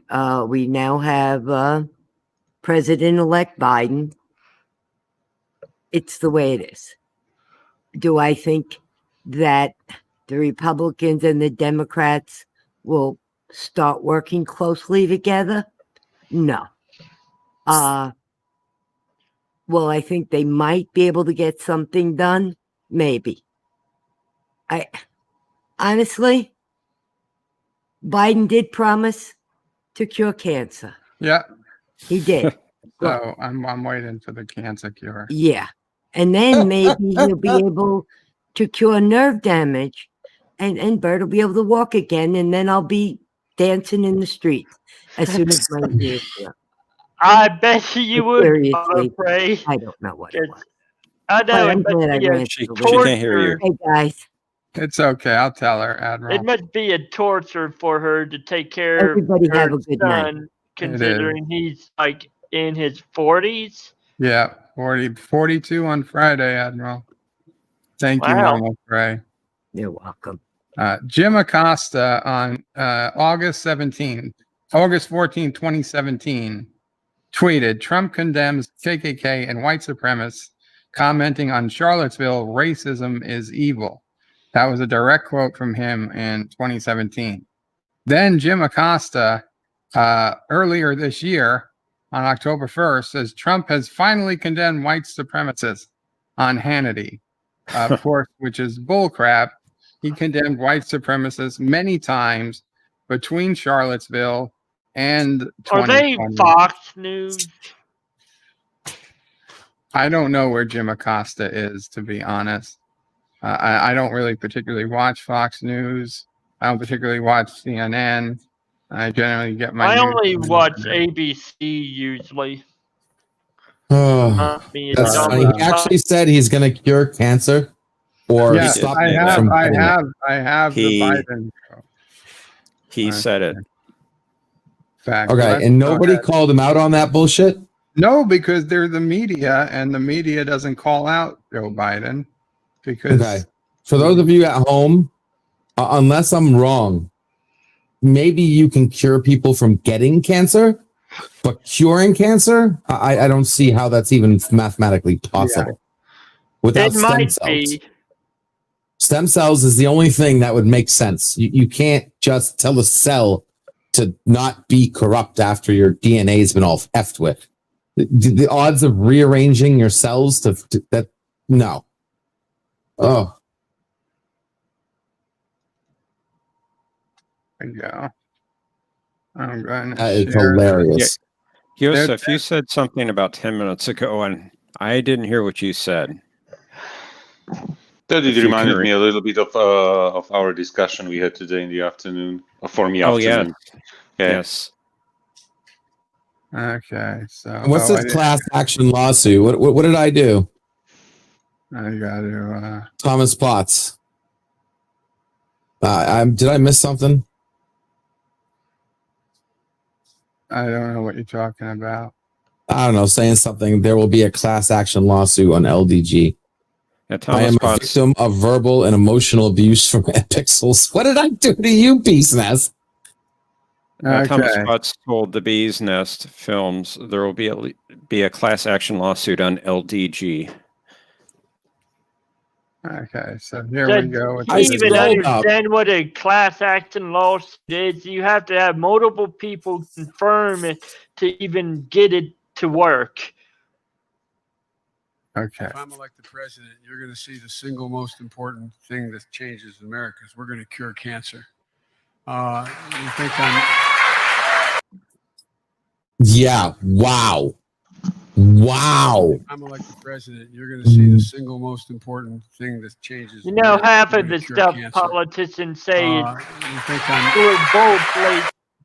S19: we now have President-elect Biden, it's the way it is. Do I think that the Republicans and the Democrats will start working closely together? No. Well, I think they might be able to get something done. Maybe. Honestly, Biden did promise to cure cancer.
S8: Yeah.
S19: He did.
S8: So I'm waiting for the cancer cure.
S19: Yeah. And then maybe he'll be able to cure nerve damage, and Bert will be able to walk again, and then I'll be dancing in the streets as soon as my ears are.
S16: I bet you would.
S19: Seriously,
S16: Pray.
S19: I don't know what it was.
S16: I know.
S19: I'm glad I ran
S11: She
S19: through
S11: can't hear you.
S19: Hey, guys.
S8: It's okay. I'll tell her, Admiral.
S16: It must be a torture for her to take care
S19: Everybody
S16: of her
S19: have a good night.
S16: son, considering he's like in his 40s.
S8: Yeah, 42 on Friday, Admiral. Thank you,
S16: Wow.
S8: Mama Pray.
S19: You're welcome.
S8: Jim Acosta on August 14, 2017, tweeted, Trump condemns KKK and white supremacists, commenting on Charlottesville, racism is evil. That was a direct quote from him in 2017. Then Jim Acosta, earlier this year, on October 1st, says Trump has finally condemned white supremacists on Hannity, of course, which is bullcrap. He condemned white supremacists many times between Charlottesville and
S16: Are they Fox News?
S8: I don't know where Jim Acosta is, to be honest. I don't really particularly watch Fox News. I don't particularly watch CNN. I generally get my
S16: I
S8: news
S16: only
S8: from
S16: watch
S8: the
S16: ABC usually.
S12: Oh, that's funny. He actually said he's going to cure cancer or
S8: Yes,
S12: stop
S8: I
S12: it
S8: have.
S12: from
S8: I
S12: getting it.
S8: have the Biden.
S11: He said it.
S8: Fact.
S12: Okay,
S8: Let's
S12: and
S8: go
S12: nobody
S8: ahead.
S12: called him out on that bullshit?
S8: No, because they're the media, and the media doesn't call out Joe Biden. Because
S12: Okay. For those of you at home, unless I'm wrong, maybe you can cure people from getting cancer, but curing cancer, I don't see how that's even mathematically possible. Without
S16: It
S12: stem
S16: might
S12: cells.
S16: be.
S12: Stem cells is the only thing that would make sense. You can't just tell a cell to not be corrupt after your DNA has been all effed with. The odds of rearranging your cells to that, no. Oh.
S8: Yeah. I'm going to
S12: That is
S8: share.
S12: hilarious.
S11: Yosef, you said something about 10 minutes ago, and I didn't hear what you said.
S9: That it reminded me a little bit of our discussion we had today in the afternoon. For me,
S11: Oh,
S9: afternoon.
S11: yeah.
S9: Yeah.
S11: Yes.
S8: Okay, so
S12: And what's this class action lawsuit? What did I do?
S8: I got to.
S12: Thomas Potts. Did I miss something?
S8: I don't know what you're talking about.
S12: I don't know, saying something. There will be a class action lawsuit on LDG.
S11: Yeah,
S12: I am a victim of verbal and emotional abuse from Pixels. What did I do to you, Beast Nest?
S11: Thomas Potts told the Bee's Nest Films there will be a class action lawsuit on LDG.
S8: Okay, so here we go.
S16: Do you even understand what a class action lawsuit is? You have to have multiple people confirm it to even get it to work.
S8: Okay.
S3: If I'm elected president, you're going to see the single most important thing that changes America is we're going to cure cancer. You think
S12: Yeah. Wow. Wow.
S3: if I'm elected president, you're going to see the single most important thing that changes.
S16: You know,
S3: America.
S16: half
S3: We're
S16: of
S3: gonna
S16: the
S3: cure
S16: stuff
S3: cancer.
S16: politicians say
S3: You
S16: is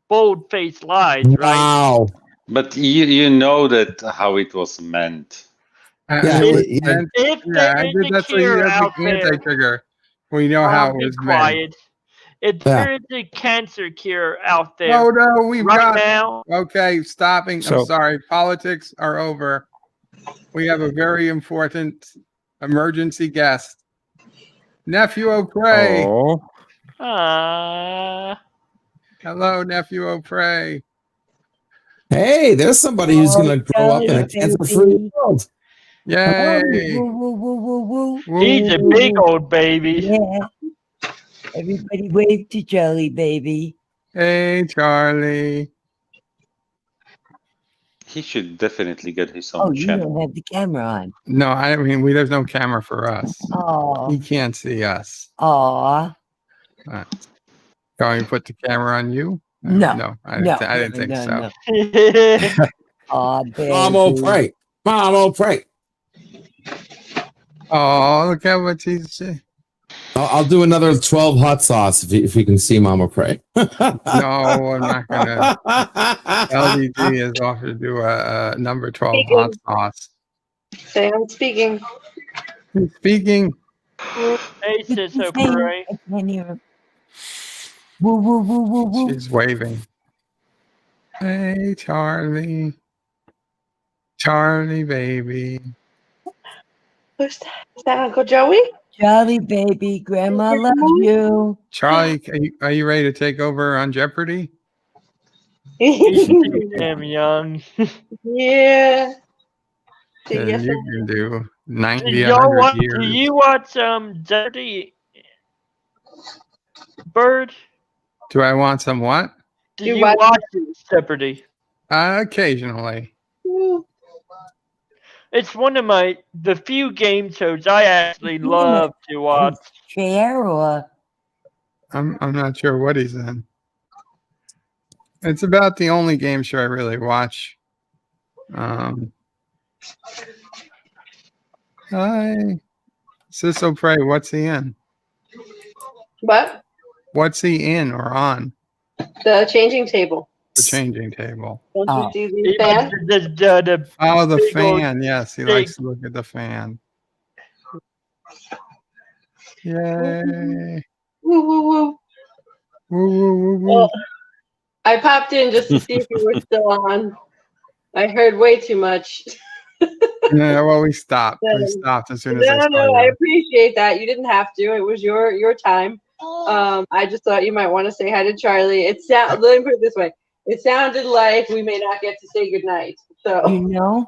S16: bold-faced lies, right?
S12: Wow.
S9: But you know that how it was meant.
S16: If there
S8: I
S16: is
S8: did
S16: a
S8: that so
S16: cure
S8: you have
S16: out
S8: the
S16: there,
S8: anti-trigger. We know how it
S16: be
S8: was meant.
S16: quiet. If there is a cancer cure out there,
S8: Oh no, we've
S16: right
S8: got
S16: now.
S8: Okay, stopping. I'm sorry. Politics are over. We have a very important emergency guest. Nephew O'Prey.
S11: Oh.
S8: Hello, Nephew O'Prey.
S12: Hey, there's somebody who's going to grow up in a cancer-free world.
S8: Yay.
S16: He's a big old baby.
S19: Yeah. Everybody wave to Charlie, baby.
S8: Hey, Charlie.
S9: He should definitely get his
S19: Oh,
S9: own
S19: you
S9: channel.
S19: don't have the camera on.
S8: No, I mean, there's no camera for us.
S19: Oh.
S8: He can't see us.
S19: Aw.
S8: Going to put the camera on you?
S19: No.
S8: I didn't think so.
S19: Aw,
S12: Mom will pray. Mom will pray.
S8: Oh, look at what he's saying.
S12: I'll do another 12 hot sauce if you can see Mama pray.
S8: No, I'm not gonna. LDG is offered to do a number 12 hot sauce.
S20: Say I'm speaking.
S8: He's speaking.
S16: Hey, sis O'Prey.
S19: I can't hear him. Woo, woo, woo, woo, woo.
S8: She's waving. Hey, Charlie. Charlie, baby.
S20: Who's that? Is that Uncle Joey?
S19: Charlie, baby, Grandma loves you.
S8: Charlie, are you ready to take over on Jeopardy?
S16: He's too damn young.
S20: Yeah.
S8: Then you can do 90,
S16: Do
S8: 100 years.
S16: Do you watch Jeopardy, Bird?
S8: Do I want some what?
S16: Do you watch Jeopardy?
S8: Occasionally.
S16: It's one of the few game shows I actually love to watch.
S19: Chair or
S8: I'm not sure what he's in. It's about the only game show I really watch. Hi, Sisso Pray. What's he in?
S20: What?
S8: What's he in or on?
S20: The changing table.
S8: The changing table.
S20: Don't you see the fan?
S8: Oh, the fan. Yes, he likes to look at the fan. Yay.
S20: Woo, woo, woo.
S8: Woo, woo, woo, woo.
S20: Well, I popped in just to see if you were still on. I heard way too much.
S8: Yeah, well, we stopped. We stopped as soon as I started.
S20: No, I appreciate that. You didn't have to. It was your time. I just thought you might want to say hi to Charlie. Let me put it this way. It sounded like we may not get to say goodnight. So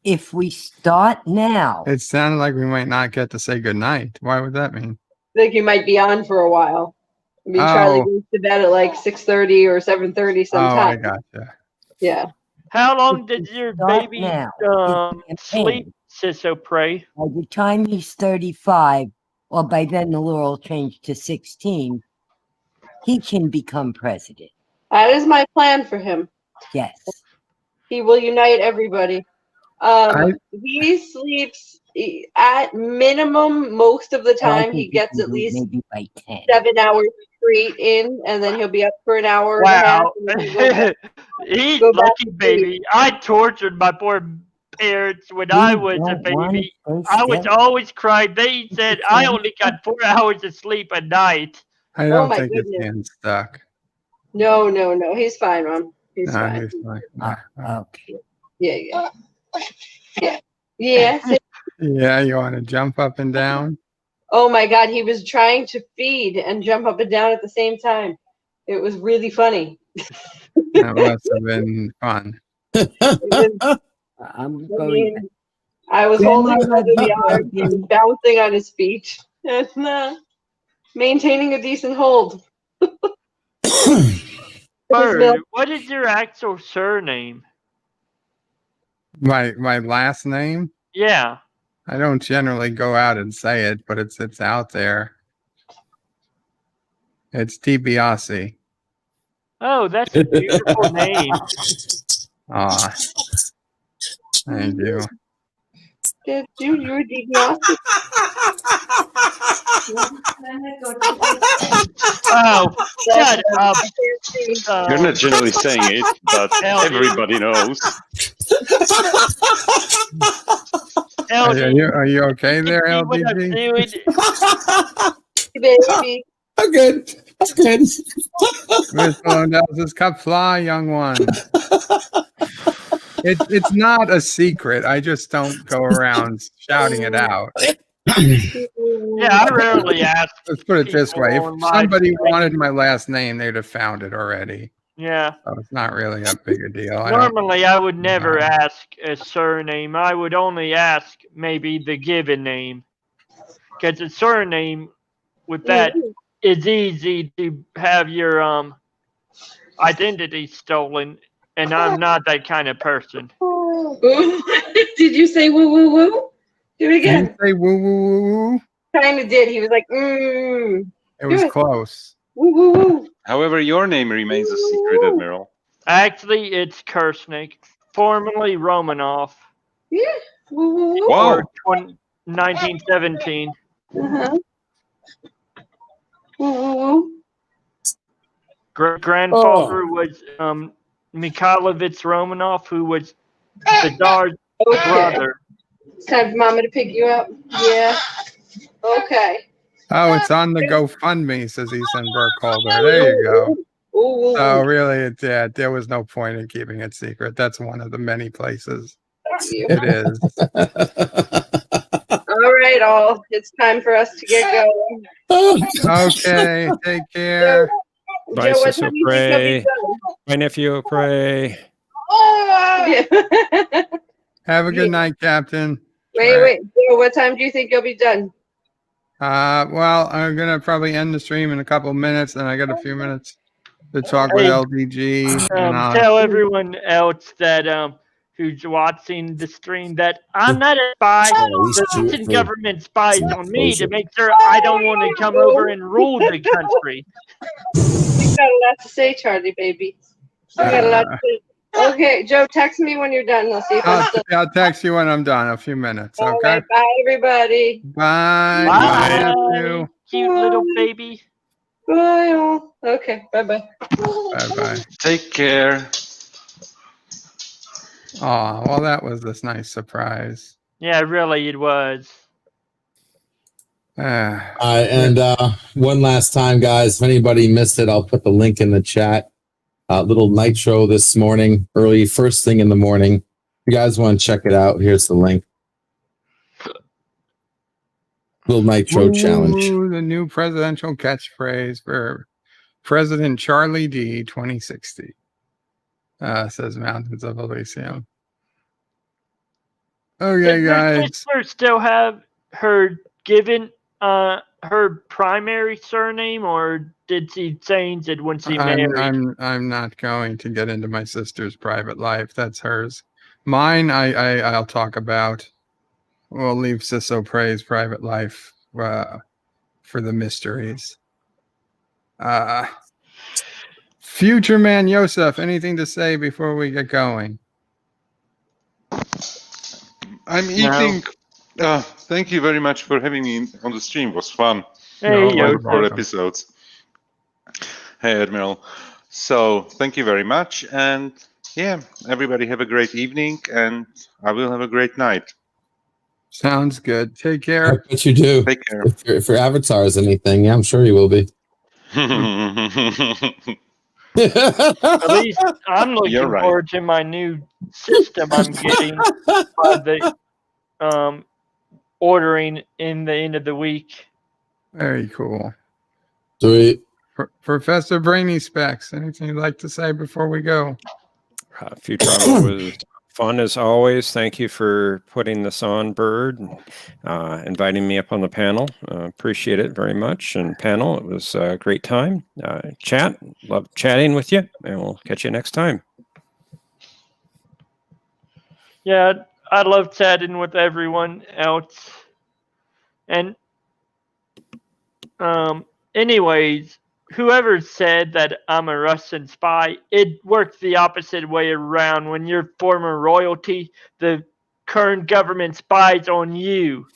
S19: if we start now.
S8: It sounded like we might not get to say goodnight. Why would that mean?
S20: I think you might be on for a while. I mean, Charlie goes to bed at like 6:30 or 7:30 sometimes.
S8: Oh, I gotcha.
S20: Yeah.
S16: How long did your baby sleep, Sisso Pray?
S19: By the time he's 35, or by then the law will change to 16, he can become president.
S20: That is my plan for him.
S19: Yes.
S20: He will unite everybody. He sleeps at minimum most of the time. He gets at least 7 hours straight in, and then he'll be up for an hour.
S16: Wow.
S20: And a half,
S16: He's lucky, baby. I tortured my poor parents when I was a baby. I was always crying. They said I only got 4 hours of sleep a night.
S8: I don't think his hand's stuck.
S20: No. He's fine, Mom. He's fine.
S8: He's fine.
S19: Okay.
S20: Yeah. Yeah.
S8: Yeah, you want to jump up and down?
S20: Oh my God, he was trying to feed and jump up and down at the same time. It was really funny.
S8: That must have been fun.
S20: I was holding him under the arm and bouncing on his feet and maintaining a decent hold.
S16: Bird, what is your actual surname?
S8: My last name?
S16: Yeah.
S8: I don't generally go out and say it, but it's out there. It's DiBiase.
S16: Oh, that's a beautiful name.
S8: Aw. Thank you.
S20: Did you were DiBiase?
S16: Oh, shut up.
S9: You're not generally saying it, but everybody knows.
S8: Are you okay there, LDG?
S20: Baby.
S12: I'm good.
S8: Miss Blondell's is Qapla, young one. It's not a secret. I just don't go around shouting it out.
S16: Yeah, I rarely ask.
S8: Let's put it this way. If somebody wanted my last name, they'd have found it already.
S16: Yeah.
S8: So it's not really a big a deal.
S16: Normally, I would never ask a surname. I would only ask maybe the given name. Because a surname with that is easy to have your identity stolen, and I'm not that kind of person.
S20: Did you say woo woo woo? Do it again.
S8: Did you say woo woo woo woo?
S20: Kind of did. He was like, It
S8: was close.
S20: Woo woo woo.
S9: However, your name remains a secret, Admiral.
S16: Actually, it's Kersnik, formerly Romanov.
S20: Yeah. Woo woo woo.
S9: Wow.
S16: 1917.
S20: Uh-huh. Woo woo woo.
S16: Grandfather was Mikhailovich Romanov, who was the Tsar's brother.
S20: It's time for Mama to pick you up. Yeah. Okay.
S8: Oh, it's on the GoFundMe, says Ethan Burkholder. There you go.
S20: Ooh.
S8: So really, there was no point in keeping it secret. That's one of the many places it is.
S20: All All right, all. It's time for us to get going.
S8: Okay, take care.
S11: Bye,
S20: Joe, what
S11: Sister
S20: time do you think you'll be
S11: Pray. My nephew, pray.
S20: done?
S8: Have a good night, Captain.
S20: Wait. Joe, what time do you think you'll be done?
S8: Well, I'm gonna probably end the stream in a couple of minutes, and I got a few minutes to talk with
S16: Hey,
S8: LDG. And,
S16: tell everyone else that who's watching the stream that I'm not a spy. The Russian government spies on me to make sure I don't want to come over and rule the country.
S20: You got a lot to say, Charlie, baby. You got a lot to say. Okay, Joe, text me when you're done. I'll see if I'm still.
S8: I'll text you when I'm done. A few minutes.
S20: All
S8: Okay.
S20: right, bye, everybody.
S8: Bye.
S16: Bye. Cute little baby.
S20: Bye, all. Okay, bye-bye.
S8: Bye.
S9: Take care.
S8: Oh, well, that was this nice surprise.
S16: Yeah, really, it was.
S12: And one last time, guys, if anybody missed it, I'll put the link in the chat. Little nitro this morning, early, first thing in the morning. If you guys want to check it out, here's the link. Little nitro challenge.
S8: The new presidential catchphrase for President Charlie D. 2060. Says Mountains of Elysium. Okay,
S16: Does
S8: guys.
S16: your sister still have her given her primary surname, or did she change it when she married?
S8: I'm not going to get into my sister's private life. That's hers. Mine, I'll talk about. We'll leave Sisso Prey's private life for the mysteries. Future Man Yosef, anything to say before we get going?
S9: I'm eating. Thank you very much for having me on the stream. It was fun.
S16: Hey,
S9: Over 4 episodes. Hey, Admiral. So, thank you very much. And yeah, everybody have a great evening, and I will have a great night.
S8: Sounds good. Take care.
S12: I bet you do.
S9: Take care.
S12: If your avatar is anything, yeah, I'm sure you will be.
S16: At least I'm looking forward to my new system I'm getting by the ordering in the end of the week.
S8: Very cool.
S12: Sweet.
S8: Professor Brainy Specs, anything you'd like to say before we go?
S11: Futurama was fun as always. Thank you for putting this on, Bird, inviting me up on the panel. Appreciate it very much. And panel, it was a great time. Chat, love chatting with you, and we'll catch you next time.
S16: Yeah, I love chatting with everyone else. And anyways, whoever said that I'm a Russian spy, it works the opposite way around. When you're former royalty, the current government spies on you,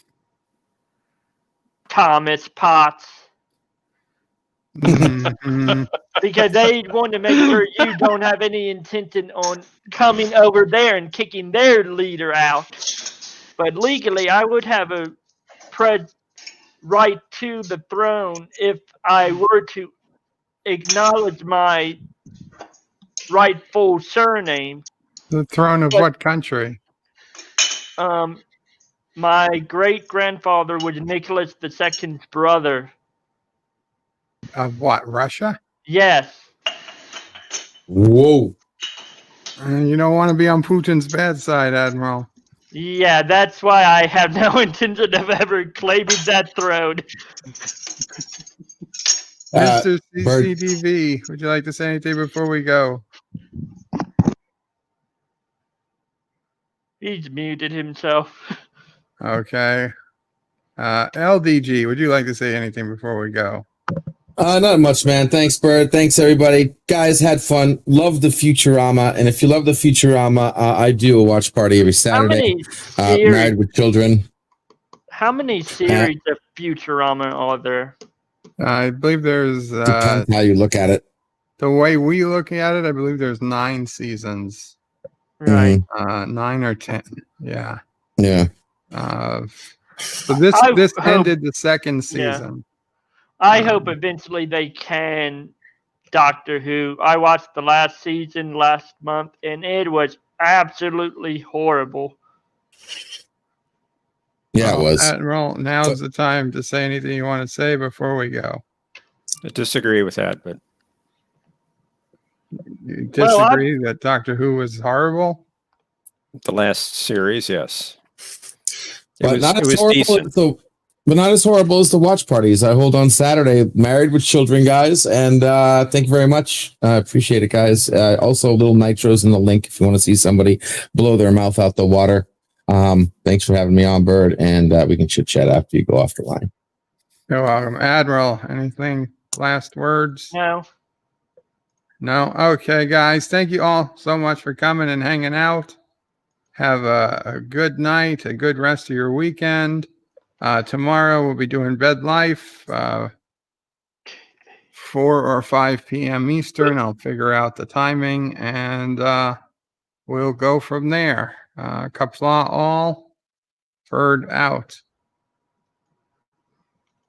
S16: Thomas Potts. Because they want to make sure you don't have any intention on coming over there and kicking their leader out. But legally, I would have a right to the throne if I were to acknowledge my rightful surname.
S8: The throne of what country?
S16: My great-grandfather was Nicholas II's brother.
S8: Of what, Russia?
S16: Yes.
S12: Whoa.
S8: You don't want to be on Putin's bad side, Admiral.
S16: Yeah, that's why I have no intention of ever claiming that throne.
S8: Mr. CCTV, would you like to say anything before we go?
S16: He's muted himself.
S8: Okay. LDG, would you like to say anything before we go?
S12: Not much, man. Thanks, Bird. Thanks, everybody. Guys, had fun. Love the Futurama. And if you love the Futurama, I do a watch party every Saturday. Married with Children.
S16: How many series of Futurama are there?
S8: I believe there's...
S12: Depends how you look at it.
S8: The way we look at it, I believe there's 9 seasons.
S16: Right.
S8: 9 or 10. Yeah.
S12: Yeah.
S8: So this ended the second season.
S16: I hope eventually they can Doctor Who. I watched the last season last month, and it was absolutely horrible.
S12: Yeah, it was.
S8: Admiral, now's the time to say anything you want to say before we go.
S11: I disagree with that, but
S8: you disagree that Doctor Who was horrible?
S11: The last series, yes.
S12: But not as horrible. But not as horrible as the watch parties I hold on Saturday. Married with Children, guys, and thank you very much. I appreciate it, guys. Also, little nitros in the link if you want to see somebody blow their mouth out the water. Thanks for having me on, Bird, and we can chit chat after you go off the line.
S8: You're welcome, Admiral. Anything? Last words?
S16: No.
S8: No. Okay, guys. Thank you all so much for coming and hanging out. Have a good night, a good rest of your weekend. Tomorrow we'll be doing Bed Life, 4 or 5 p.m. Eastern. I'll figure out the timing, and we'll go from there. Qapla all. Bird out.